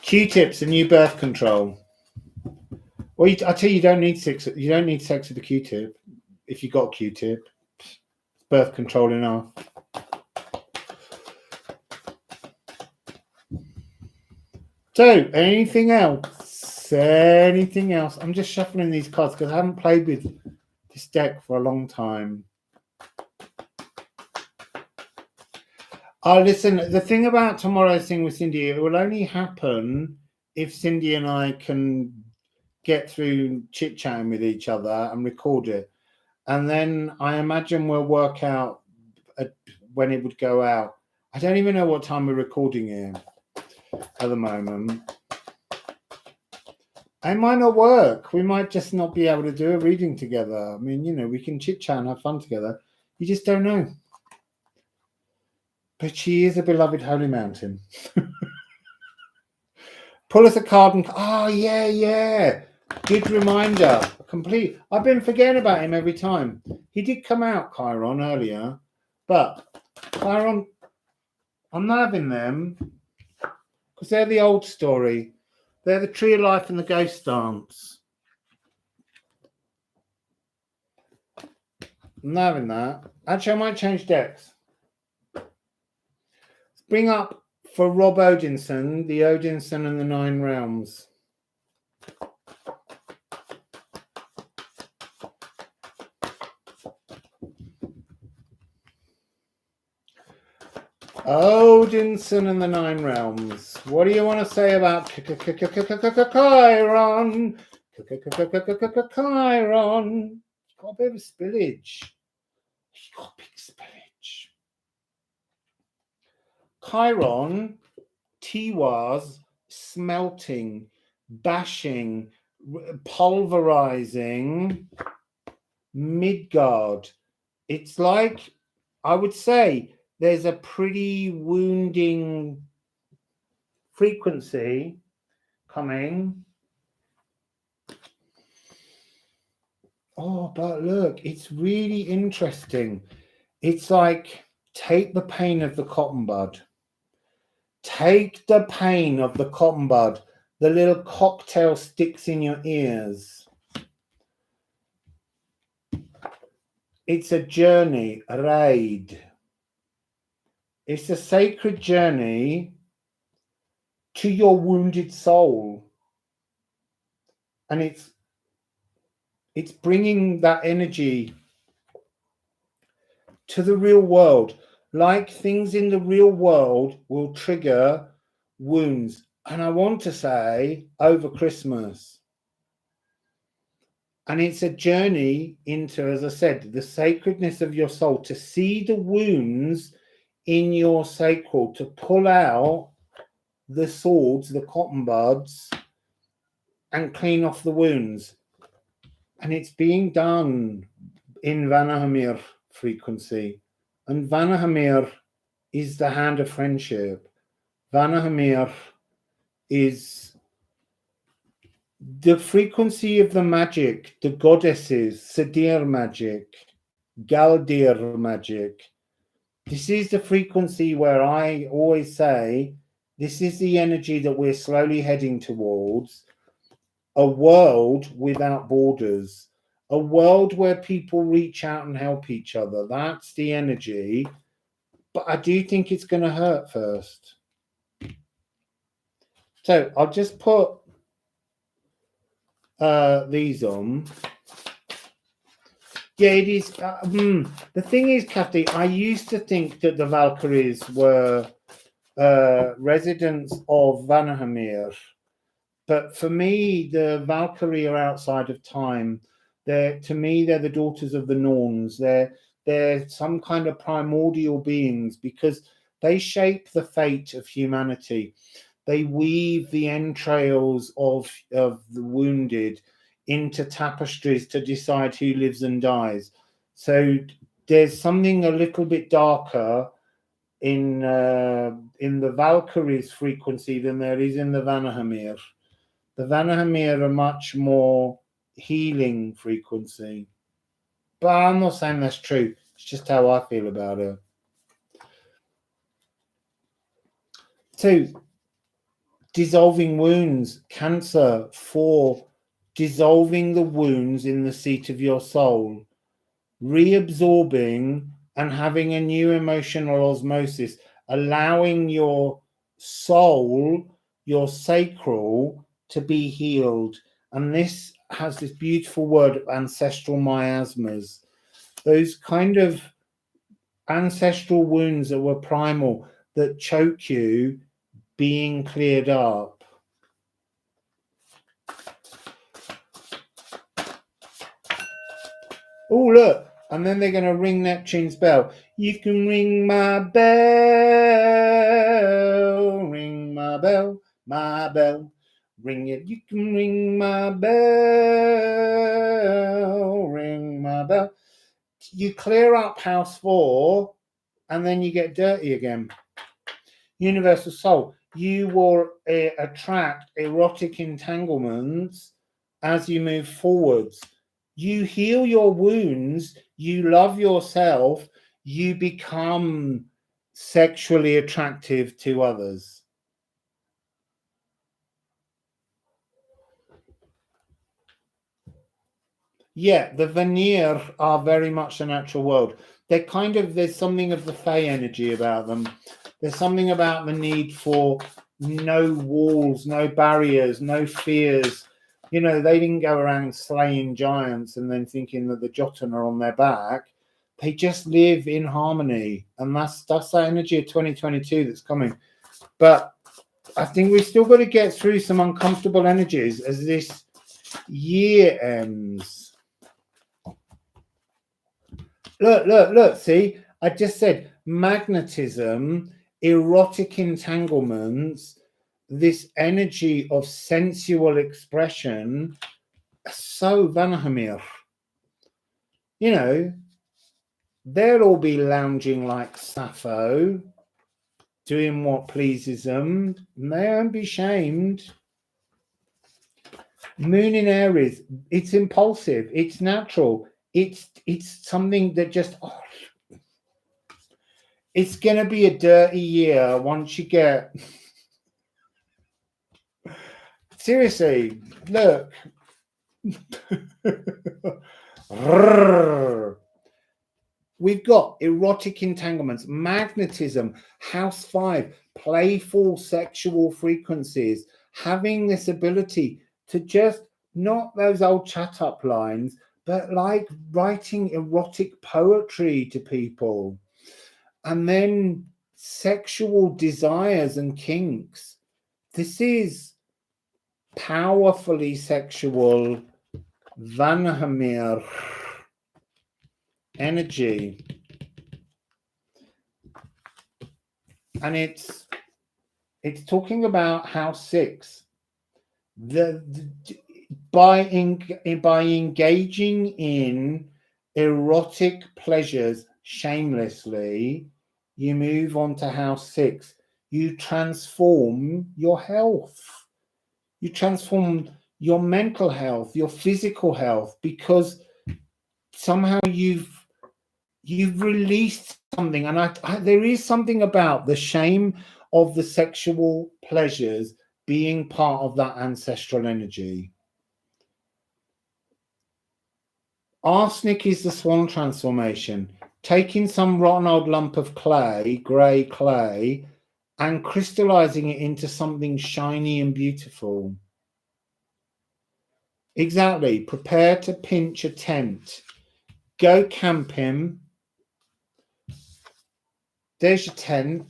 Q-tips and new birth control. Well, I tell you, you don't need sex. You don't need sex with a Q-tip. If you got a Q-tip, birth control enough. So, anything else? Anything else? I'm just shuffling these cards because I haven't played with this deck for a long time. Oh, listen, the thing about tomorrow's thing with Cindy, it will only happen if Cindy and I can get through chit-chatting with each other and record it. And then I imagine we'll work out when it would go out. I don't even know what time we're recording here at the moment. It might not work. We might just not be able to do a reading together. I mean, you know, we can chit-chat and have fun together. You just don't know. But she is a beloved holy mountain. Pull us a card and... Oh, yeah. Good reminder. I've been forgetting about him every time. He did come out, Chiron, earlier. But Chiron, I'm not having them because they're the old story. They're the tree of life and the ghost dance. I'm not having that. Actually, I might change decks. Let's bring up for Rob Odinson, the Odinson and the Nine Realms. Odinson and the Nine Realms. What do you want to say about Chiron? Chiron. He's got a bit of a spillage. He's got a big spillage. Chiron, Tiwaz, smelting, bashing, pulverizing, Midgard. It's like, I would say, there's a pretty wounding frequency coming. Oh, but look, it's really interesting. It's like, take the pain of the cotton bud. Take the pain of the cotton bud. The little cocktail sticks in your ears. It's a journey, a raid. It's a sacred journey to your wounded soul. And it's It's bringing that energy to the real world. Like things in the real world will trigger wounds. And I want to say over Christmas. And it's a journey into, as I said, the sacredness of your soul, to see the wounds in your sacral, to pull out the swords, the cotton buds, and clean off the wounds. And it's being done in Vanahamir frequency. And Vanahamir is the hand of friendship. Vanahamir is the frequency of the magic, the goddesses, Sadir magic, Galdir magic. This is the frequency where I always say, this is the energy that we're slowly heading towards. A world without borders, a world where people reach out and help each other. That's the energy. But I do think it's going to hurt first. So I'll just put these on. Yeah, it is. The thing is, Kathy, I used to think that the Valkyries were residents of Vanahamir. But for me, the Valkyrie are outside of time. To me, they're the daughters of the Norns. They're some kind of primordial beings because they shape the fate of humanity. They weave the entrails of the wounded into tapestries to decide who lives and dies. So there's something a little bit darker in the Valkyrie's frequency than there is in the Vanahamir. The Vanahamir are much more healing frequency. But I'm not saying that's true. It's just how I feel about it. So, dissolving wounds, Cancer, for dissolving the wounds in the seat of your soul, reabsorbing and having a new emotional osmosis, allowing your soul, your sacral, to be healed. And this has this beautiful word of ancestral miasmas, those kind of ancestral wounds that were primal, that choke you, being cleared up. Oh, look. And then they're going to ring Neptune's bell. You can ring my bell, ring my bell, my bell. Ring it. You can ring my bell, ring my bell. You clear up house 4, and then you get dirty again. Universal soul. You will attract erotic entanglements as you move forwards. You heal your wounds, you love yourself, you become sexually attractive to others. Yeah, the Vanir are very much the natural world. They're kind of, there's something of the Fae energy about them. There's something about the need for no walls, no barriers, no fears. You know, they didn't go around slaying giants and then thinking that the Jotun are on their back. They just live in harmony. And that's that energy of 2022 that's coming. But I think we've still got to get through some uncomfortable energies as this year ends. Look, see, I just said magnetism, erotic entanglements, this energy of sensual expression, so Vanahamir. You know, they'll all be lounging like Sappho, doing what pleases them, and they won't be shamed. Moon in Aries, it's impulsive, it's natural, it's something that just it's gonna be a dirty year once you get seriously, look. We've got erotic entanglements, magnetism, house 5, playful sexual frequencies, having this ability to just not those old chat up lines, but like writing erotic poetry to people. And then sexual desires and kinks. This is powerfully sexual Vanhamir energy. And it's talking about house 6. By engaging in erotic pleasures shamelessly, you move on to house 6. You transform your health. You transform your mental health, your physical health, because somehow you've released something. And there is something about the shame of the sexual pleasures being part of that ancestral energy. Arsenic is the swan transformation, taking some rotten old lump of clay, grey clay, and crystallizing it into something shiny and beautiful. Exactly. Prepare to pinch a tent. Go camping. There's your tent.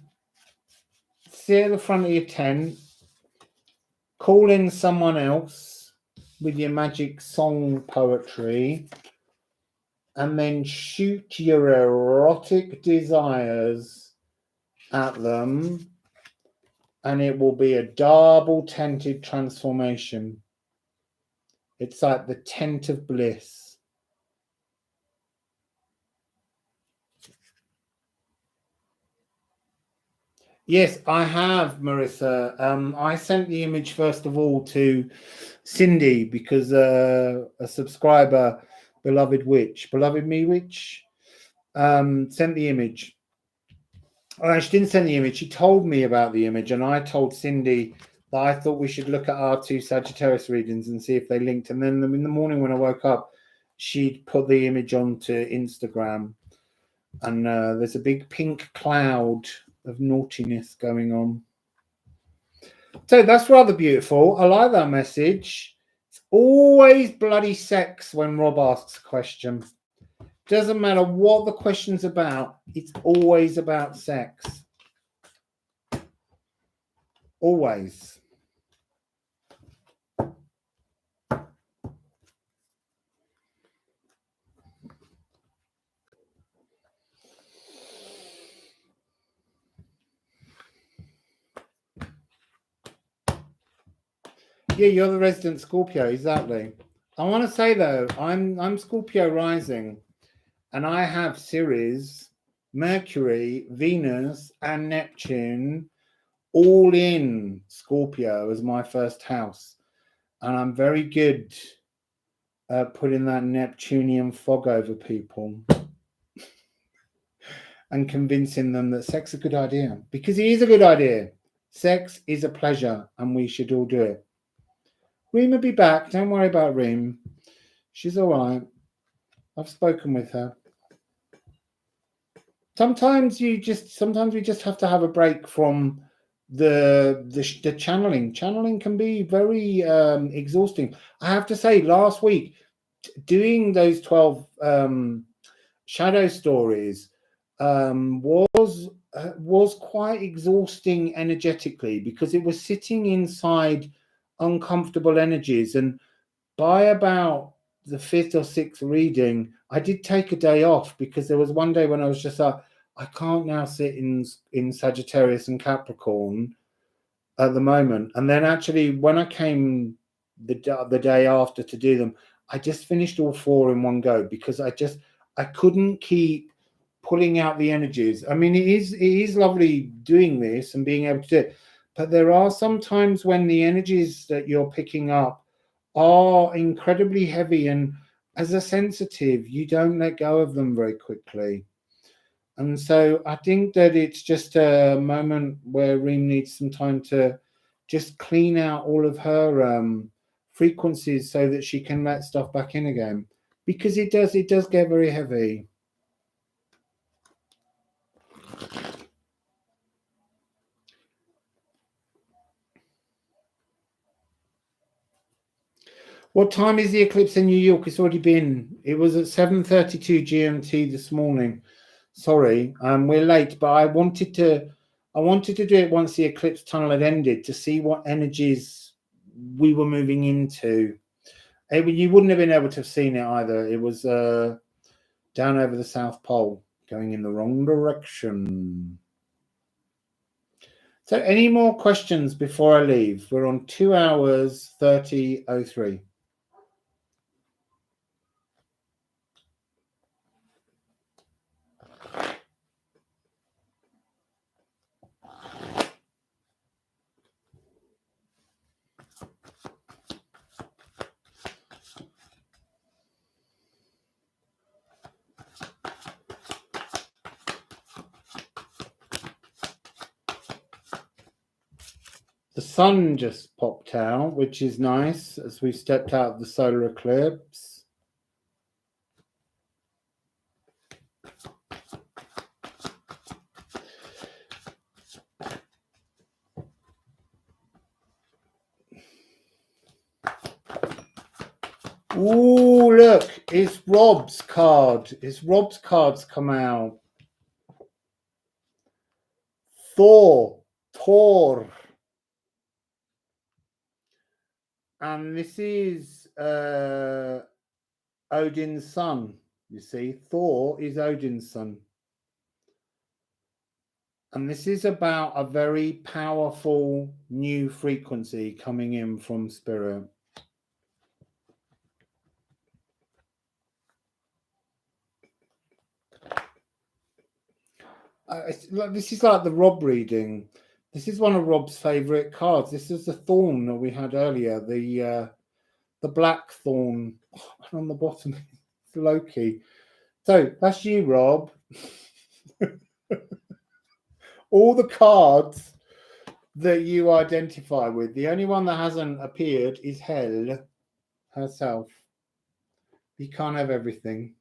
Sit at the front of your tent. Call in someone else with your magic song poetry. And then shoot your erotic desires at them. And it will be a double tented transformation. It's like the tent of bliss. Yes, I have, Marissa. I sent the image first of all to Cindy because a subscriber, beloved me witch, sent the image. She didn't send the image. She told me about the image, and I told Cindy that I thought we should look at our 2 Sagittarius readings and see if they linked. And then in the morning when I woke up, she'd put the image onto Instagram, and there's a big pink cloud of naughtiness going on. So that's rather beautiful. I like that message. It's always bloody sex when Rob asks a question. Doesn't matter what the question's about, it's always about sex. Always. Yeah, you're the resident Scorpio, exactly. I want to say though, I'm Scorpio rising, and I have Ceres, Mercury, Venus, and Neptune all in Scorpio as my first house, and I'm very good at putting that Neptunian fog over people and convincing them that sex is a good idea, because it is a good idea. Sex is a pleasure, and we should all do it. Reem will be back. Don't worry about Reem. She's all right. I've spoken with her. Sometimes we just have to have a break from the channeling. Channeling can be very exhausting. I have to say, last week doing those 12 shadow stories was quite exhausting energetically, because it was sitting inside uncomfortable energies, and by about the 5th or 6th reading, I did take a day off, because there was one day when I was just like, I can't now sit in Sagittarius and Capricorn at the moment. And then actually when I came the day after to do them, I just finished all 4 in one go, because I couldn't keep pulling out the energies. I mean, it is lovely doing this and being able to do it, but there are some times when the energies that you're picking up are incredibly heavy, and as a sensitive, you don't let go of them very quickly. And so I think that it's just a moment where Reem needs some time to just clean out all of her frequencies so that she can let stuff back in again, because it does get very heavy. What time is the eclipse in New York? It's already been. It was at 7:32 GMT this morning. Sorry, we're late, but I wanted to do it once the eclipse tunnel had ended to see what energies we were moving into. You wouldn't have been able to have seen it either. It was down over the South Pole, going in the wrong direction. So, any more questions before I leave? We're on 2 hours 30:03. The sun just popped out, which is nice as we stepped out of the solar eclipse. Ooh, look, it's Rob's card. It's Rob's cards come out. Thor. And this is Odin's son. You see, Thor is Odin's son. And this is about a very powerful new frequency coming in from spirit. This is like the Rob reading. This is one of Rob's favorite cards. This is the Thorn that we had earlier, the black Thorn. Oh, and on the bottom, it's Loki. So that's you, Rob. All the cards that you identify with. The only one that hasn't appeared is Hell herself. You can't have everything.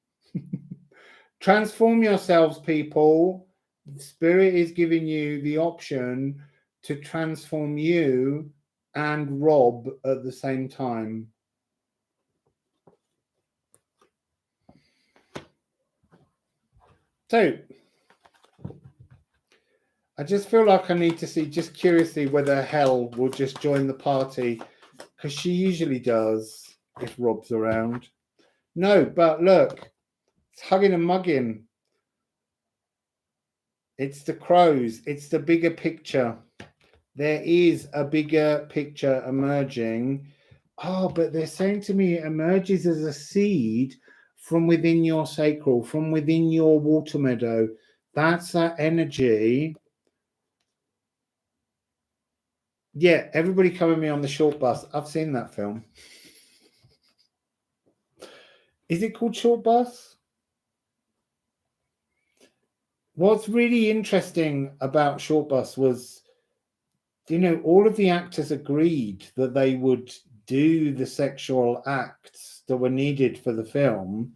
Transform yourselves, people. Spirit is giving you the option to transform you and Rob at the same time. So I just feel like I need to see, just curiously, whether Hell will just join the party, because she usually does if Rob's around. No, but look, it's hugging and mugging. It's the crows. It's the bigger picture. There is a bigger picture emerging. Oh, but they're saying to me it emerges as a seed from within your sacral, from within your water meadow. That's that energy. Yeah, everybody come with me on the short bus. I've seen that film. Is it called Short Bus? What's really interesting about Short Bus was, all of the actors agreed that they would do the sexual acts that were needed for the film,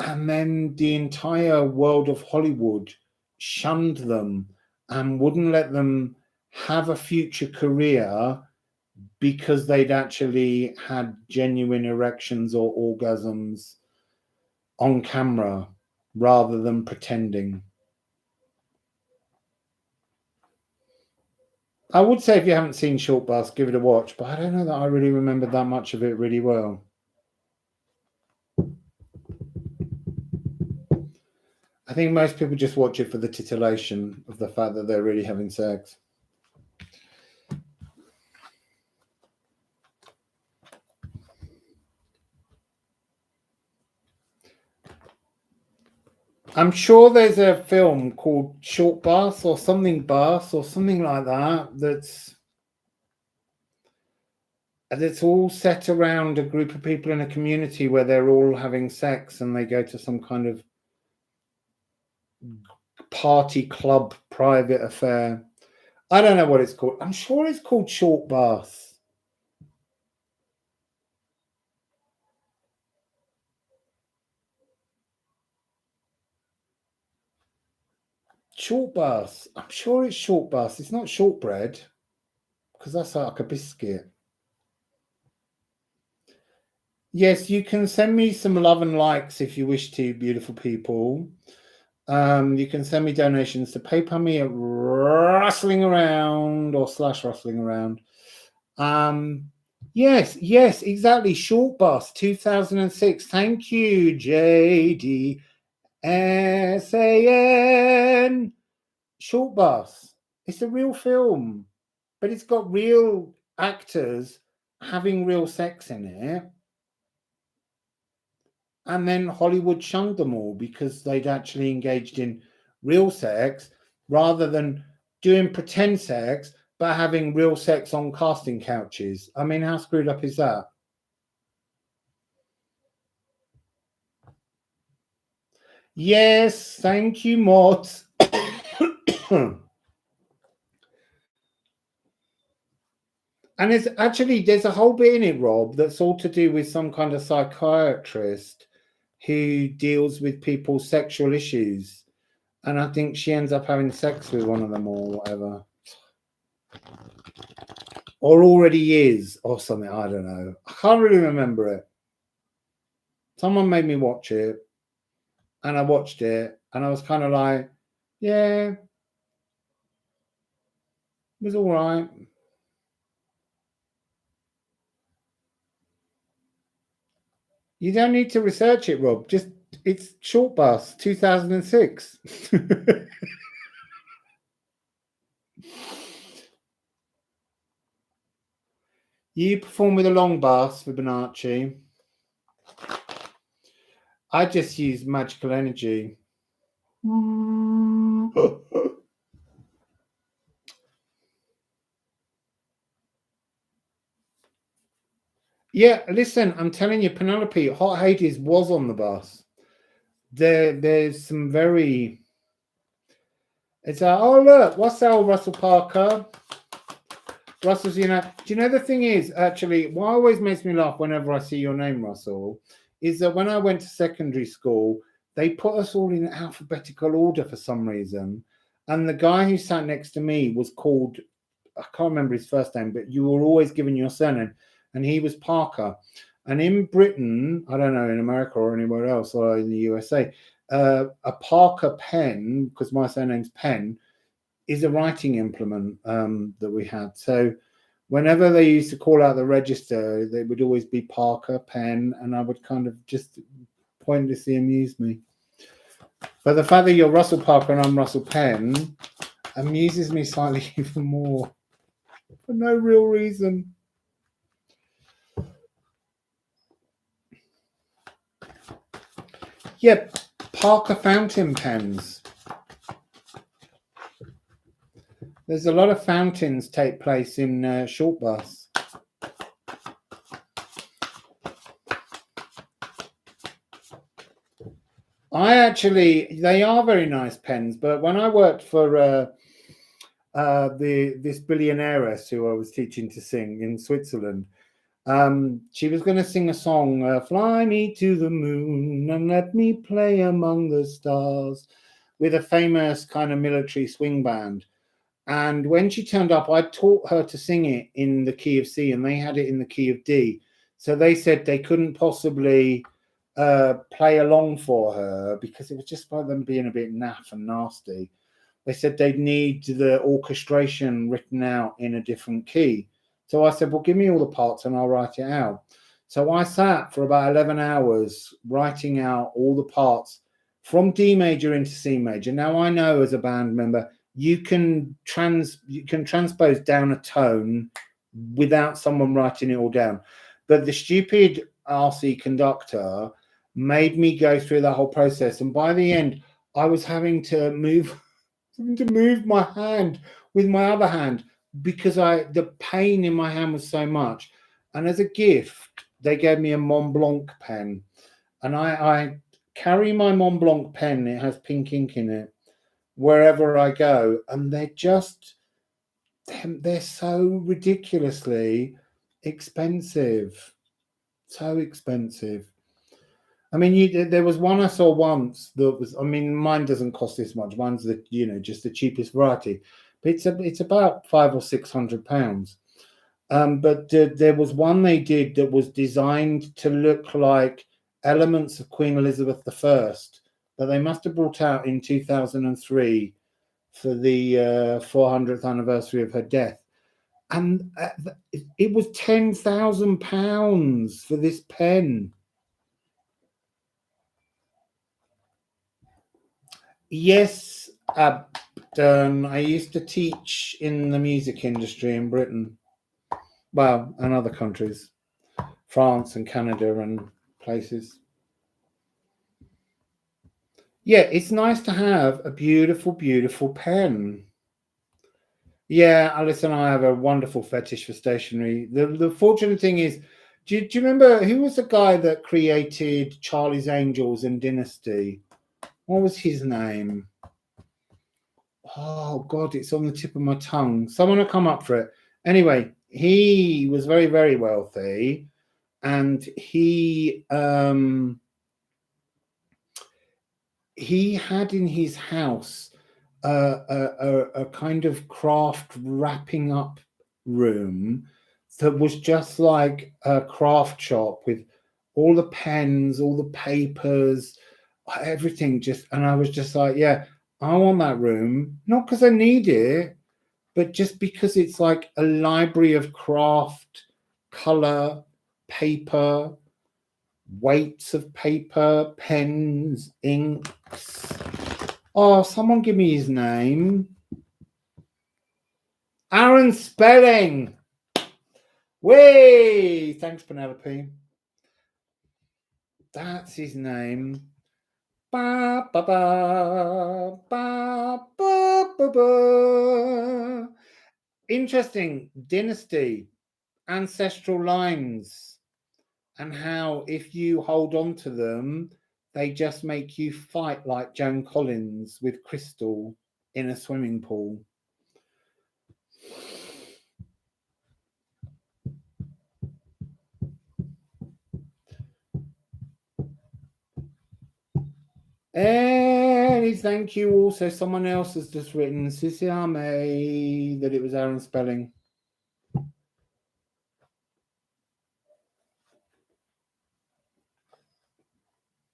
and then the entire world of Hollywood shunned them and wouldn't let them have a future career because they'd actually had genuine erections or orgasms on camera rather than pretending. I would say if you haven't seen Short Bus, give it a watch, but I don't know that I really remember that much of it really well. I think most people just watch it for the titillation of the fact that they're really having sex. I'm sure there's a film called Short Bus or something like that that's all set around a group of people in a community where they're all having sex and they go to some kind of party club private affair. I don't know what it's called. I'm sure it's called Short Bus. Short Bus. I'm sure it's Short Bus. It's not shortbread, because that's like a biscuit. Yes, you can send me some love and likes if you wish to, beautiful people. You can send me donations to PayPal me at rustling around or / rustling around. Yes, exactly. Short Bus 2006. Thank you, JDSAN. Short Bus. It's a real film, but it's got real actors having real sex in it. And then Hollywood shunned them all because they'd actually engaged in real sex rather than doing pretend sex, but having real sex on casting couches. I mean, how screwed up is that? Yes, thank you, Mort. And there's a whole bit in it, Rob, that's all to do with some kind of psychiatrist who deals with people's sexual issues. And I think she ends up having sex with one of them or whatever. Or already is, or something. I don't know. I can't really remember it. Someone made me watch it, and I watched it, and I was kind of like, yeah, it was all right. You don't need to research it, Rob. Just it's Short Bus 2006. You perform with a long bus with Fibonacci. I just use magical energy. Yeah, listen, I'm telling you, Penelope, Hot Hades was on the bus. There's some very. It's oh look, Wassail Russell Parker. Russell's, do you know the thing is actually what always makes me laugh whenever I see your name, Russell, is that when I went to secondary school, they put us all in alphabetical order for some reason. And the guy who sat next to me was called, I can't remember his first name, but you were always given your surname, and he was Parker. And in Britain, I don't know, in America or anywhere else, or in the USA, a Parker pen, because my surname's Penn, is a writing implement that we had. So whenever they used to call out the register, they would always be Parker pen, and I would kind of just pointlessly amuse me. But the fact that you're Russell Parker and I'm Russell Penn amuses me slightly even more for no real reason. Yep, Parker fountain pens. There's a lot of fountains take place in Short Bus. They are very nice pens, but when I worked for this billionairess who I was teaching to sing in Switzerland, she was going to sing a song, Fly Me to the Moon and Let Me Play Among the Stars, with a famous kind of military swing band. And when she turned up, I taught her to sing it in the key of C, and they had it in the key of D. So they said they couldn't possibly play along for her because it was just by them being a bit naff and nasty. They said they'd need the orchestration written out in a different key. So I said, well, give me all the parts and I'll write it out. So I sat for about 11 hours writing out all the parts from D major into C major. Now I know as a band member, you can transpose down a tone without someone writing it all down. But the stupid RC conductor made me go through the whole process. And by the end, I was having to move my hand with my other hand because the pain in my hand was so much. And as a gift, they gave me a Mont Blanc pen. And I carry my Mont Blanc pen. It has pink ink in it wherever I go. And they're so ridiculously expensive. So expensive. I mean, there was one I saw once that was. I mean, mine doesn't cost this much. Mine's just the cheapest variety, but it's about £500 or £600. But there was one they did that was designed to look like elements of Queen Elizabeth I that they must have brought out in 2003 for the 400th anniversary of her death. And it was £10,000 for this pen. Yes, Abdon, I used to teach in the music industry in Britain. Well, and other countries. France and Canada and places. Yeah, it's nice to have a beautiful, beautiful pen. Yeah, Alice and I have a wonderful fetish for stationery. The fortunate thing is, do you remember who was the guy that created Charlie's Angels and Dynasty? What was his name? Oh, God, it's on the tip of my tongue. Someone will come up for it. Anyway, he was very, very wealthy. And he had in his house a kind of craft wrapping up room that was just like a craft shop with all the pens, all the papers, everything. And I was just like, yeah, I want that room, not because I need it, but just because it's like a library of craft, color, paper, weights of paper, pens, inks. Oh, someone give me his name. Aaron Spelling. Way. Thanks, Penelope. That's his name. Ba, ba, ba, ba, ba, ba, ba. Interesting. Dynasty. Ancestral lines. And how if you hold on to them, they just make you fight like Joan Collins with Crystal in a swimming pool. And thank you also. Someone else has just written, Sisiame, that it was Aaron Spelling.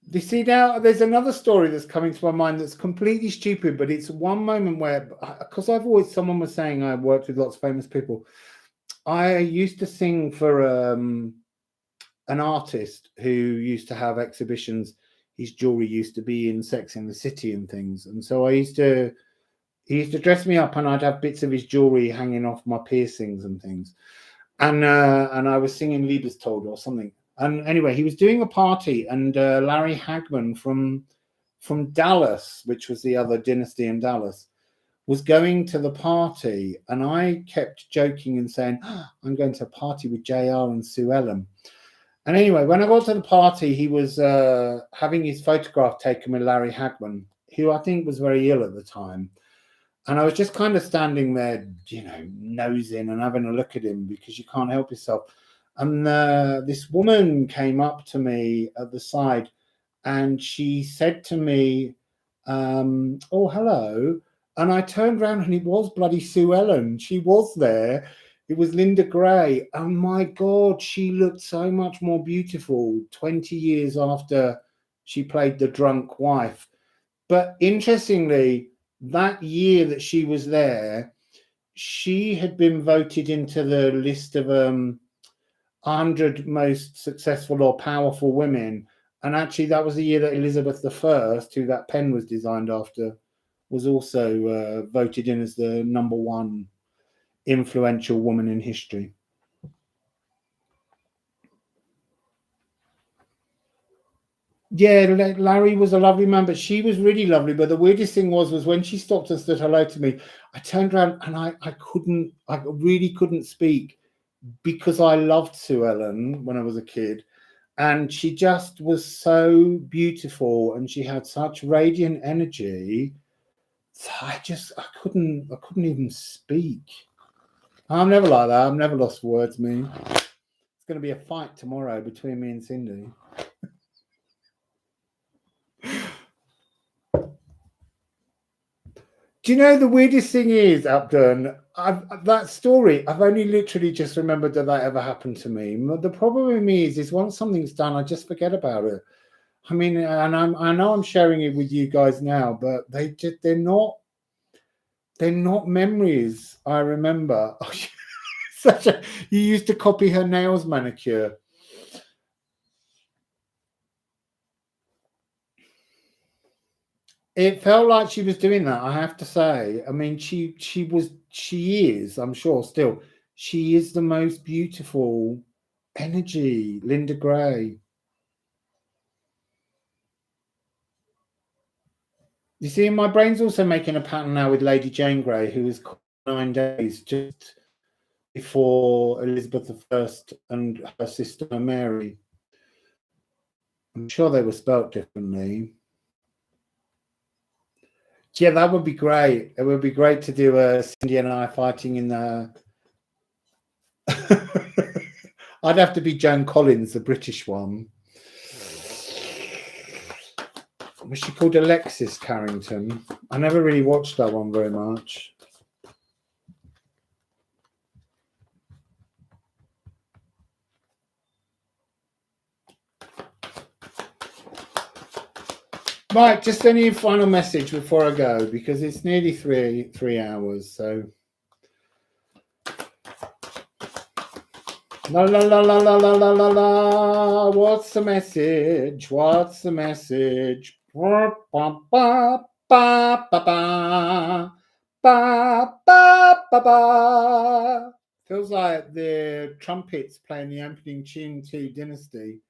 You see, now there's another story that's coming to my mind that's completely stupid, but it's one moment where, because someone was saying I worked with lots of famous people. I used to sing for an artist who used to have exhibitions. His jewelry used to be in Sex in the City and things. And so he used to dress me up and I'd have bits of his jewelry hanging off my piercings and things. And I was singing Liebestod or something. And anyway, he was doing a party, and Larry Hagman from Dallas, which was the other dynasty in Dallas, was going to the party. And I kept joking and saying, I'm going to a party with JR and Sue Ellen. And anyway, when I got to the party, he was having his photograph taken with Larry Hagman, who I think was very ill at the time. And I was just kind of standing there, nosing and having a look at him because you can't help yourself. And this woman came up to me at the side and she said to me, oh, hello. And I turned around and it was bloody Sue Ellen. She was there. It was Linda Gray. Oh, my God, she looked so much more beautiful 20 years after she played the drunk wife. But interestingly, that year that she was there, she had been voted into the list of 100 most successful or powerful women. And actually, that was the year that Elizabeth I, who that pen was designed after, was also voted in as the #1 influential woman in history. Yeah, Larry was a lovely man, but she was really lovely. But the weirdest thing was when she stopped and said hello to me, I turned around and I really couldn't speak because I loved Sue Ellen when I was a kid. And she just was so beautiful and she had such radiant energy. So I couldn't even speak. I'm never like that. I've never lost words, me. It's going to be a fight tomorrow between me and Cindy. Do you know the weirdest thing is, Abdul? That story, I've only literally just remembered that ever happened to me. The problem with me is once something's done, I just forget about it. I mean, and I know I'm sharing it with you guys now, but they're not memories. I remember. You used to copy her nails manicure. It felt like she was doing that, I have to say. I mean, she is, I'm sure still, she is the most beautiful energy, Linda Gray. You see, my brain's also making a pattern now with Lady Jane Grey, who was 9 days just before Elizabeth I and her sister Mary. I'm sure they were spelt differently. Yeah, that would be great. It would be great to do a Cindy and I fighting in the... I'd have to be Joan Collins, the British one. Was she called Alexis Carrington? I never really watched that one very much. Right, just any final message before I go, because it's nearly three hours. So, la la la la la la la la la. What's the message? What's the message? Ba ba ba ba ba ba ba ba ba. Feels like the trumpets playing the opening tune to Dynasty.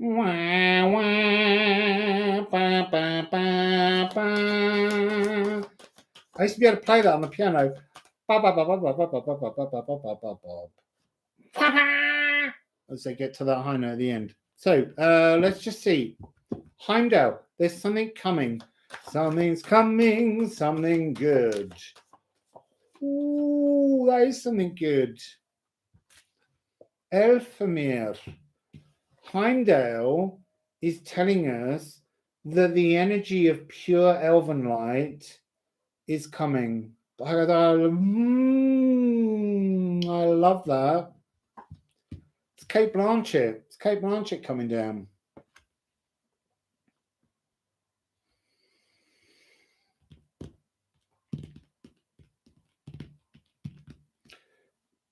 Wah, wah, ba, ba, ba, ba. I used to be able to play that on the piano. Ba, ba, ba, ba, ba, ba, ba, ba, ba, ba, ba, ba, ba, ba. As they get to that high note at the end. So let's just see. Heimdall, there's something coming. Something's coming, something good. Ooh, that is something good. Elfamir. Heimdall is telling us that the energy of pure elven light is coming. I love that. It's Kate Blanchett. It's Kate Blanchett coming down.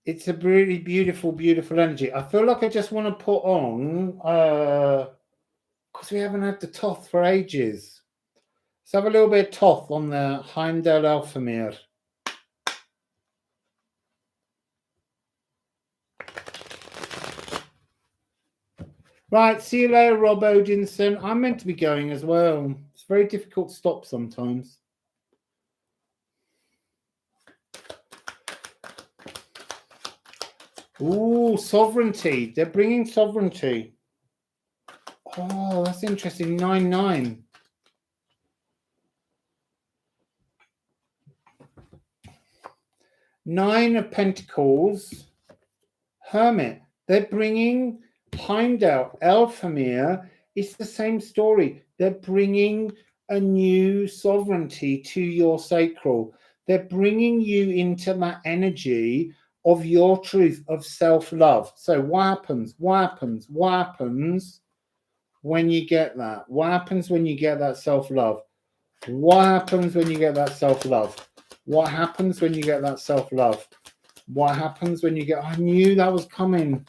It's a really beautiful, beautiful energy. I feel like I just want to put on, because we haven't had the Toth for ages. Let's have a little bit of Toth on the Heimdall Elfamir. Right, see you later, Rob Odinson. I'm meant to be going as well. It's very difficult to stop sometimes. Ooh, sovereignty. They're bringing sovereignty. Oh, that's interesting. 9-9. Nine of Pentacles. Hermit. They're bringing Heimdall. Elfamir. It's the same story. They're bringing a new sovereignty to your sacral. They're bringing you into that energy of your truth, of self-love. So what happens? What happens? What happens when you get that? What happens when you get that self-love? What happens when you get that self-love? What happens when you get that self-love? What happens when you get... I knew that was coming.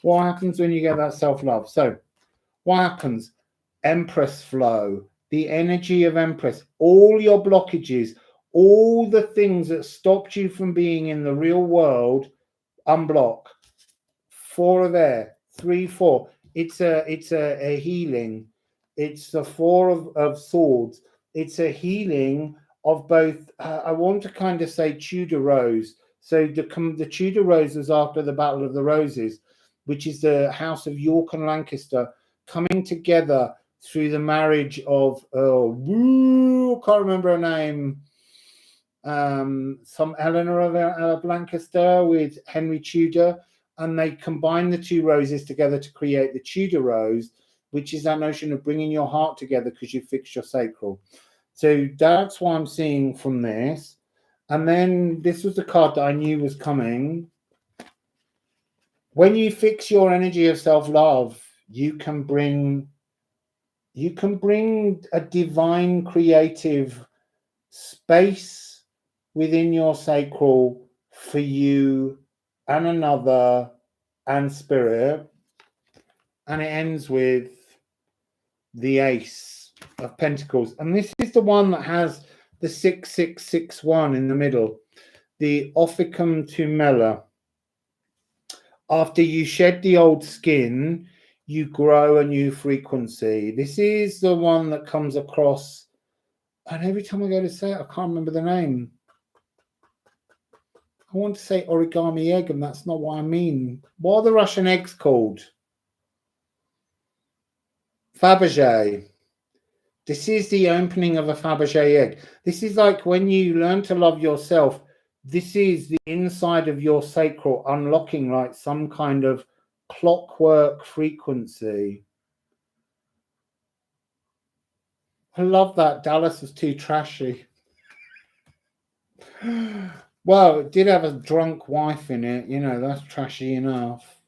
What happens when you get that self-love? So what happens? Empress flow, the energy of Empress, all your blockages, all the things that stopped you from being in the real world, unblock. 4 are there. 3, 4. It's a healing. It's the 4 of swords. It's a healing of both. I want to kind of say Tudor Rose. So the Tudor Rose was after the Battle of the Roses, which is the House of York and Lancaster coming together through the marriage of I can't remember her name. Some Eleanor of Lancaster with Henry Tudor. and they combine the two roses together to create the Tudor rose, which is that notion of bringing your heart together because you fixed your sacral. So that's what I'm seeing from this. And then this was the card that I knew was coming. When you fix your energy of self-love, you can bring a divine creative space within your sacral for you and another and spirit. And it ends with the Ace of Pentacles. And this is the one that has the 6661 in the middle, the Ophicum tumella. After you shed the old skin, you grow a new frequency. This is the one that comes across, and every time I go to say it, I can't remember the name. I want to say origami egg, and that's not what I mean. What are the Russian eggs called? Fabergé. This is the opening of a Fabergé egg. This is like when you learn to love yourself. This is the inside of your sacral unlocking like some kind of clockwork frequency. I love that. Dallas was too trashy. Well, it did have a drunk wife in it. You know, that's trashy enough.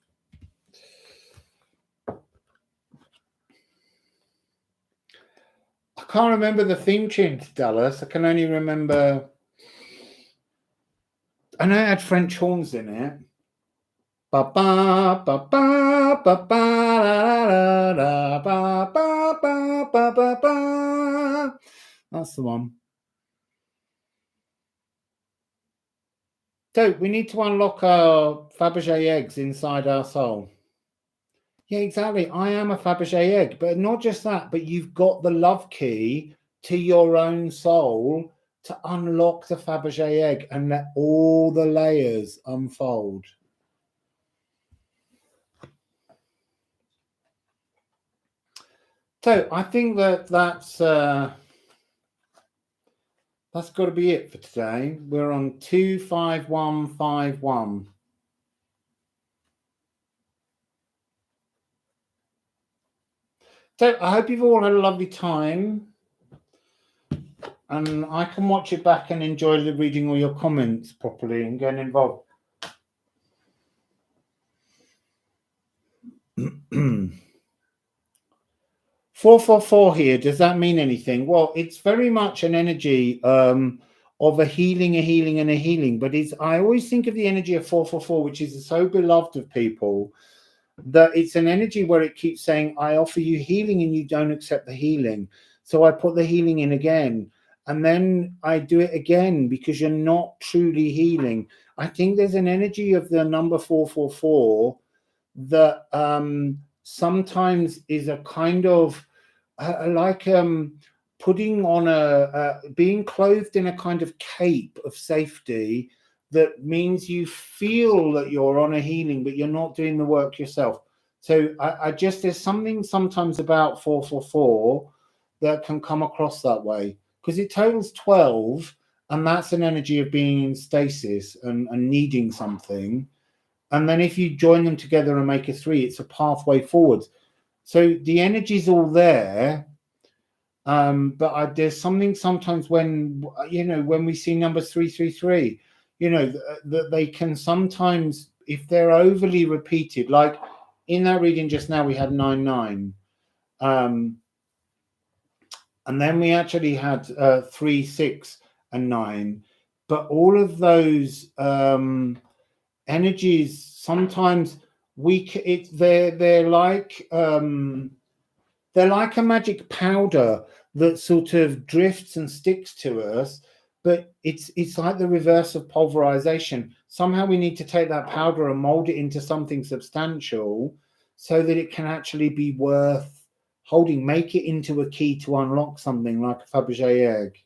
I can't remember the theme tune to Dallas. I can only remember... I know it had French horns in it. Ba ba ba ba ba ba la la ba ba ba ba ba ba. That's the one. So we need to unlock our Fabergé eggs inside our soul. Yeah, exactly. I am a Fabergé egg, but not just that, but you've got the love key to your own soul to unlock the Fabergé egg and let all the layers unfold. So I think that's got to be it for today. We're on 25151. So I hope you've all had a lovely time. And I can watch it back and enjoy reading all your comments properly and getting involved. 444 here, does that mean anything? Well, it's very much an energy of a healing, and a healing. But I always think of the energy of 444, which is so beloved of people, that it's an energy where it keeps saying, I offer you healing and you don't accept the healing. So I put the healing in again. And then I do it again because you're not truly healing. I think there's an energy of the number 444 that sometimes is a kind of like putting on being clothed in a kind of cape of safety that means you feel that you're on a healing, but you're not doing the work yourself. So there's something sometimes about 444 that can come across that way, because it totals 12, and that's an energy of being in stasis and needing something. And then if you join them together and make a 3, it's a pathway forwards. So the energy's all there. But there's something sometimes when, when we see numbers 333, that they can sometimes, if they're overly repeated, like in that reading just now, we had 99. And then we actually had 3, 6, and 9. But all of those energies, sometimes they're like a magic powder that sort of drifts and sticks to us. But it's like the reverse of pulverization. Somehow we need to take that powder and mold it into something substantial so that it can actually be worth holding, make it into a key to unlock something like a Fabergé egg.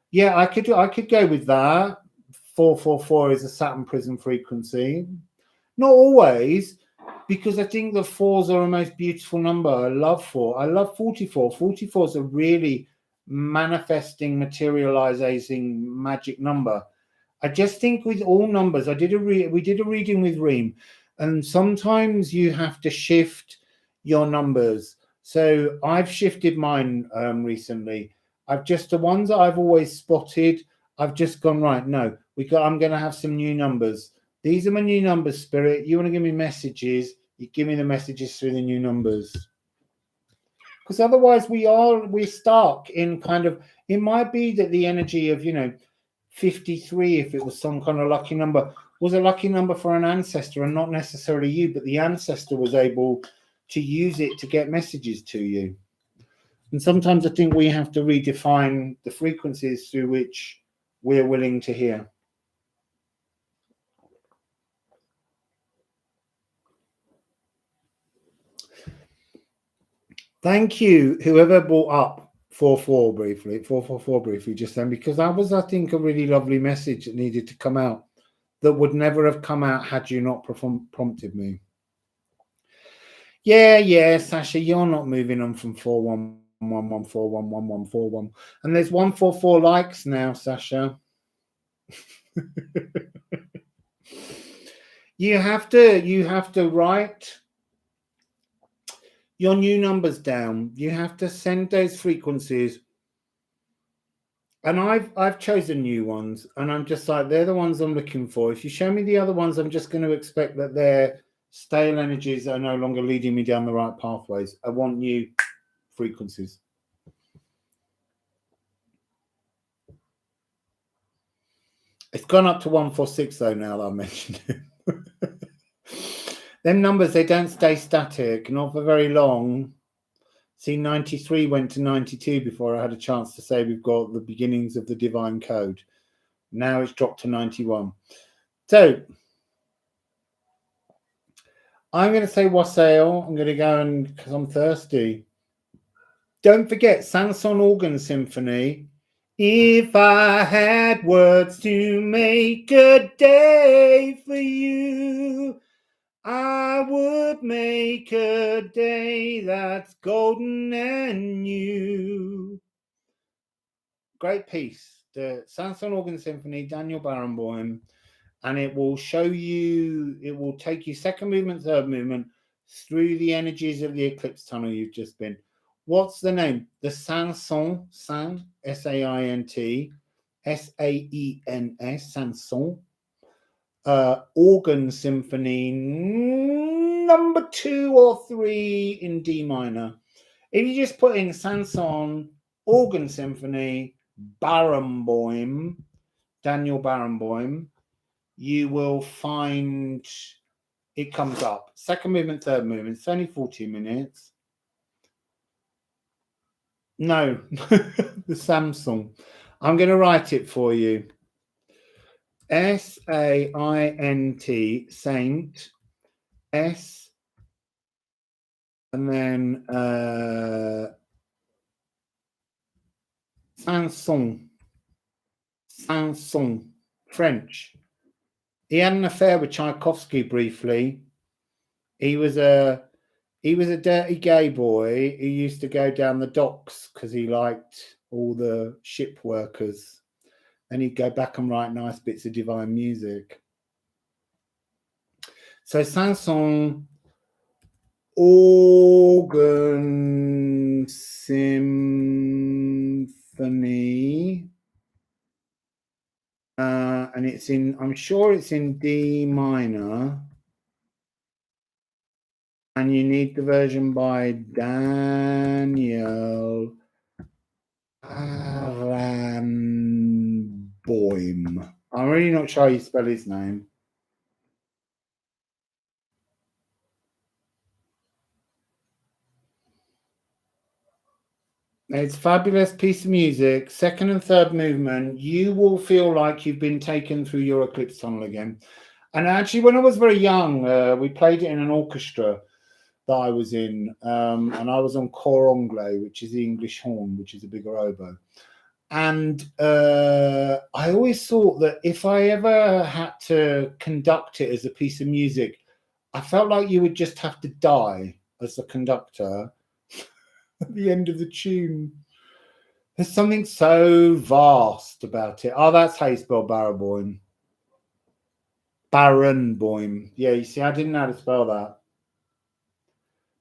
Yeah, I could go with that. 444 is a Saturn prism frequency. Not always, because I think the 4s are a most beautiful number. I love 4. I love 44. 44 is a really manifesting, materializing magic number. I just think with all numbers, we did a reading with Reem, and sometimes you have to shift your numbers. So I've shifted mine recently. The ones that I've always spotted, I've just gone, right, no, I'm going to have some new numbers. These are my new numbers, Spirit. You want to give me messages, you give me the messages through the new numbers. Because otherwise we're stuck in kind of, it might be that the energy of, 53, if it was some kind of lucky number, was a lucky number for an ancestor and not necessarily you, but the ancestor was able to use it to get messages to you. And sometimes I think we have to redefine the frequencies through which we're willing to hear. Thank you, whoever brought up 444 briefly just then, because that was, I think, a really lovely message that needed to come out, that would never have come out had you not prompted me. Yeah, Sasha, you're not moving on from 4111411141. And there's 144 likes now, Sasha. You have to write your new numbers down. You have to send those frequencies. And I've chosen new ones, and I'm just like, they're the ones I'm looking for. If you show me the other ones, I'm just going to expect that they're stale energies that are no longer leading me down the right pathways. I want new frequencies. It's gone up to 146 though now that I mentioned it. Them numbers, they don't stay static, not for very long. See, 93 went to 92 before I had a chance to say we've got the beginnings of the divine code. Now it's dropped to 91. So I'm going to say Wassail. I'm going to go, and because I'm thirsty. Don't forget Sanson Organ Symphony. If I had words to make a day for you, I would make a day that's golden and new. Great piece. The Sanson Organ Symphony, Daniel Barenboim, and it will show you, it will take you second movement, third movement through the energies of the eclipse tunnel you've just been. What's the name? The Sanson, S-A-I-N-T, S-A-E-N-S, Sanson Organ Symphony number 2 or 3 in D minor. If you just put in Sanson Organ Symphony Barenboim, Daniel Barenboim, you will find it comes up. Second movement, third movement. It's only 40 minutes. No, the Samsung. I'm going to write it for you. S-A-I-N-T, Saint, S, and then Sanson, French. He had an affair with Tchaikovsky briefly. He was a dirty gay boy who used to go down the docks because he liked all the ship workers, and he'd go back and write nice bits of divine music. So Sanson Organ Symphony, and it's in, I'm sure it's in D minor. And you need the version by Daniel Barenboim. I'm really not sure how you spell his name. It's a fabulous piece of music. Second and third movement, you will feel like you've been taken through your eclipse tunnel again. And actually, when I was very young, we played it in an orchestra that I was in, and I was on cor anglais, which is the English horn, which is a bigger oboe. And I always thought that if I ever had to conduct it as a piece of music, I felt like you would just have to die as the conductor at the end of the tune. There's something so vast about it. Oh, that's how you spell Barenboim. Barenboim. Yeah, you see, I didn't know how to spell that.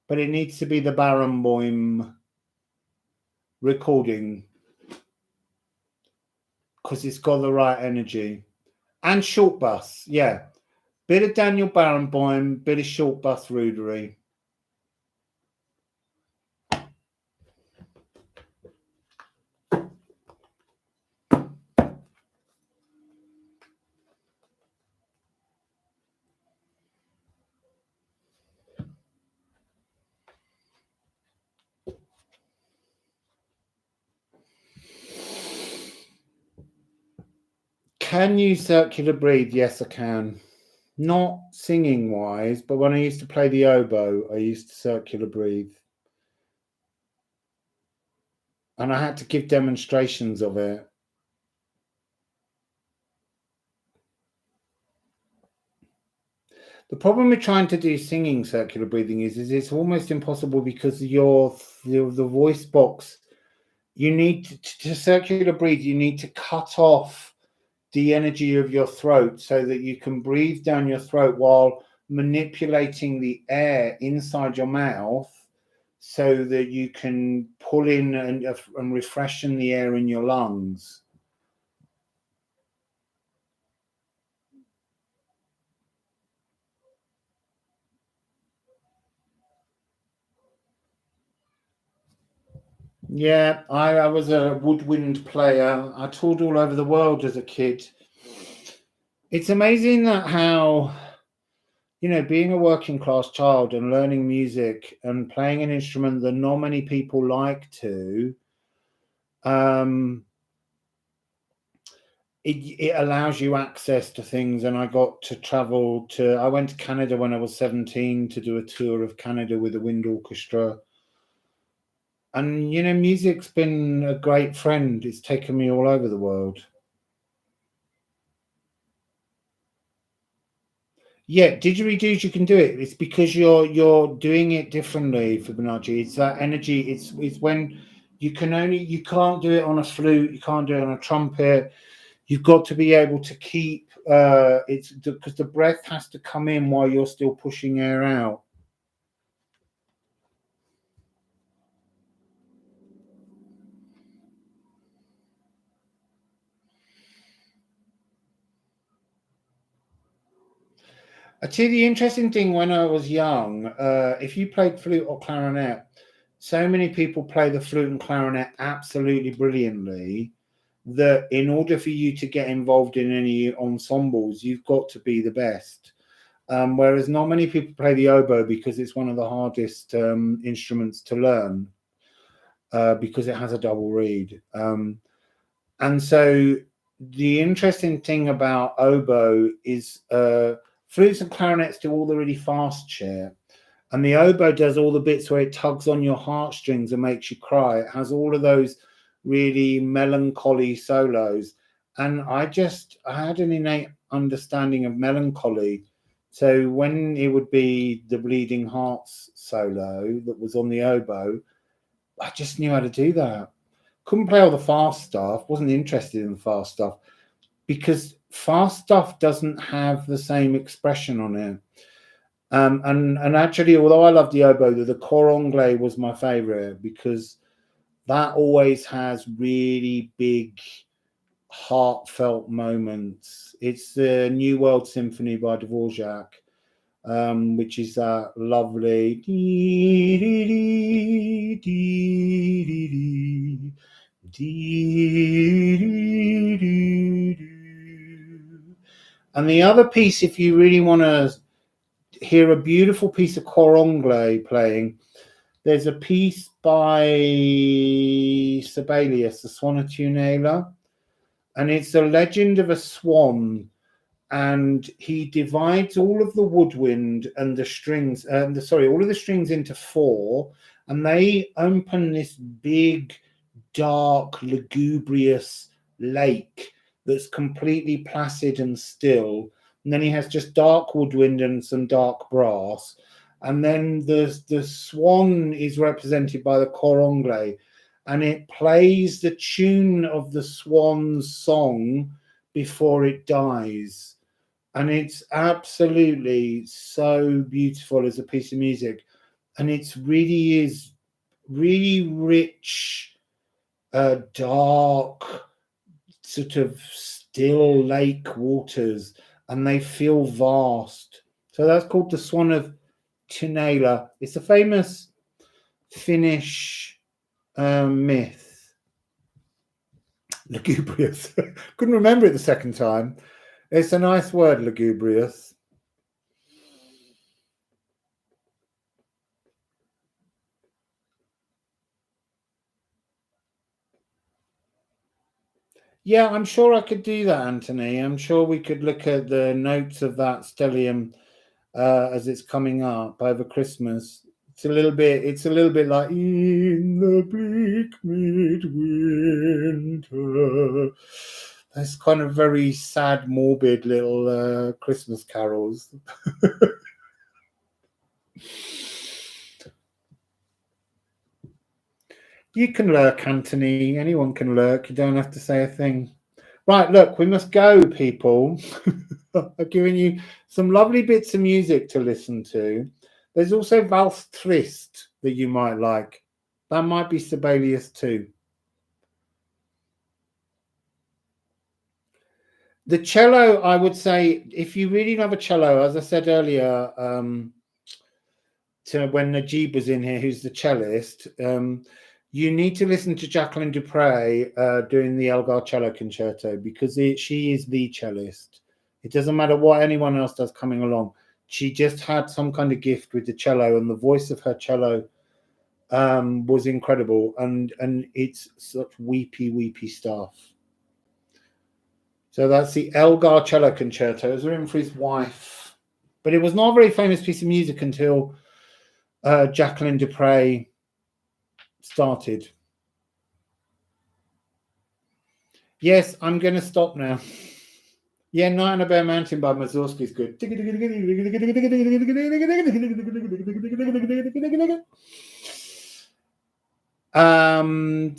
But it needs to be the Barenboim recording because it's got the right energy. And Short Bus, yeah. Bit of Daniel Barenboim, bit of Short Bus rudery. Can you circular breathe? Yes, I can. Not singing wise, but when I used to play the oboe, I used to circular breathe. And I had to give demonstrations of it. The problem with trying to do singing circular breathing is it's almost impossible because the voice box, you need to circular breathe, you need to cut off the energy of your throat so that you can breathe down your throat while manipulating the air inside your mouth so that you can pull in and refreshen the air in your lungs. Yeah, I was a woodwind player. I toured all over the world as a kid. It's amazing that how, you know, being a working class child and learning music and playing an instrument that not many people like to, it allows you access to things. And I got to travel to, I went to Canada when I was 17 to do a tour of Canada with a wind orchestra. And, you know, music's been a great friend. It's taken me all over the world. Yeah, didgeridoos, you can do it. It's because you're doing it differently, Fibonacci. It's that energy. It's when you can't do it on a flute, you can't do it on a trumpet. You've got to be able to keep it's because the breath has to come in while you're still pushing air out. I tell you the interesting thing when I was young, if you played flute or clarinet, so many people play the flute and clarinet absolutely brilliantly that in order for you to get involved in any ensembles, you've got to be the best. Whereas not many people play the oboe because it's one of the hardest instruments to learn because it has a double reed. And so the interesting thing about oboe is flutes and clarinets do all the really fast shit. And the oboe does all the bits where it tugs on your heartstrings and makes you cry. It has all of those really melancholy solos. And I had an innate understanding of melancholy. So when it would be the Bleeding Hearts solo that was on the oboe, I just knew how to do that. Couldn't play all the fast stuff, wasn't interested in the fast stuff because fast stuff doesn't have the same expression on it. And actually, although I love the oboe, the cor anglais was my favorite because that always has really big, heartfelt moments. It's the New World Symphony by Dvorak, which is that lovely. And the other piece, if you really want to hear a beautiful piece of cor anglais playing, there's a piece by Sibelius, the Swanatunaler, and it's a legend of a swan, and he divides all of the woodwind and the strings, all of the strings into four, and they open this big, dark, lugubrious lake that's completely placid and still. And then he has just dark woodwind and some dark brass. And then the swan is represented by the cor anglais, and it plays the tune of the swan's song before it dies. And it's absolutely so beautiful as a piece of music. And it's really is really rich, dark, sort of still lake waters, and they feel vast. So that's called the Swan of Tunela. It's a famous Finnish myth. Lugubrious. Couldn't remember it the second time. It's a nice word, lugubrious. Yeah, I'm sure I could do that, Anthony. I'm sure we could look at the notes of that stellium as it's coming up over Christmas. It's a little bit like in the bleak midwinter. That's kind of very sad, morbid little Christmas carols. You can lurk, Anthony. Anyone can lurk. You don't have to say a thing. Right, look, we must go, people. I've given you some lovely bits of music to listen to. There's also Valse Triste that you might like. That might be Sibelius too. The cello, I would say, if you really love a cello, as I said earlier, to when Najib was in here, who's the cellist, you need to listen to Jacqueline Dupre doing the Algol cello concerto, because she is the cellist. It doesn't matter what anyone else does coming along. She just had some kind of gift with the cello, and the voice of her cello was incredible, and it's such weepy stuff. So that's the Elgar cello concerto. It was written for his wife, but it was not a very famous piece of music until Jacqueline Dupre started. Yes, I'm going to stop now. Yeah, Night on a Bare Mountain by Mussorgsky is good.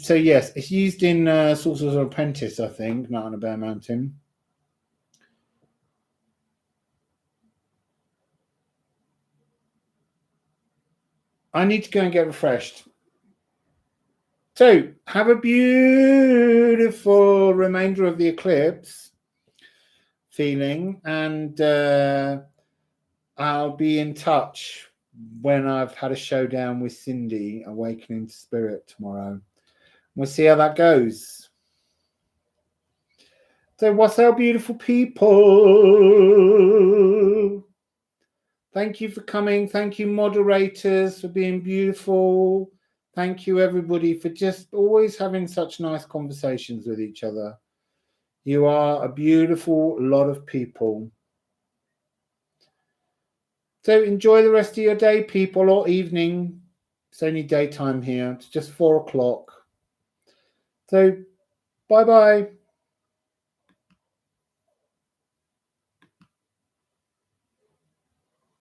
So yes, it's used in Sorcerer's Apprentice, I think, Night on a Bare Mountain. I need to go and get refreshed. So have a beautiful remainder of the eclipse feeling, and I'll be in touch when I've had a showdown with Cindy, Awakening Spirit, tomorrow. We'll see how that goes. So Wassail Beautiful People. Thank you for coming. Thank you, moderators, for being beautiful. Thank you, everybody, for just always having such nice conversations with each other. You are a beautiful lot of people. So enjoy the rest of your day, people, or evening. It's only daytime here. It's just 4 o'clock. So bye-bye.